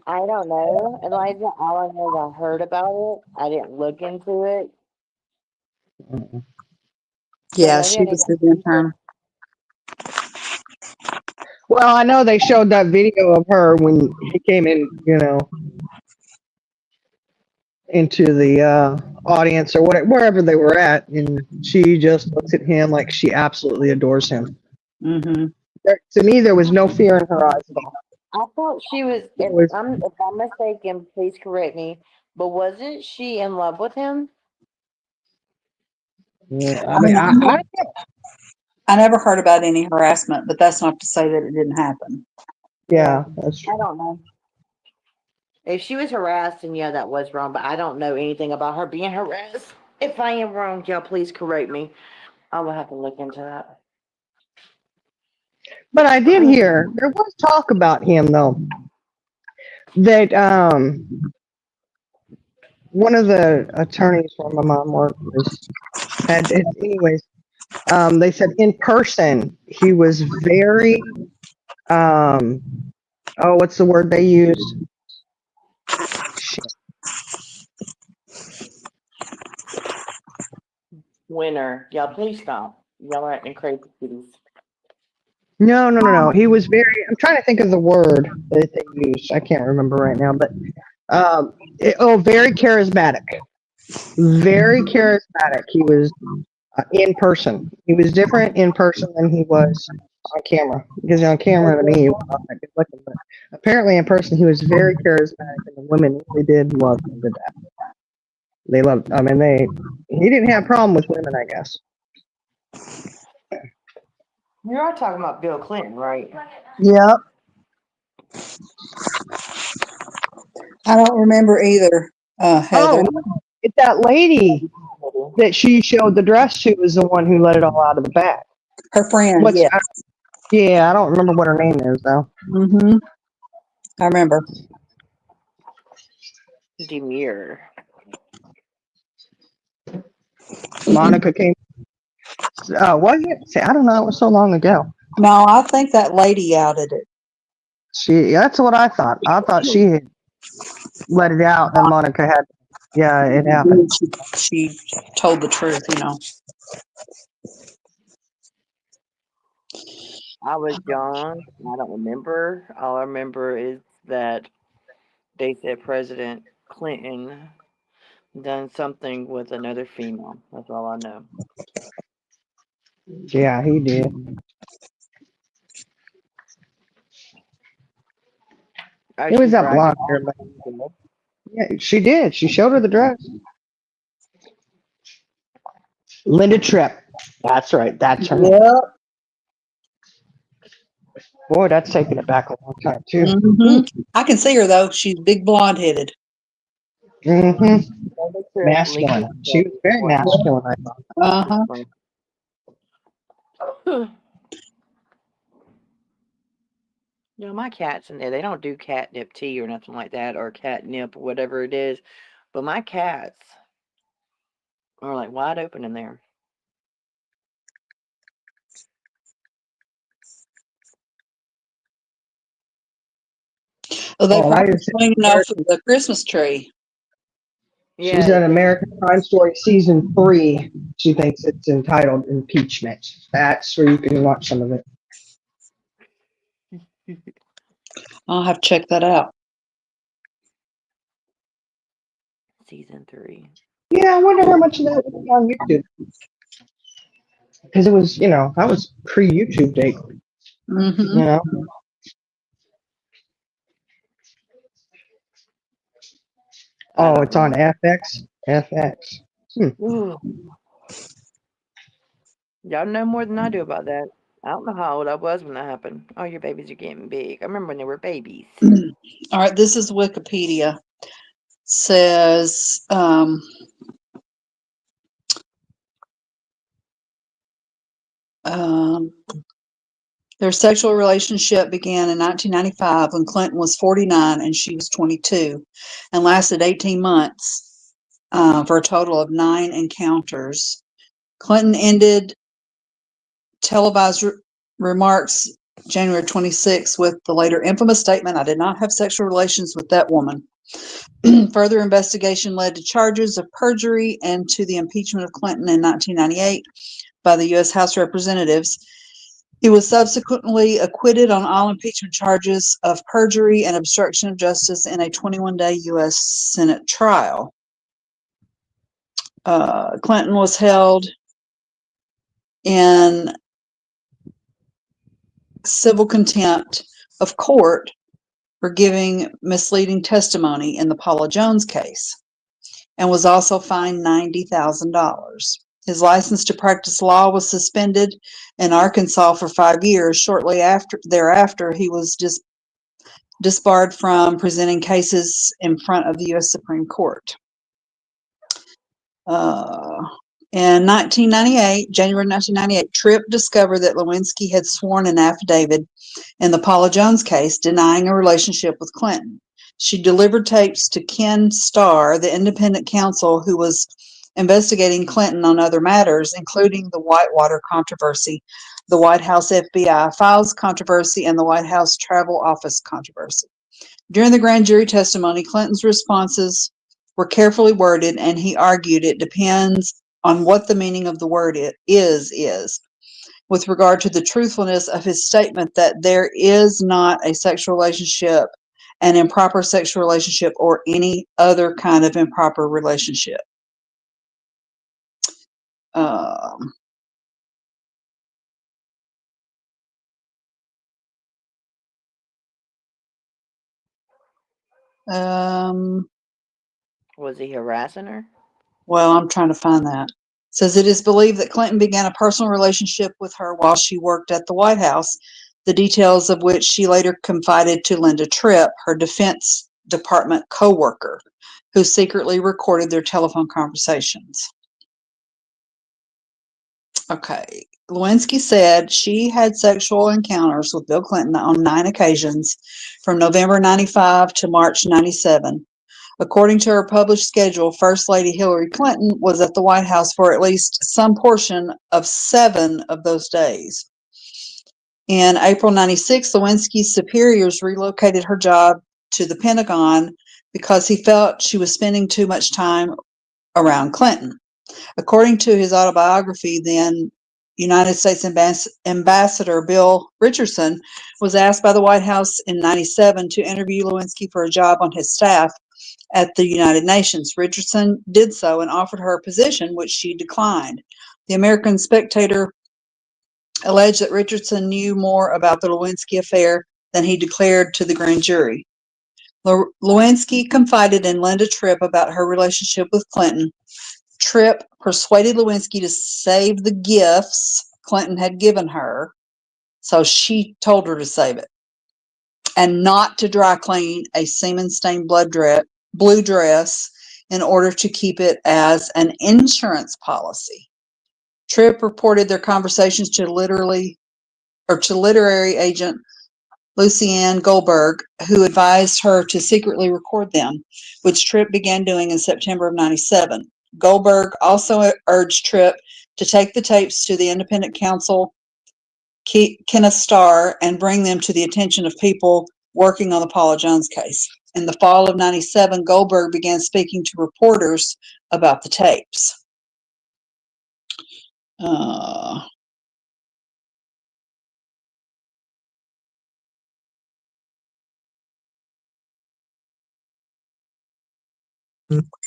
I don't know. Elijah, all I know is I heard about it. I didn't look into it. Mm-mm. So Yeah, maybe she I need was to his do intern. some. Well, I know they showed that video of her when he came in, into the audience or whatever, wherever they were at, and she just looks at him like she absolutely adores him. Hmm. To me, there was no fear in her eyes at all. I thought she was. It was, If I'm mistaken, please correct me. But wasn't she in love with him? I I mean, mean, I I never heard about any harassment, but that's not to say that it didn't happen. Yeah, yeah, that's I true. don't know. If she was harassed, then yeah, that was wrong. But I don't know anything about her being harassed. If I am wrong, y'all please correct me. I will have to look into that. But I did hear there was talk about him though that one of the attorneys where my mom worked had anyways. They said in person he was very um what's the word they used? Shit. Winner. Y'all please stop. Y'all are acting crazy kitties. No. He was very. I'm trying to think of the word that they used. I can't remember right now, but very charismatic. Very charismatic. He was in person. He was different in person than he was on camera. Because on camera, to me, he was not that good looking. But apparently, in person, he was very charismatic, and the women really did love him to death. They loved. I mean, He didn't have a problem with women, I guess. You are talking about Bill Clinton, right? Yep. I don't remember either, Heather. Oh, it's that lady that she showed the dress to was the one who let it all out of the bag. Her friend, What's yeah. Yeah, I don't remember what her name is though. Mm-hmm. I remember. Demure. Monica came. Was it? See, I don't know. It was so long ago. No, I think that lady outed it. That's what I thought. I thought she had let it out, and Monica had. Yeah, it happened. She told the truth, you know. I was young. I don't remember. All I remember is that they said President Clinton done something with another female. That's all I know. Yeah, he did. Oh, It was she that bragged blonde about hair. it. Yeah, she did. She showed her the dress. Linda Tripp. That's right. That's her name. Yep. Boy, that's taking it back a long time too. Hmm. I can see her though. She's big blonde headed. Mm-hmm. Linda Tripp, Masculine. Lisa She was very masculine, I thought. Uh-huh. Tripp. You know, my cat's in there. They don't do catnip tea or nothing like that, or catnip or whatever it is. But my cats are like wide open in there. Well, they Oh, I probably just said swinging off American. the Christmas tree. She's Yeah, at American Crime Story season 3. She thinks it's entitled Impeachment. That's where you can watch some of it. I'll have to check that out. season 3. Yeah, I wonder how much of that was on YouTube. Because it was, that was pre-YouTube date. Mm-hmm. You know. I Oh, don't it's on know. FX. FX. Ooh, y'all know more than I do about that. I don't know how old I was when that happened. Oh, your babies are getting big. I remember when they were babies. All right, this is Wikipedia. Says their sexual relationship began in 1995 when Clinton was 49 and she was 22, and lasted 18 months for a total of 9 encounters. Clinton ended televised remarks January 26 with the later infamous statement, "I did not have sexual relations with that woman." Further investigation led to charges of perjury and to the impeachment of Clinton in 1998 by the U.S. House of Representatives. He was subsequently acquitted on all impeachment charges of perjury and obstruction of justice in a 21-day U.S. Senate trial. Clinton was held in civil contempt of court for giving misleading testimony in the Paula Jones case, and was also fined $90,000. His license to practice law was suspended in Arkansas for 5 years. Shortly thereafter, he was disbarred from presenting cases in front of the U.S. Supreme Court. In January 1998, Tripp discovered that Lewinsky had sworn an affidavit in the Paula Jones case denying a relationship with Clinton. She delivered tapes to Ken Starr, the independent counsel who was investigating Clinton on other matters, including the Whitewater controversy, the White House FBI files controversy, and the White House Travel Office controversy. During the grand jury testimony, Clinton's responses were carefully worded, and he argued it depends on what the meaning of the word is, with regard to the truthfulness of his statement that there is not a sexual relationship, an improper sexual relationship, or any other kind of improper relationship. Um, um, Was he harassing her? well, I'm trying to find that. It says it is believed that Clinton began a personal relationship with her while she worked at the White House, the details of which she later confided to Linda Tripp, her Defense Department co-worker, who secretly recorded their telephone conversations. Okay. Lewinsky said she had sexual encounters with Bill Clinton on 9 occasions from November 95 to March 97. According to her published schedule, First Lady Hillary Clinton was at the White House for at least some portion of 7 of those days. In April 96, Lewinsky's superiors relocated her job to the Pentagon because he felt she was spending too much time around Clinton. According to his autobiography, then United States Ambassador Bill Richardson was asked by the White House in 97 to interview Lewinsky for a job on his staff at the United Nations. Richardson did so and offered her a position, which she declined. The American Spectator alleged that Richardson knew more about the Lewinsky affair than he declared to the grand jury. Lewinsky confided in Linda Tripp about her relationship with Clinton. Tripp persuaded Lewinsky to save the gifts Clinton had given her, so she told her to save it, and not to dry clean a semen-stained blue dress in order to keep it as an insurance policy. Tripp reported their conversations to literary agent Lucianne Goldberg, who advised her to secretly record them, which Tripp began doing in September of 97. Goldberg also urged Tripp to take the tapes to the independent counsel Kenneth Starr and bring them to the attention of people working on the Paula Jones case. In the fall of 97, Goldberg began speaking to reporters about the tapes.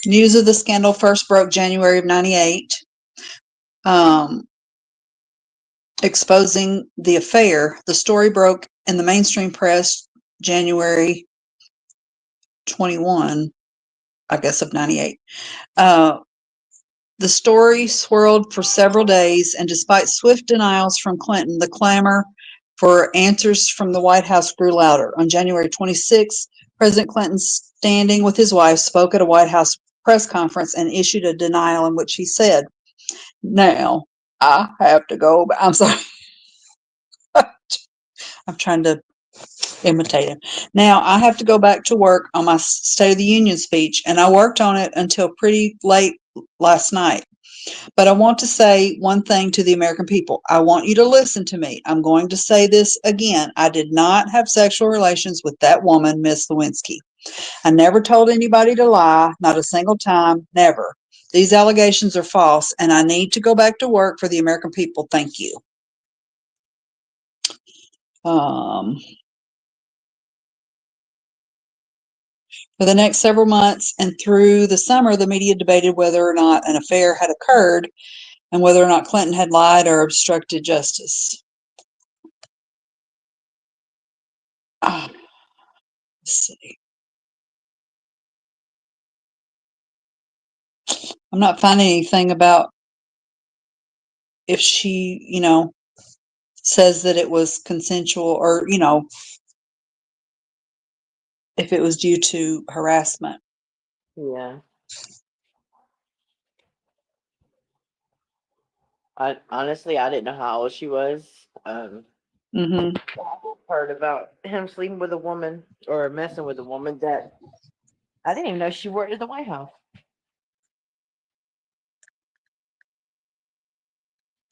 News of the scandal first broke January of 98, exposing the affair. The story broke in the mainstream press January 21, I guess, of 98. The story swirled for several days, and despite swift denials from Clinton, the clamor for answers from the White House grew louder. On January 26, President Clinton, standing with his wife, spoke at a White House press conference and issued a denial in which he said, "Now, I have to go." I'm sorry. I'm trying to imitate him. "Now, I have to go back to work on my State of the Union speech, and I worked on it until pretty late last night. But I want to say one thing to the American people. I want you to listen to me. I'm going to say this again. I did not have sexual relations with that woman, Miss Lewinsky. I never told anybody to lie, not a single time, never. These allegations are false, and I need to go back to work for the American people. Thank you." For the next several months and through the summer, the media debated whether or not an affair had occurred and whether or not Clinton had lied or obstructed justice. Let's see. I'm not finding anything about if she, says that it was consensual or, if it was due to harassment. Yeah. I didn't know how old she was. Hmm. Heard about him sleeping with a woman or messing with a woman that I didn't even know she worked at the White House.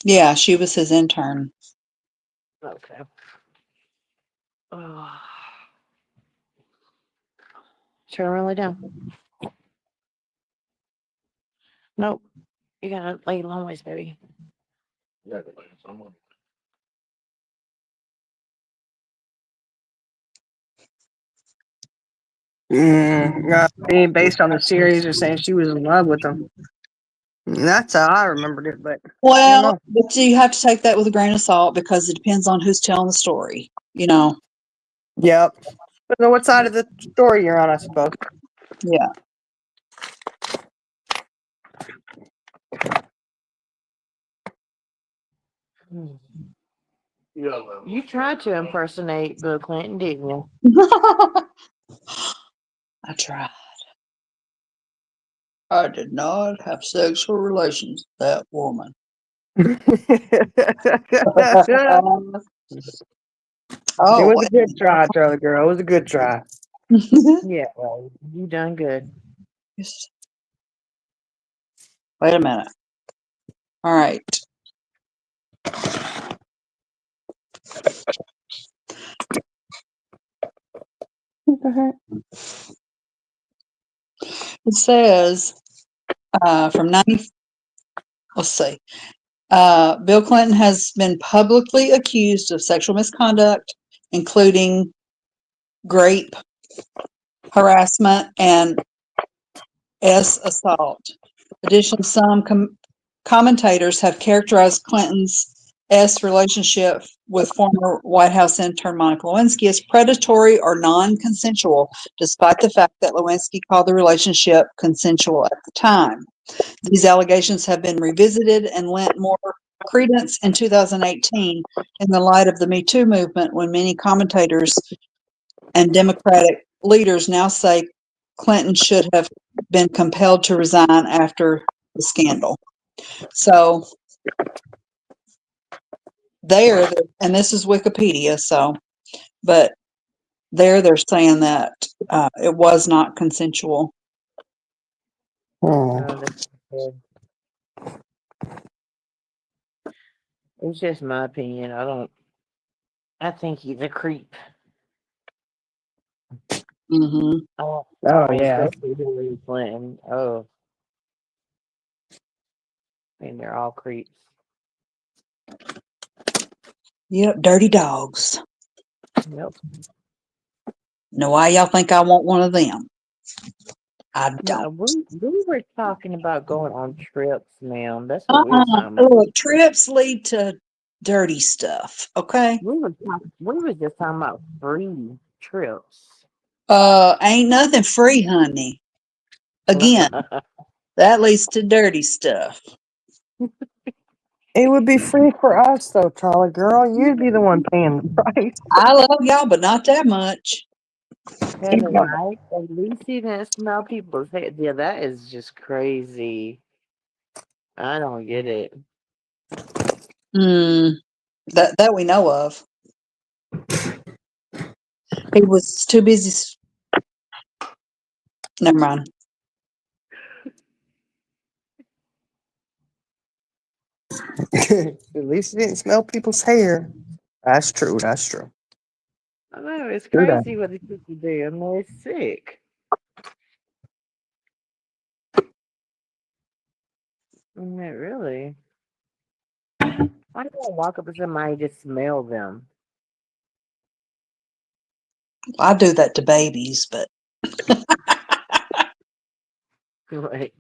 Yeah, she was his intern. Okay. Oh. Turn really down. Nope. You gotta lay long ways, baby. Based on the series, they're saying she was in love with him. That's how I remembered it, but I don't Well, know. but you have to take that with a grain of salt because it depends on who's telling the story. You know. Yep. But then what side of the story you're on, I suppose. Yeah. You tried to impersonate Bill Clinton, didn't you? I tried. I did not have sexual relations with that woman. It Oh, was a good try, Charlie girl. It was a good try. Yeah, well, you done good. wait a minute. All right. What the heck? It says from 90. Let's see. Bill Clinton has been publicly accused of sexual misconduct, including rape, harassment, and assault. Additionally, some commentators have characterized Clinton's relationship with former White House intern Monica Lewinsky as predatory or non-consensual, despite the fact that Lewinsky called the relationship consensual at the time. These allegations have been revisited and lent more credence in 2018 in the light of the Me Too movement, when many commentators and Democratic leaders now say Clinton should have been compelled to resign after the scandal. So there, and this is Wikipedia, but they're saying that it was not consensual. That's good. It's just my opinion. I think he's a creep. Mm-hmm. Oh, Yeah. especially Hillary Clinton. Oh, I mean, they're all creeps. Yep, dirty dogs. Yep. Know why y'all think I want one of them? I don't. Now, we were talking about going on trips, ma'am. That's what we were talking about. Look, trips lead to dirty stuff. Okay. We were just talking about free trips. Ain't nothing free, honey. Again, that leads to dirty stuff. It would be free for us, though, Charlie girl. You'd be the one paying the price. I love y'all, but not that much. Kevin, right? At least he didn't smell people's head. Yeah, that is just crazy. I don't get it. That we know of. He was too busy. Never mind. At least you didn't smell people's hair. That's true. That's true. I know it's True that. crazy what these people do, and they're sick. I mean, really. Why do I walk up to somebody and just smell them? I do that to babies, but Like,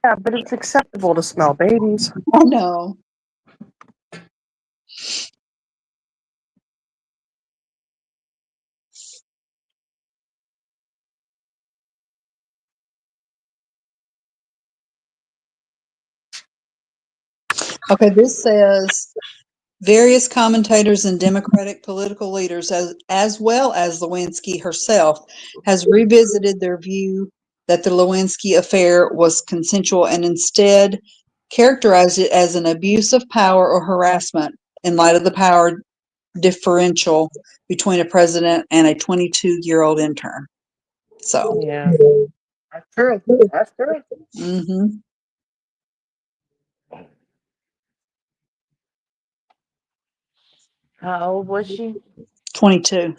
Yeah, but it's acceptable to smell babies. I know. Okay, this says various commentators and Democratic political leaders, as well as Lewinsky herself, has revisited their view that the Lewinsky affair was consensual and instead characterized it as an abuse of power or harassment in light of the power differential between a president and a 22-year-old intern. So, yeah, that's true. That's true. mm-hmm. How old was she? 22.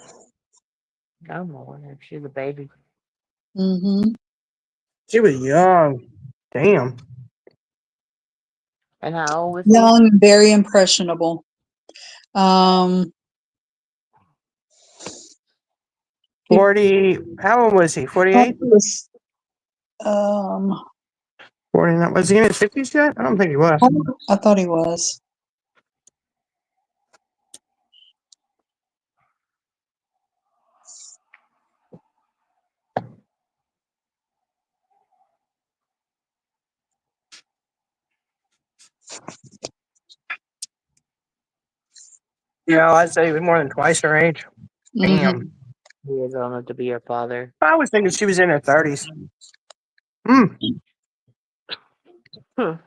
I'm wondering if she's a baby. Mm-hmm. She was young. Damn. And how old was he? Young, very impressionable. Um, 40. How old was he? I 48? was, um, 49. Was he in his 50s yet? I don't think he was. I thought he was. Yeah, I'd say he was more than twice her age. Damn. Mhm. He was old enough to be your father. I was thinking she was in her 30s. Hmm. Huh.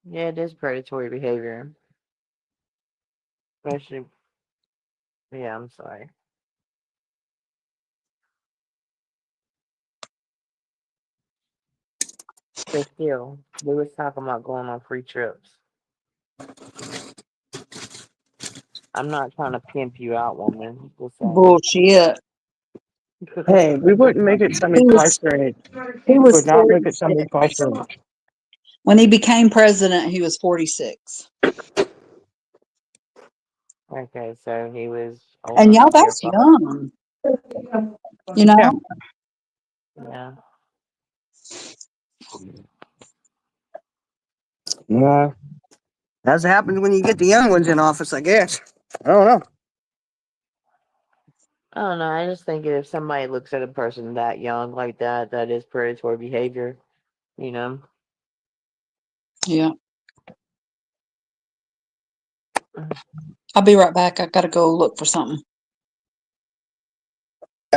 Yeah, it is predatory behavior. Especially, yeah, I'm sorry. But still, we was talking about going on free trips. I'm not trying to pimp you out, woman. Just saying. Bullshit. Hey, we wouldn't make it somebody He twice was her age. he We would was not make it somebody 46. twice her age. When he became president, he was 46. Okay, so he was old And enough y'all, to be your that's father. young. You Yeah. know? Yeah. Yeah. That's what happens when you get the young ones in office, I guess. I don't know. I don't know. I just think if somebody looks at a person that young like that, that is predatory behavior. You know. Yeah. I'll be right back. I gotta go look for something.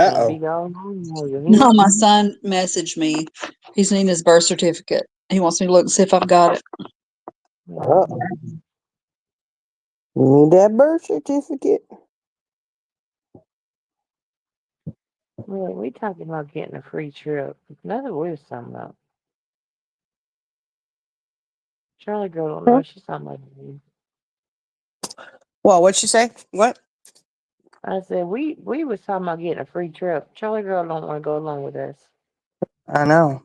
Gonna be Uh-oh. going on while you're No, here. my son messaged me. He's needing his birth certificate. He wants me to look and see if I've got it. Yeah. Uh-oh. You need that birth certificate? Wait, we talking about getting a free trip. That's what we was talking about. Charlie girl don't know Huh? what she's talking about. Well, what'd she say? What? I said we was talking about getting a free trip. Charlie girl don't want to go along with us. I know.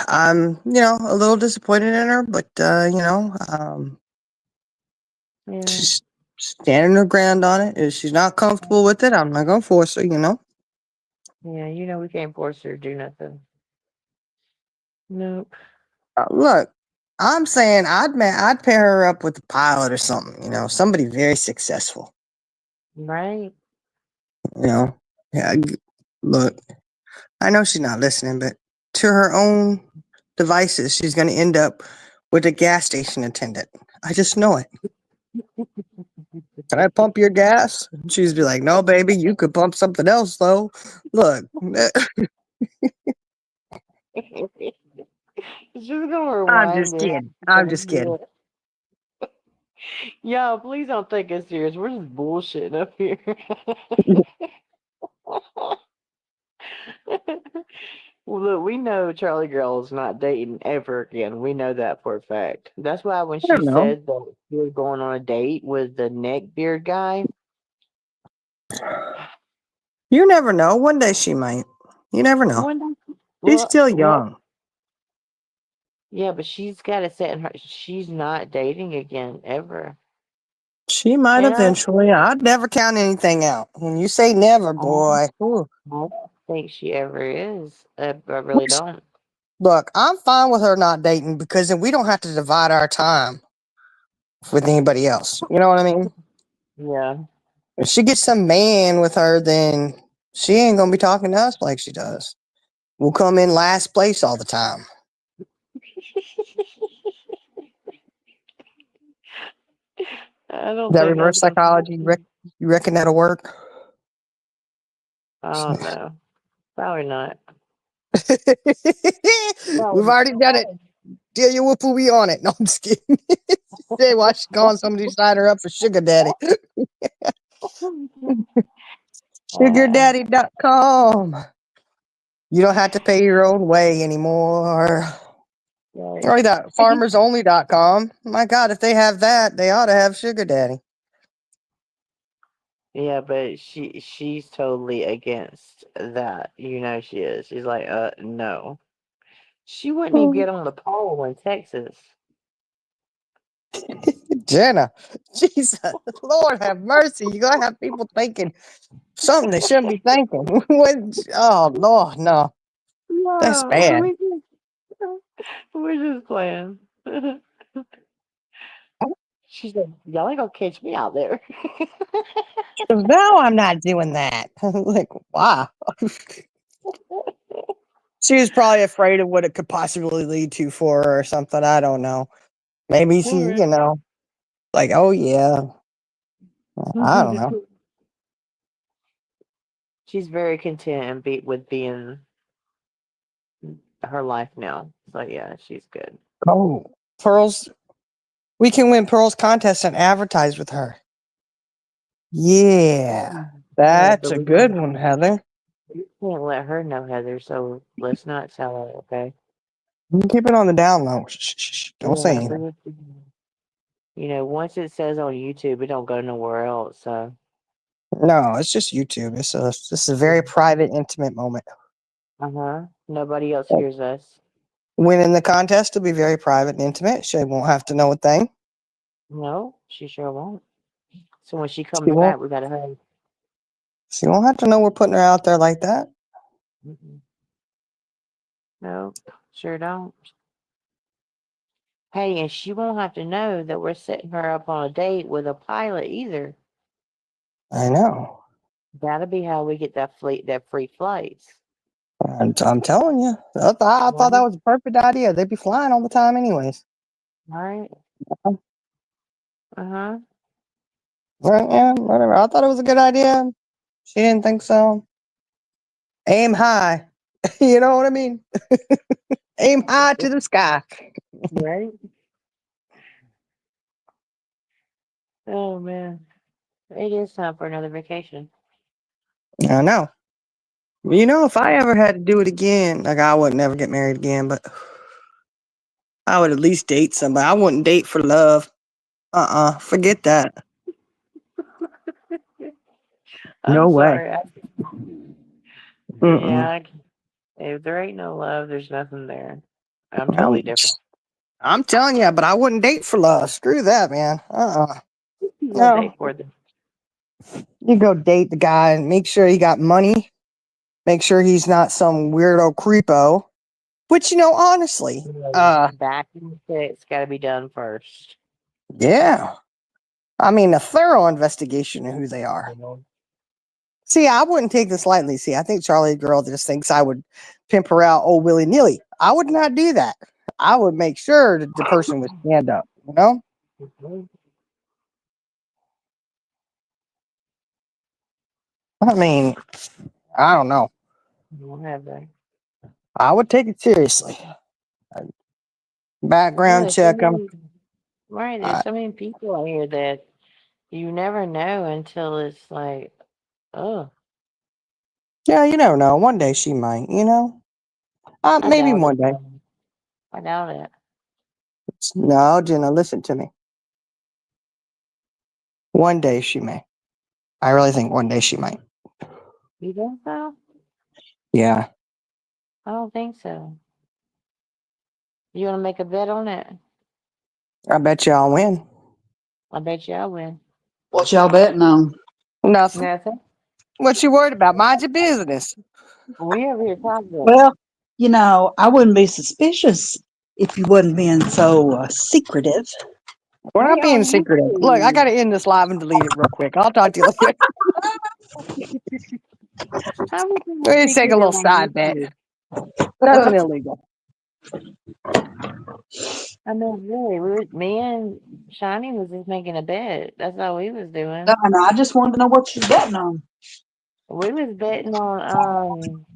I'm, a little disappointed in her, but Yeah. she's standing her ground on it. If she's not comfortable with it, I'm not gonna force her. Yeah, you know we can't force her to do nothing. Nope. Look, I'm saying I'd pair her up with a pilot or something. Somebody very successful. Right? You know, yeah. Look, I know she's not listening, but to her own devices, she's gonna end up with a gas station attendant. I just know it. Can I pump your gas? She's be like, no, baby, you could pump something else though. Look, She's gonna I'm rewind just it. kidding. She's I'm gonna just do kidding. it. Yo, please don't take us serious. We're just bullshitting up here. Well, look, we know Charlie Girl is not dating ever again. We know that for a fact. That's why when I she don't know. said that she was going on a date with the neck beard guy, You never know. One day she might. You never know. when She's still well, young. yeah, but she's got to set in her. She's not dating again ever. She might And eventually. I'd never count anything out. When you say never, I don't boy. Ooh. think she ever is. I really don't. Look, I'm fine with her not dating because then we don't have to divide our time with anybody else. You know what I mean? Yeah. If she gets some man with her, then she ain't gonna be talking to us like she does. We'll come in last place all the time. I don't That think reverse that's gonna psychology, happen. you reckon that'll work? I don't know. Probably not. We've Probably. already done it. Deal your whoopoo, we on it. No, I'm just kidding. Say why she calling somebody sign her up for sugar daddy. Uh, Sugardaddy.com. You don't have to pay your own way anymore. right. Or that farmersonly.com. My God, if they have that, they ought to have sugar daddy. Yeah, but she's totally against that. You know she is. She's like, no. She wouldn't even get on the pole in Texas. Jenna, Jesus, Lord have mercy. You're going to have people thinking something they shouldn't be thinking. Oh, Lord, no. That's No, bad. we're just playing. She said, "Y'all ain't gonna catch me out there." No, I'm not doing that. Like, wow. She was probably afraid of what it could possibly lead to for her or something. I don't know. Maybe she, Alright. like, oh, yeah. I don't know. She's very content and with being her life now. So yeah, she's good. Oh, Pearls. We can win Pearls contest and advertise with her. Yeah. Yeah, That's but a good one, Heather. we can't let her know, Heather. So let's not tell her, okay? You can keep it on the down low. Shh, shh, shh. Don't say Yeah, anything. once it says on YouTube, it don't go nowhere else. So No, it's just YouTube. This is a very private, intimate moment. nobody else hears us. Winning the contest will be very private and intimate. She won't have to know a thing. No, she sure won't. So when she She comes won't. back, we gotta hug. She won't have to know we're putting her out there like that. No, sure don't. Hey, and she won't have to know that we're setting her up on a date with a pilot either. I know. That'll be how we get that free flights. I'm telling you. I thought that Right? was a perfect idea. They'd be flying all the time, anyways. Right? Uh-huh. Right? Yeah, whatever. I thought it was a good idea. She didn't think so. Aim high. You know what I mean? Aim high to the sky. Right? Oh man. It is time for another vacation. I know. If I ever had to do it again, like I would never get married again, but I would at least date somebody. I wouldn't date for love. Forget that. I'm No way. sorry. Mm-mm. Yeah, if there ain't no love, there's nothing there. I'm I'm, totally different. I'm telling you, but I wouldn't date for love. Screw that, man. You gonna No, date for them? you go date the guy and make sure he got money. Make sure he's not some weirdo creepo. Which honestly, Background check's got to be done first. yeah. I mean, a thorough investigation of who they are. See, I wouldn't take this lightly. See, I think Charlie girl just thinks I would pimp her out willy nilly. I would not do that. I would make sure that the person would stand up. I mean, I don't know. Don't have that. I would take it seriously. Well, Background there's so check them. many, right? There's so many people out here that you never know until it's like, oh, Yeah, you never know. One day she might. I Maybe doubt it. one day. I doubt it. No, Jenna, listen to me. One day she may. I really think one day she might. You think so? Yeah. I don't think so. You want to make a bet on it? I bet you I'll win. I bet you I win. What y'all betting on? Nothing. Nothing. What you worried about? Mind your business. We over here talking. Well, I wouldn't be suspicious if you wasn't being so secretive. We're We not being on secretive. Look, I YouTube. got to end this live and delete it real quick. I'll talk to you later. How we being Let me take a little secretive on side bet. YouTube? Nothing illegal. I mean, really, me and Shiny was just making a bet. That's all we was No, doing. no, I just wanted to know what you're betting on. We was betting on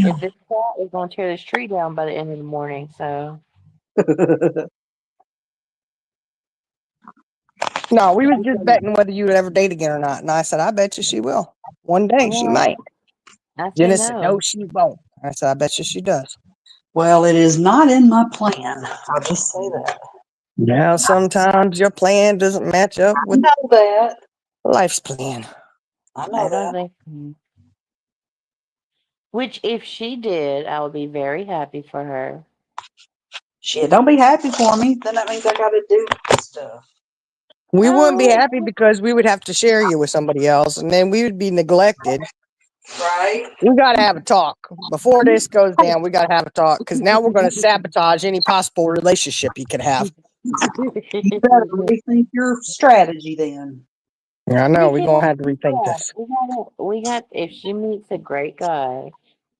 if Liam. this cat was gonna tear this tree down by the end of the morning. So No, we was just betting whether you would ever date again or not. And I said, I bet you she will. One day she well, might. I say Jenna said, no, no. she won't. I said, I bet you she does. Well, it is not in my plan. I'll just say that. Yeah, sometimes your plan doesn't match up I with. know that. Life's plan. I know I don't that. think so. Which, if she did, I would be very happy for her. Shit, don't be happy for me. Then that means I got to do stuff. We wouldn't be Oh, happy because we would have to share you with somebody else, and then we would be neglected. Right? We got to have a talk before this goes down. We got to have a talk because now we're going to sabotage any possible relationship you could have. You better rethink your strategy then. Yeah, I know we we're can going to have to do rethink that. this. We got. If she meets a great guy,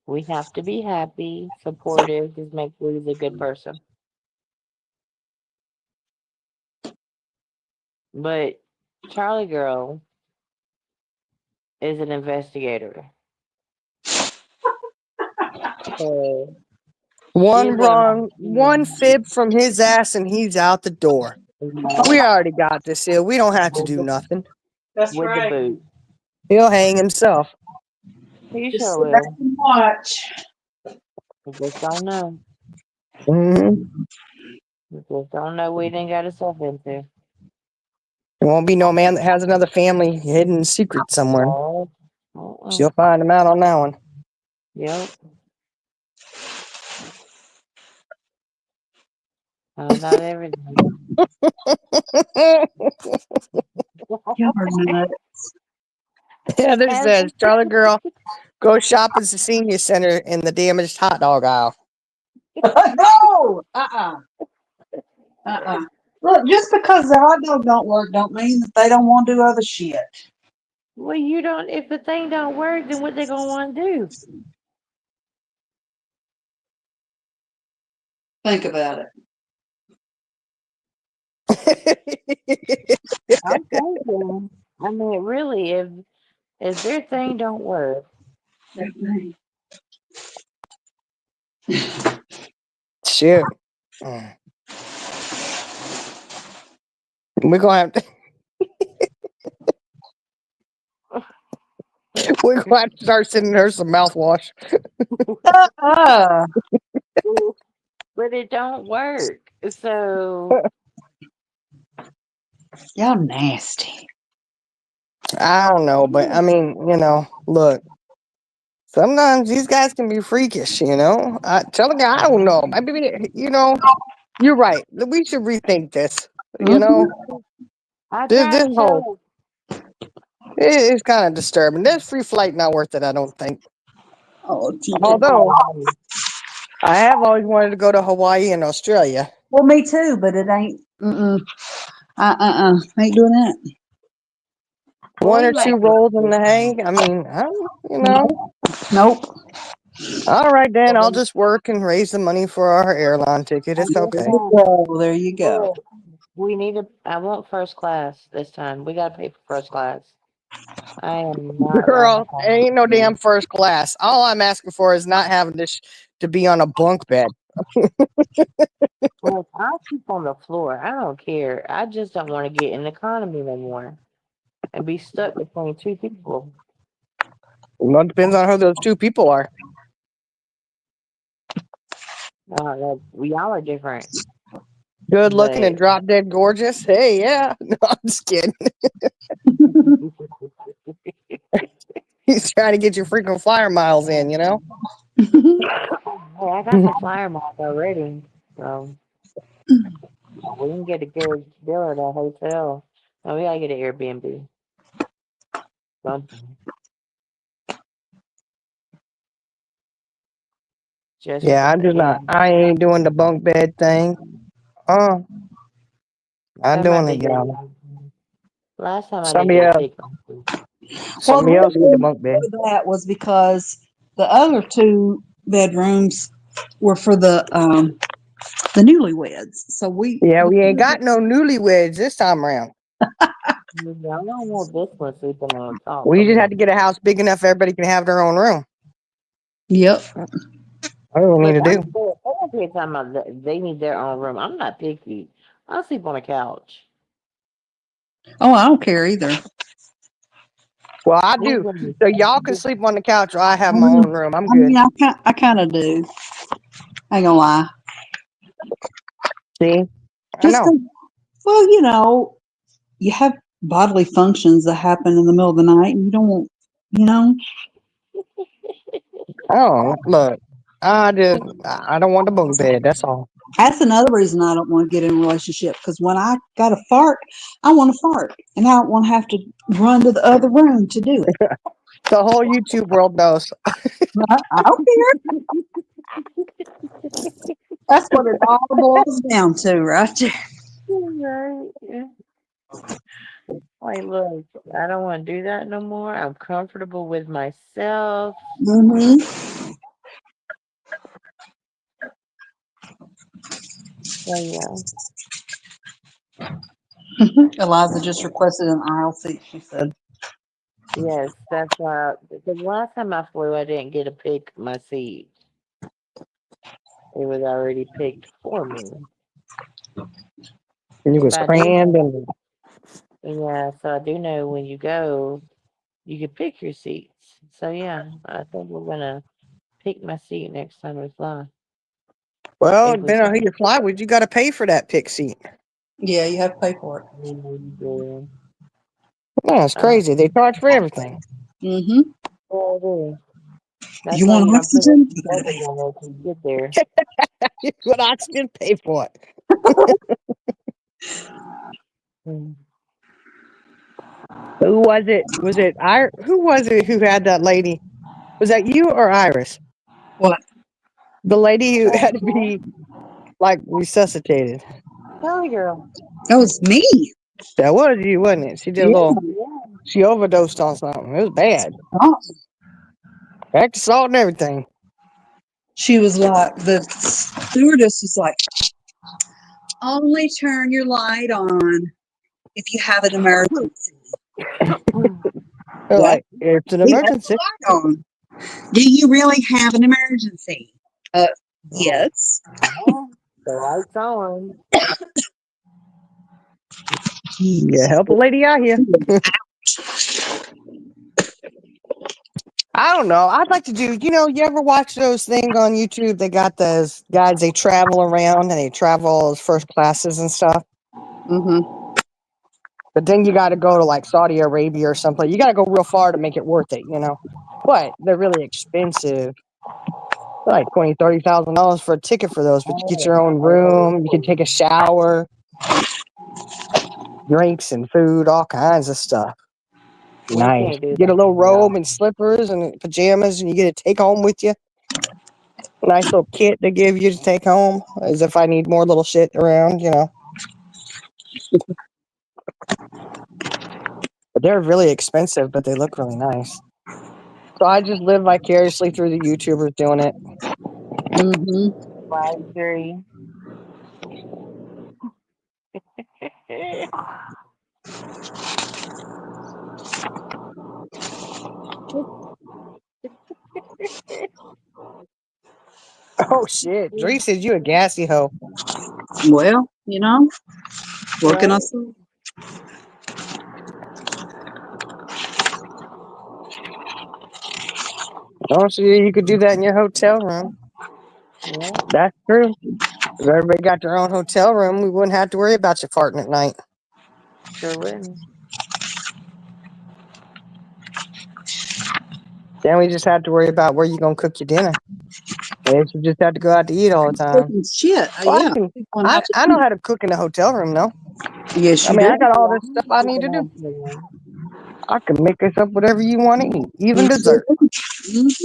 we have to be happy, supportive, just make sure he's a good person. But Charlie girl is an investigator. So One give him. wrong, one fib from his ass, and he's out the door. We already got this here. We don't have to do nothing. That's With the right. boot. He'll hang himself. He Just sure sit back will. and watch. We just don't know. Hmm. We just don't know what he done got himself into. There won't be no man that has another family hidden in secret somewhere. Oh, She'll find him out on that one. yep. Found out everything. Y'all are nuts. Heather As says, Charlie girl, go shop at the senior center in the damaged hot dog aisle. No! Look, just because the hot dog don't work don't mean that they don't want to do other shit. well, you don't. If the thing don't work, then what they gonna want to do? Think about it. I'm thinking. I mean, really, if their thing don't work, Shit. Mm. We're gonna have to we're gonna have to start sending her some mouthwash. Uh, but it don't work. So y'all nasty. I don't know, but I mean, look, sometimes these guys can be freakish, I tell the guy, I don't know. Maybe you're right. We should rethink this. Mhm. I This tried to whole tell it's kind of disturbing. This free flight not worth it, I don't think. Oh, Although her. I have always wanted to go to Hawaii and Australia. well, me too, but it ain't. Ain't doing that. Well, One we or might two get rolls in this the one. hay. I mean, Nope. Nope. all right then. I'll just work and raise the money for our airline ticket. It's There okay. you go. There you go. Well, we need a. I want first class this time. We gotta pay for first class. I am not riding Girl, ain't no economy. damn first class. All I'm asking for is not having to be on a bunk bed. Well, I'll sleep on the floor. I don't care. I just don't want to get in economy no more and be stuck between two people. Well, it depends on who those two people are. Y'all are different, Good looking and but drop dead gorgeous. Hey, yeah. No, I'm just kidding. He's trying to get your frequent flyer miles in. hey, I got some flyer miles already, so we can get a good deal at a hotel. No, we gotta get an Airbnb. Something just for Yeah, I'm just not. yeah. I ain't doing the bunk bed thing. Oh, not That might doing be it, good. y'all. Last time I didn't Somebody get else, sick. Well, the somebody else need the reason bunk bed. for that was because the other two bedrooms were for the newlyweds. So Yeah, we ain't got no newlyweds this time around. I don't want this one sleeping on top We of just had me. to get a house big enough everybody can have their own room. Yep. That's what we need But to do. I'm talking about they need their own room. I'm not picky. I'll sleep on a couch. Oh, I don't care either. Well, I We do. can- So y'all can sleep on the couch, or I have I my mean, own room. I'm good. I kind of do. I ain't gonna lie. See, I Just know. 'cause- well, you have bodily functions that happen in the middle of the night, and you don't want, you know. Oh, look, I don't want the bunk bed. That's all. That's another reason I don't want to get in a relationship because when I got to fart, I want to fart, and I don't want to have to run to the other room to do it. The whole YouTube world knows. I don't care. That's what it all boils down to, right there. Right. Yeah. Like, look, I don't want to do that no more. I'm comfortable with myself. Hmm. So yeah, Eliza just requested an aisle seat. She said, yes, that's why. The last time I flew, I didn't get to pick my seat. It was already picked for me. You was But I do crammed know, and yeah. So I do know when you go, you can pick your seats. So yeah, I think we're gonna pick my seat next time we fly. well, If we depending on who can. you fly with, you got to pay for that pick seat. "Yeah, you have to pay for it." Yeah. Yeah, it's Uh, crazy. They charge for everything. Hmm. well, it is. That's You why want you don't put oxygen? any You gotta luggage pay. on there till you get there. But I still pay for it. Mm. Who was it? Was it Who was it who had that lady? Was that you or Iris? What? The lady who had to be like resuscitated. Sorry, girl. That was me. That was you, wasn't it? She did a Yeah. little. Yeah. She overdosed on something. It was bad. Oh. Back to salt and everything. She was like, the stewardess was like, only turn your light on if you have an emergency. They're Well, like, it's an we left emergency. the light on. Do you really have an emergency? Oh, Yes. yeah. The light's on. Yeah, help a lady out here. I don't know. I'd like to do, you ever watch those things on YouTube? They got those guys, they travel around and they travel as first classes and stuff. Mm-hmm. But then you got to go to like Saudi Arabia or someplace. You got to go real far to make it worth it. But they're really expensive. Like $20,000, $30,000 for a ticket for those. But you get Oh, your own room. You can take a shower, drinks and food, all kinds of stuff. we Nice. can't do Get a that. little robe No. and slippers and pajamas, and you get to take home with you. Nice little kit they give you to take home, as if I need more little shit around. But they're really expensive, but they look really nice. So I just live vicariously through the YouTubers doing it. Mm-hmm. I agree. Oh shit, Dree says you a gassy hoe. Well, what can I Right? say? Oh, so you could do that in your hotel room. Yeah, That's true. If everybody got their own hotel room, we wouldn't have to worry about you farting at night. sure wouldn't. Then we just have to worry about where you gonna cook your dinner. I guess you just have to go out to eat all the time. Cooking shit. Well, Yeah. People gonna I have to I know eat. how to cook in a hotel room though. Yes, I you mean, do. I got all Yeah, this stuff I need to do. yeah. I can make us up whatever you want to eat, even You sure dessert. do. Mhm.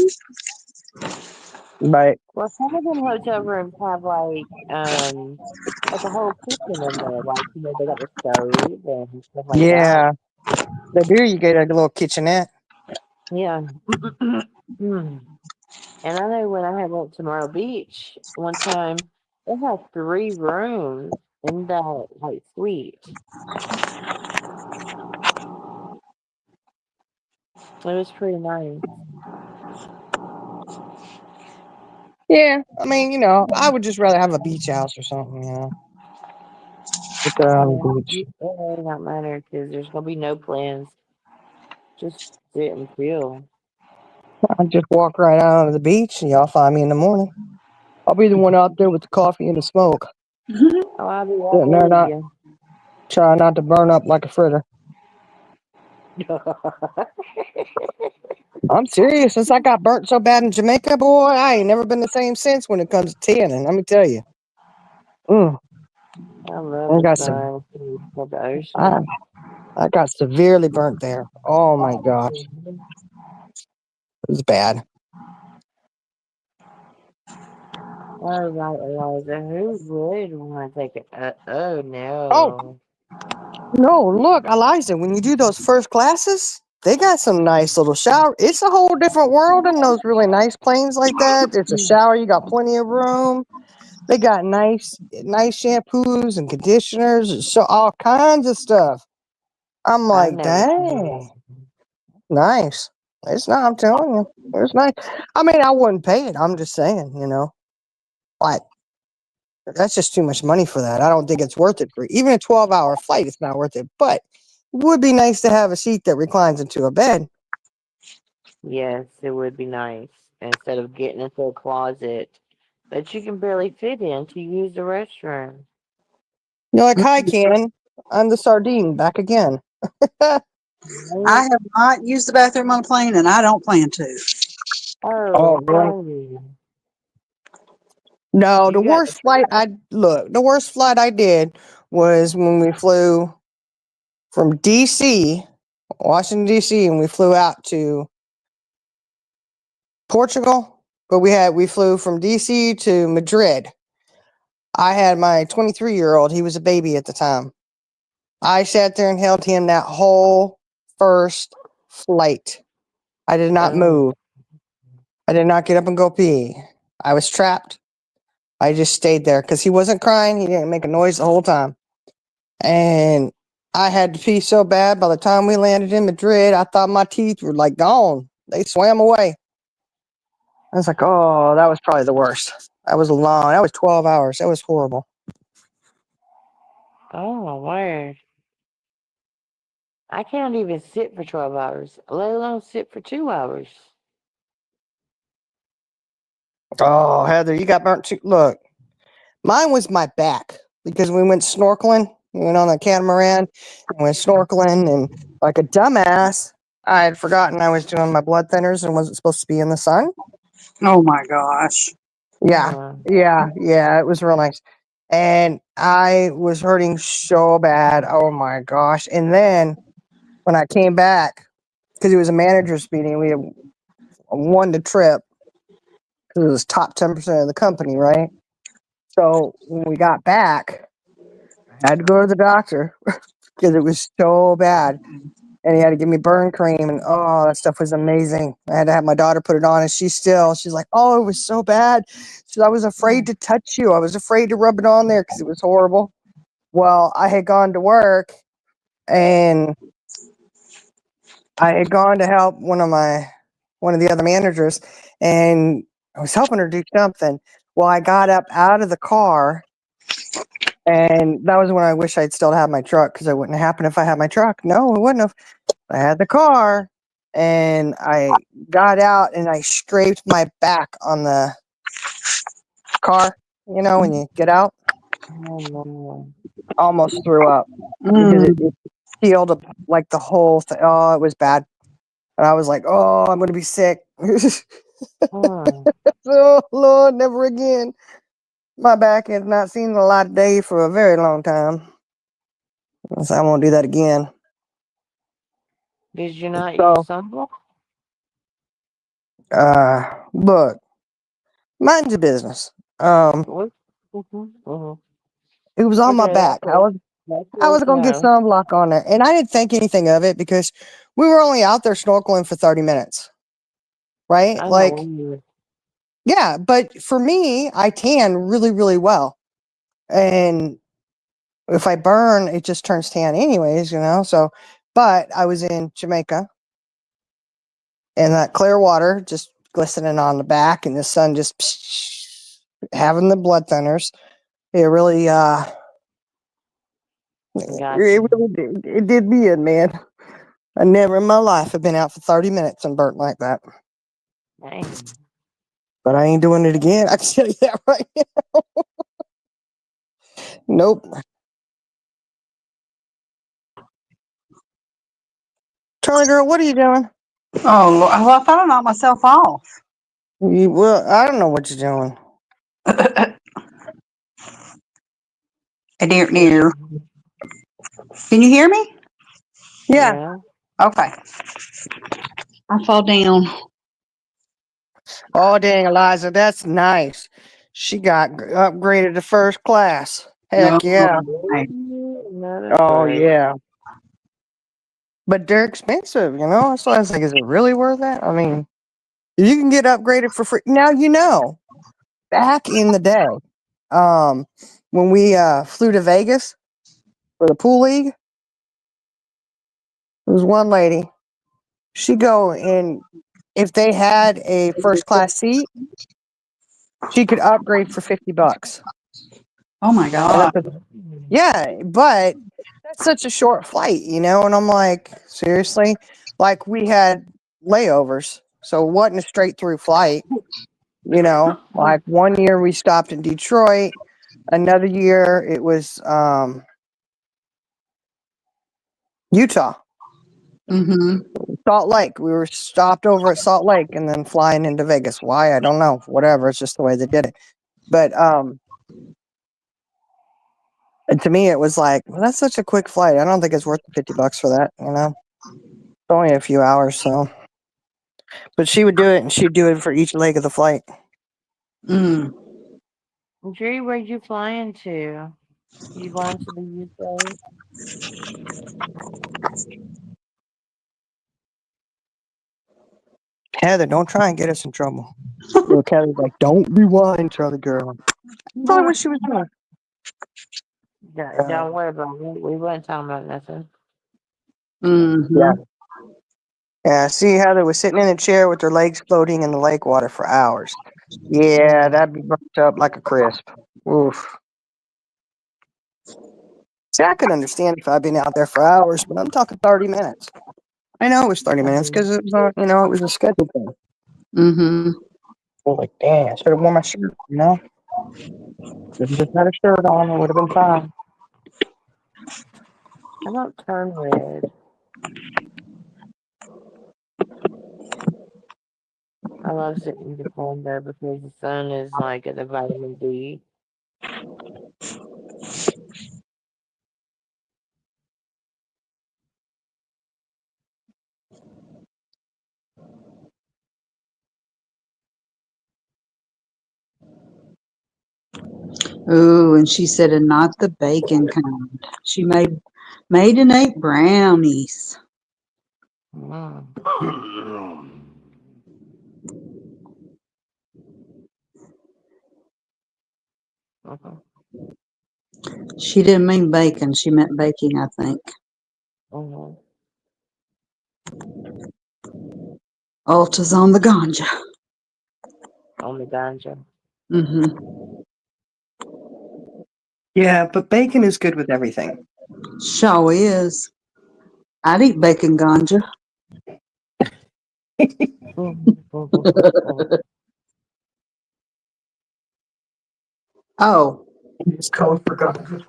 But Well, some of them hotel rooms have like a whole kitchen in there. Like, they got the stove and stuff like that. yeah, the beer you get a little kitchenette. Yeah. And I know when I had went to Myrtle Beach one time, they had 3 rooms in that like suite. It was pretty nice. Yeah, I mean, I would just rather have a beach house or something. Sit there on Yeah, the beach. it really not matter because there's gonna be no plans. Just sit and chill. I just walk right out onto the beach, and y'all find me in the morning. I'll be the one out there with the coffee and the smoke, Oh, I'll be right sitting there there with not you. trying not to burn up like a fritter. I'm serious. Since I got burnt so bad in Jamaica, boy, I ain't never been the same since when it comes to tanning. Let me tell you. Mm, I love I the got some. sun, love the I, ocean. I got severely burnt there. Oh my gosh, it was bad. All right, Eliza, who would want to take it? Oh Oh no. no, look, Eliza, when you do those first classes, they got some nice little shower. It's a whole different world in those really nice planes like that. It's a shower. You got plenty of room. They got nice shampoos and conditioners, and so all kinds of stuff. I'm I've like, never seen that. dang, nice. It's not. I'm telling you, it's nice. I mean, I wouldn't pay it. I'm just saying, like that's just too much money for that. I don't think it's worth it for even a 12-hour flight. It's not worth it. But it would be nice to have a seat that reclines into a bed. Yes, it would be nice instead of getting into a closet that you can barely fit in to use the restroom. You're like, hi, Ken. I'm the sardine back again. I Right? have not used the bathroom on a plane, and I don't plan to. Oh, Oh, really? honey. No, the You got to worst flight I look, the worst flight I did was when we flew from DC, Washington DC, and we flew out to Portugal. But we flew from DC to Madrid. I had my 23-year-old, he was a baby at the time. I sat there and held him that whole first flight. I did not oh, move. I did not get up and go pee. I was trapped. I just stayed there because he wasn't crying. He didn't make a noise the whole time. And I had to pee so bad. By the time we landed in Madrid, I thought my teeth were like gone. They swam away. I was like, oh, that was probably the worst. That was long. That was 12 hours. That was horrible. oh my word. I can't even sit for 12 hours, let alone sit for 2 hours. Oh, Heather, you got burnt too. Look, mine was my back because we went snorkeling. We went on a catamaran and went snorkeling. And like a dumbass, I had forgotten I was doing my blood thinners and wasn't supposed to be in the sun. Oh my gosh. Yeah, yeah. It was real nice. And I was hurting so bad. Oh my gosh. And then when I came back, because it was a manager's meeting, we had won the trip because it was top 10% of the company, right? So when we got back, I had to go to the doctor because it was so bad. And he had to give me burn cream, and oh, that stuff was amazing. I had to have my daughter put it on, and she's like, oh, it was so bad. She I was afraid to touch you. I was afraid to rub it on there because it was horrible. Well, I had gone to work, and I had gone to help one of the other managers, and I was helping her do something. Well, I got up out of the car, and that was when I wish I'd still had my truck because it wouldn't have happened if I had my truck. No, it wouldn't have. I had the car, and I got out and I scraped my back on the car. You know, when you get out, Oh no. almost threw up because Mm. it healed up like the whole thing. Oh, it was bad. And I was like, oh, I'm going to be sick. Hmm. Oh, Lord, never again. My back has not seen the light of day for a very long time. So I won't do that again. Did you not use So, sunblock? look, mind your business. What? Mm-hmm. It was on my Okay, back. that's I good was to gonna get know. sunblock on there, and I didn't think anything of it because we were only out there snorkeling for 30 minutes, right? I know Like, weird. yeah, but for me, I tan really, really well, and if I burn, it just turns tan anyways. So, but I was in Jamaica, and that clear water just glistening on the back, and the sun just having the blood thinners. It really, Gotcha. it did me in, man. I never in my life have been out for 30 minutes and burnt like that. Dang. But I ain't doing it again. I can tell you that right now. Nope. Charlie girl, what are you doing? Oh, well, I thought I knocked myself off. Well, I don't know what you're doing. Dear, dear. Can you hear me? Yeah. Yeah. Okay. I fall down. Oh, dang, Eliza, that's nice. She got upgraded to first class. No. Heck yeah. That is Oh, great. yeah. But they're expensive, you know? So I was like, is it really worth that? I mean, you can get upgraded for free. Now, back in the day, when we flew to Vegas for the pool league, there was one lady. She'd go and if they had a first class seat, she could upgrade for $50. Oh my And God. yeah, but that's such a short flight, you know? And I'm like, seriously? Like we had layovers, so it wasn't a straight through flight, you know? Like one year we stopped in Detroit, another year it was Utah, Mm-hmm. Salt Lake. We were stopped over at Salt Lake and then flying into Vegas. Why? I don't know. Whatever. It's just the way they did it. But and to me, it was like, well, that's such a quick flight. I don't think it's worth the $50 for that. You know, it's only a few hours. So, but she would do it, and she'd do it for each leg of the flight. Mm. Jerry, where'd you flying to? You going to the UK? Heather, don't try and get us in trouble. Look, Heather's like, don't rewind, Charlie girl. Probably what she was doing. Don't worry about it. We weren't talking about nothing. Mm-hmm. Yeah. Yeah. See, Heather was sitting in a chair with her legs floating in the lake water for hours. Yeah, that'd be burnt up like a crisp. Oof. See, I could understand if I'd been out there for hours, but I'm talking 30 minutes. I know it was 30 minutes because it was, it was a scheduled thing. Mm-hmm. I was like, damn, I should have worn my shirt, you know? Should have just had a shirt on, it would have been fine. I don't turn red. I love sitting in the cold there because the sun is like at the vitamin D. Ooh, and she said, and not the bacon kind. She made and ate brownies. Mm. Mhm. She didn't mean bacon. She meant baking, I think. Mhm. Alta's on the ganja. On the ganja. Mm-hmm. Yeah, but bacon is good with everything. Sure is. I'd eat bacon ganja. Oh, It's code for God.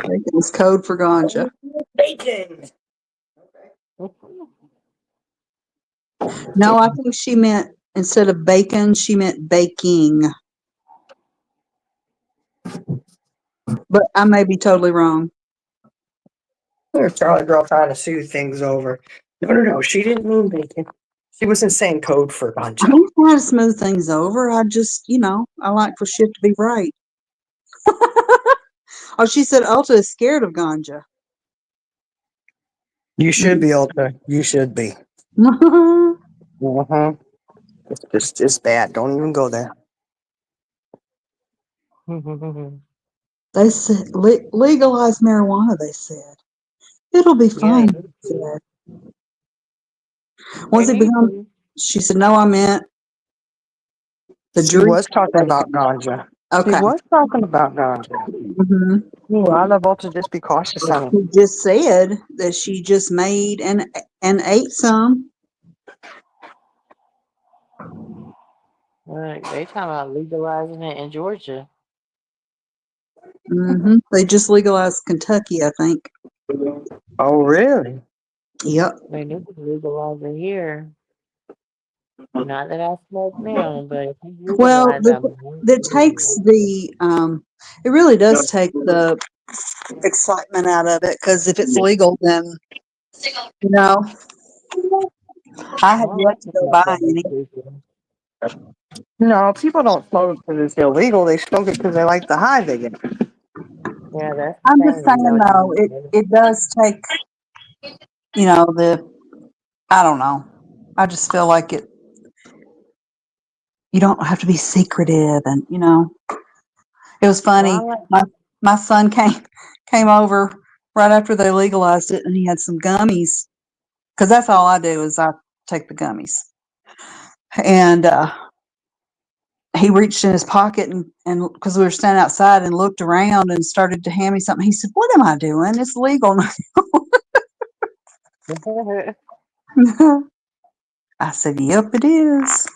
bacon's code for ganja. Bacon! No, I think she meant instead of bacon, she meant baking. But I may be totally wrong. There's Charlie girl trying to smooth things over. No. She didn't mean bacon. She wasn't saying code for I ganja. ain't trying to smooth things over. I just, I like for shit to be right. Oh, she said Ulta is scared of ganja. You should be, Ultra. You should be. Uh-huh. It's bad. Don't even go there. They said legalize marijuana. They said it'll be Yeah, fine. they They need to. said. They Once it need becomes, to. she said, no, I meant the She drink. was talking about ganja. She Okay. was talking about ganja. hmm Ooh, I love Ultra. Just be cautious, honey. She just said that she just made and ate some. Right. They talking about legalizing it in Georgia. They just legalized Kentucky, I think. Oh, really? Yep. They need to legalize it here. Not that I smoke now, but if you Well, legalize, I'm that takes it really does take the excitement out of it because if it's legal, then, you know, I I have don't yet like to to go smoke buy that much any. weed. No, people don't smoke because it's illegal. They smoke it because they like the high they get. Yeah, that's the I'm just thing. You know saying, what though, you it does take, I don't know. I just feel like you don't have to be secretive and, it was Well, I funny. like My son came over right after they legalized it and he had some gummies because that's all I do is I take the gummies. And he reached in his pocket and because we were standing outside and looked around and started to hand me something. He said, "What am I doing? It's legal." I said, "Yep, it is."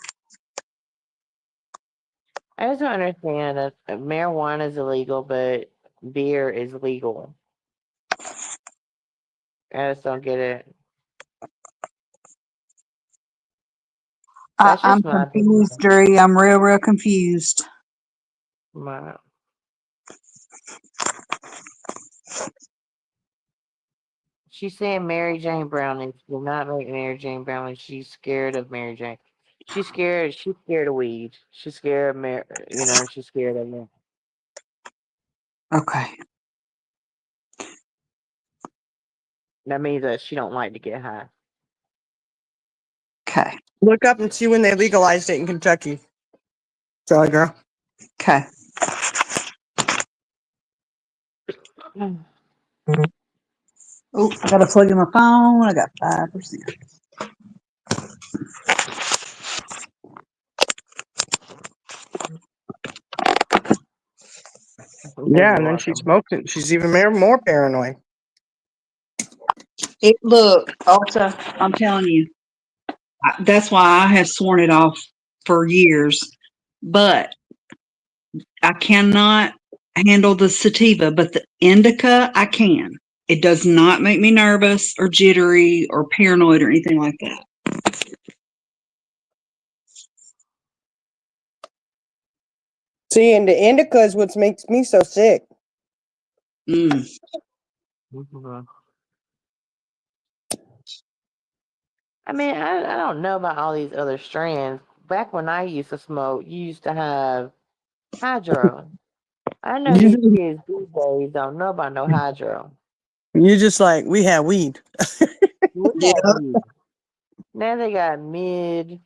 I just don't understand that marijuana is illegal, but beer is legal. I just don't get it. That's I'm just my confused, opinion. Dre. I'm real confused. My, she's saying Mary Jane Browning will not make Mary Jane Browning. She's scared of Mary Jane. She's scared. She's scared of weed. She's scared of she's scared of me. Okay. That means that she don't like to get high. Okay. Look up and see when they legalized it in Kentucky. Sorry, girl. Okay. Oh, I got a plug in my phone. I got 5%. Yeah, You're and then she welcome. smokes it. She's even more paranoid. Look, Alta, I'm telling you, that's why I have sworn it off for years. But I cannot handle the sativa, but the indica, I can. It does not make me nervous or jittery or paranoid or anything like that. See, and the indica is what makes me so sick. Mm. Mhm. I mean, I don't know about all these other strands. Back when I used to smoke, you used to have hydro. I know these You, kids these days don't know about no hydro. you just like, we have weed. We Yeah. got weed. Now they got mid,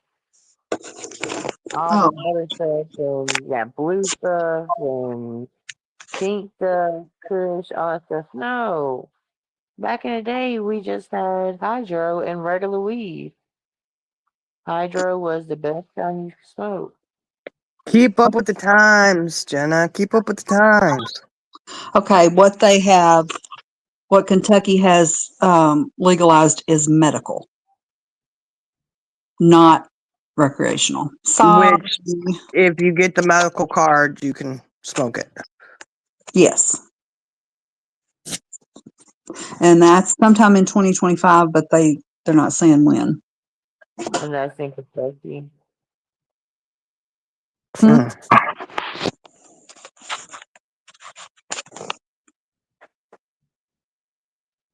all Oh, this other stuff, and you got blue stuff and pink stuff, kush, all that stuff. No. Back in the day, we just had hydro and regular weed. Hydro was the best kind you could smoke. Keep up with the times, Jenna. Keep up with the times. okay. What Kentucky has legalized is medical, not recreational. Sorry. Which, if you get the medical card, you can smoke it. Yes. And that's sometime in 2025, but they're not saying when. And that's in Kentucky. Hmm.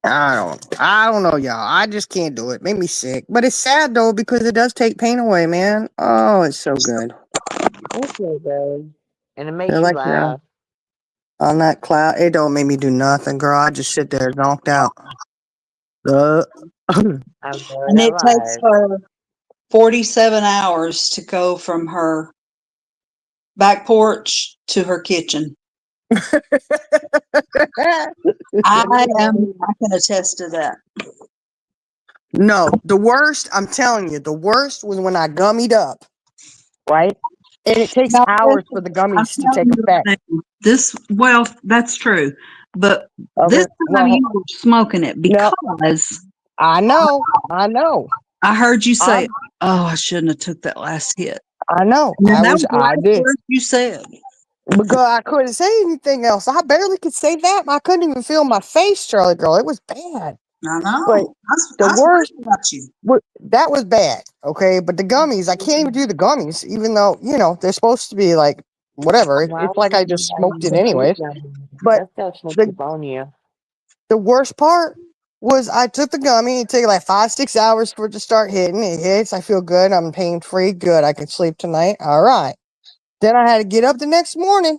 Mm. I don't know, y'all. I just can't do it. Made me sick. But it's sad though because it does take pain away, man. Oh, it's so good. Okay, babe. And it They're makes you like you're laugh. on that cloud. It don't make me do nothing, girl. I just sit there knocked out. Uh, I'm very And it takes alive. her 47 hours to go from her back porch to her kitchen. I can attest to that. no, the worst, I'm telling you, the worst was when I gummied up, right? And it takes Now, hours for the I'm gummies to telling take you effect. right now, well, that's true. But this Okay. time Well, you were smoking it no, because I know. I know. I heard you I say, "Oh, I shouldn't have took that last hit." I know. And that was the I last did. word you said. Because I couldn't say anything else. I barely could say that. I couldn't even feel my face, Charlie girl. It was bad. I But know. the I was worst, worried about you. that was bad. Okay. But the gummies, I can't even do the gummies, even though, they're supposed to be like, whatever. Why It's would like I just smoked it anybody take anyways. them? But That stuff sneaks the up on you. The worst part was I took the gummy. It took like 5-6 hours for it to start hitting. It hits. I feel good. I'm pain free. Good. I can sleep tonight. All right. Then I had to get up the next morning.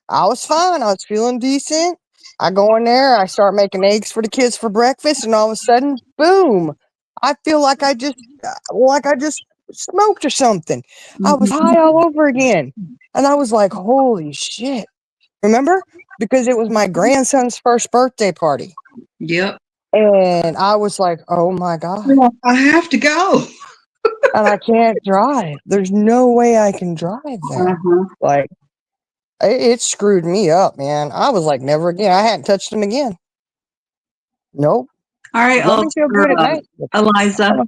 I was fine. I was feeling decent. I go in there. I start making eggs for the kids for breakfast, and all of a sudden, boom! I feel like I just smoked or something. I was high all over again, and I was like, "Holy shit!" Remember? Because it was my grandson's first birthday party. Yep. And I was like, "Oh my god." Well, I have to go. And I can't drive. There's no way I can drive there. Uh-huh. Like, it screwed me up, man. I was like, never again. I hadn't touched them again. Nope. All right, Let me feel good at night. Eliza.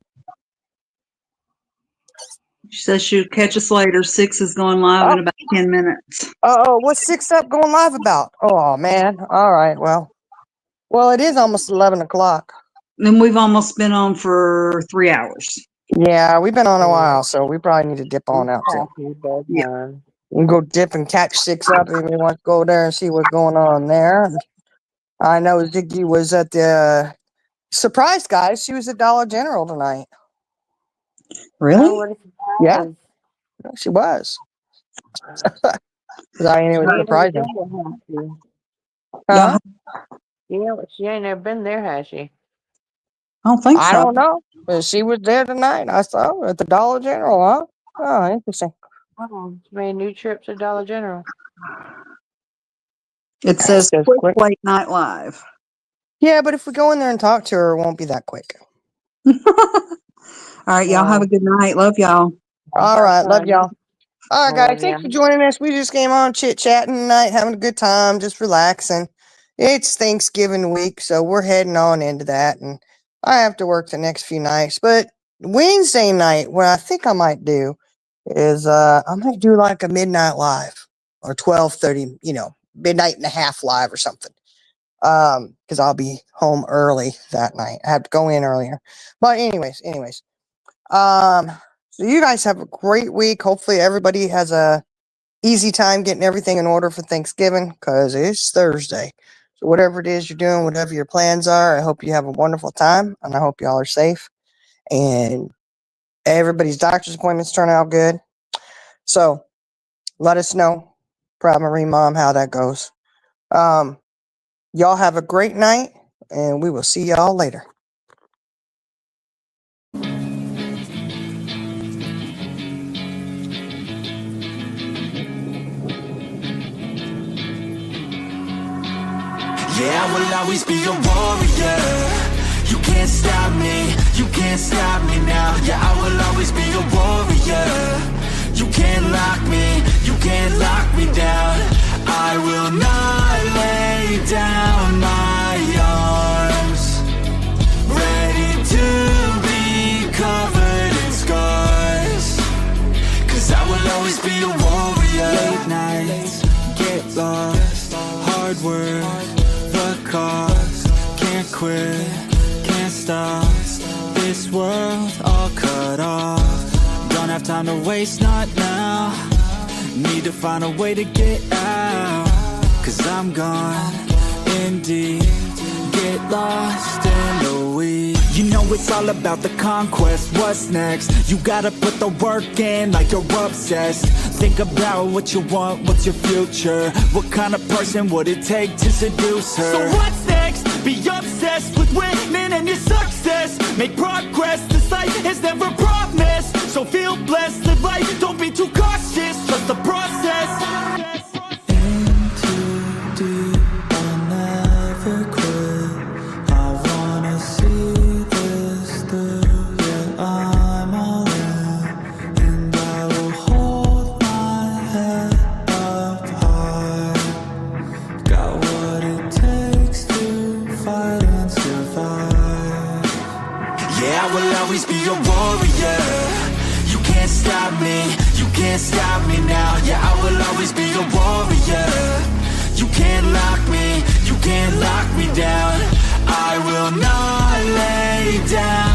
She says she'll catch us later. 6 is going live in Oh, about 10 minutes. what's 6 Up going live about? Oh man. All right. Well, it is almost 11 o'clock. Then we've almost been on for 3 hours. Yeah, we've been on a while, so we probably need to dip on out too. Happy bedtime. We can go dip and catch 6 Up if you want to go there and see what's going on there. I know Ziggy was at the surprise, guys. She was at Dollar General tonight. Really? Oh, what a Yeah, surprise. she was. I mean, it was She ain't never surprising. been there, has she? Huh? She ain't never been there, has she? I don't think I so. don't know. But she was there tonight. I saw her at the Dollar General, huh? Oh, interesting. Oh, she made new trips to Dollar General. It says Says quick quick. late night live. Yeah, but if we go in there and talk to her, it won't be that quick. All right, y'all have a good night. Love y'all. All right. Love y'all. All right, guys. Love Thanks for ya. joining us. We just came on chit-chatting tonight, having a good time, just relaxing. It's Thanksgiving week, so we're heading on into that. And I have to work the next few nights. But Wednesday night, what I think I might do is I might do like a midnight live or 12:30, midnight and a half live or something. Because I'll be home early that night. I have to go in earlier. But anyways. So you guys have a great week. Hopefully everybody has a easy time getting everything in order for Thanksgiving because it's Thursday. So whatever it is you're doing, whatever your plans are, I hope you have a wonderful time and I hope y'all are safe and everybody's doctor's appointments turn out good. So let us know, Proud Marie Mom, how that goes. Y'all have a great night and we will see y'all later. Yeah, I will always be a warrior. You can't stop me, you can't stop me now. Yeah, I will always be a warrior. You can't lock me, you can't lock me down. I will not lay down my arms. Ready to be covered in scars. Cause I will always be a warrior. Late nights, get lost, hard work, the cost. Can't quit, can't stop. This world all cut off. Don't have time to waste, not now. Need to find a way to get out. Cause I'm gone in deep. Get lost in the weeds. You know it's all about the conquest. What's next? You gotta put the work in like you're obsessed. Think about what you want, what's your future? What kind of person would it take to seduce her? So what's next? Be obsessed with winning and your success. Make progress, this life is never promised. So feel blessed, live life, don't be too cautious. Trust the process. In too deep, I'll never quit. I wanna see this through. Yeah, I'm all in, and I will hold my head up high. Got what it takes to fight and survive. Yeah, I will always be a warrior. You can't stop me, you can't stop me now. Yeah, I will always be a warrior. You can't lock me, you can't lock me down. I will not down.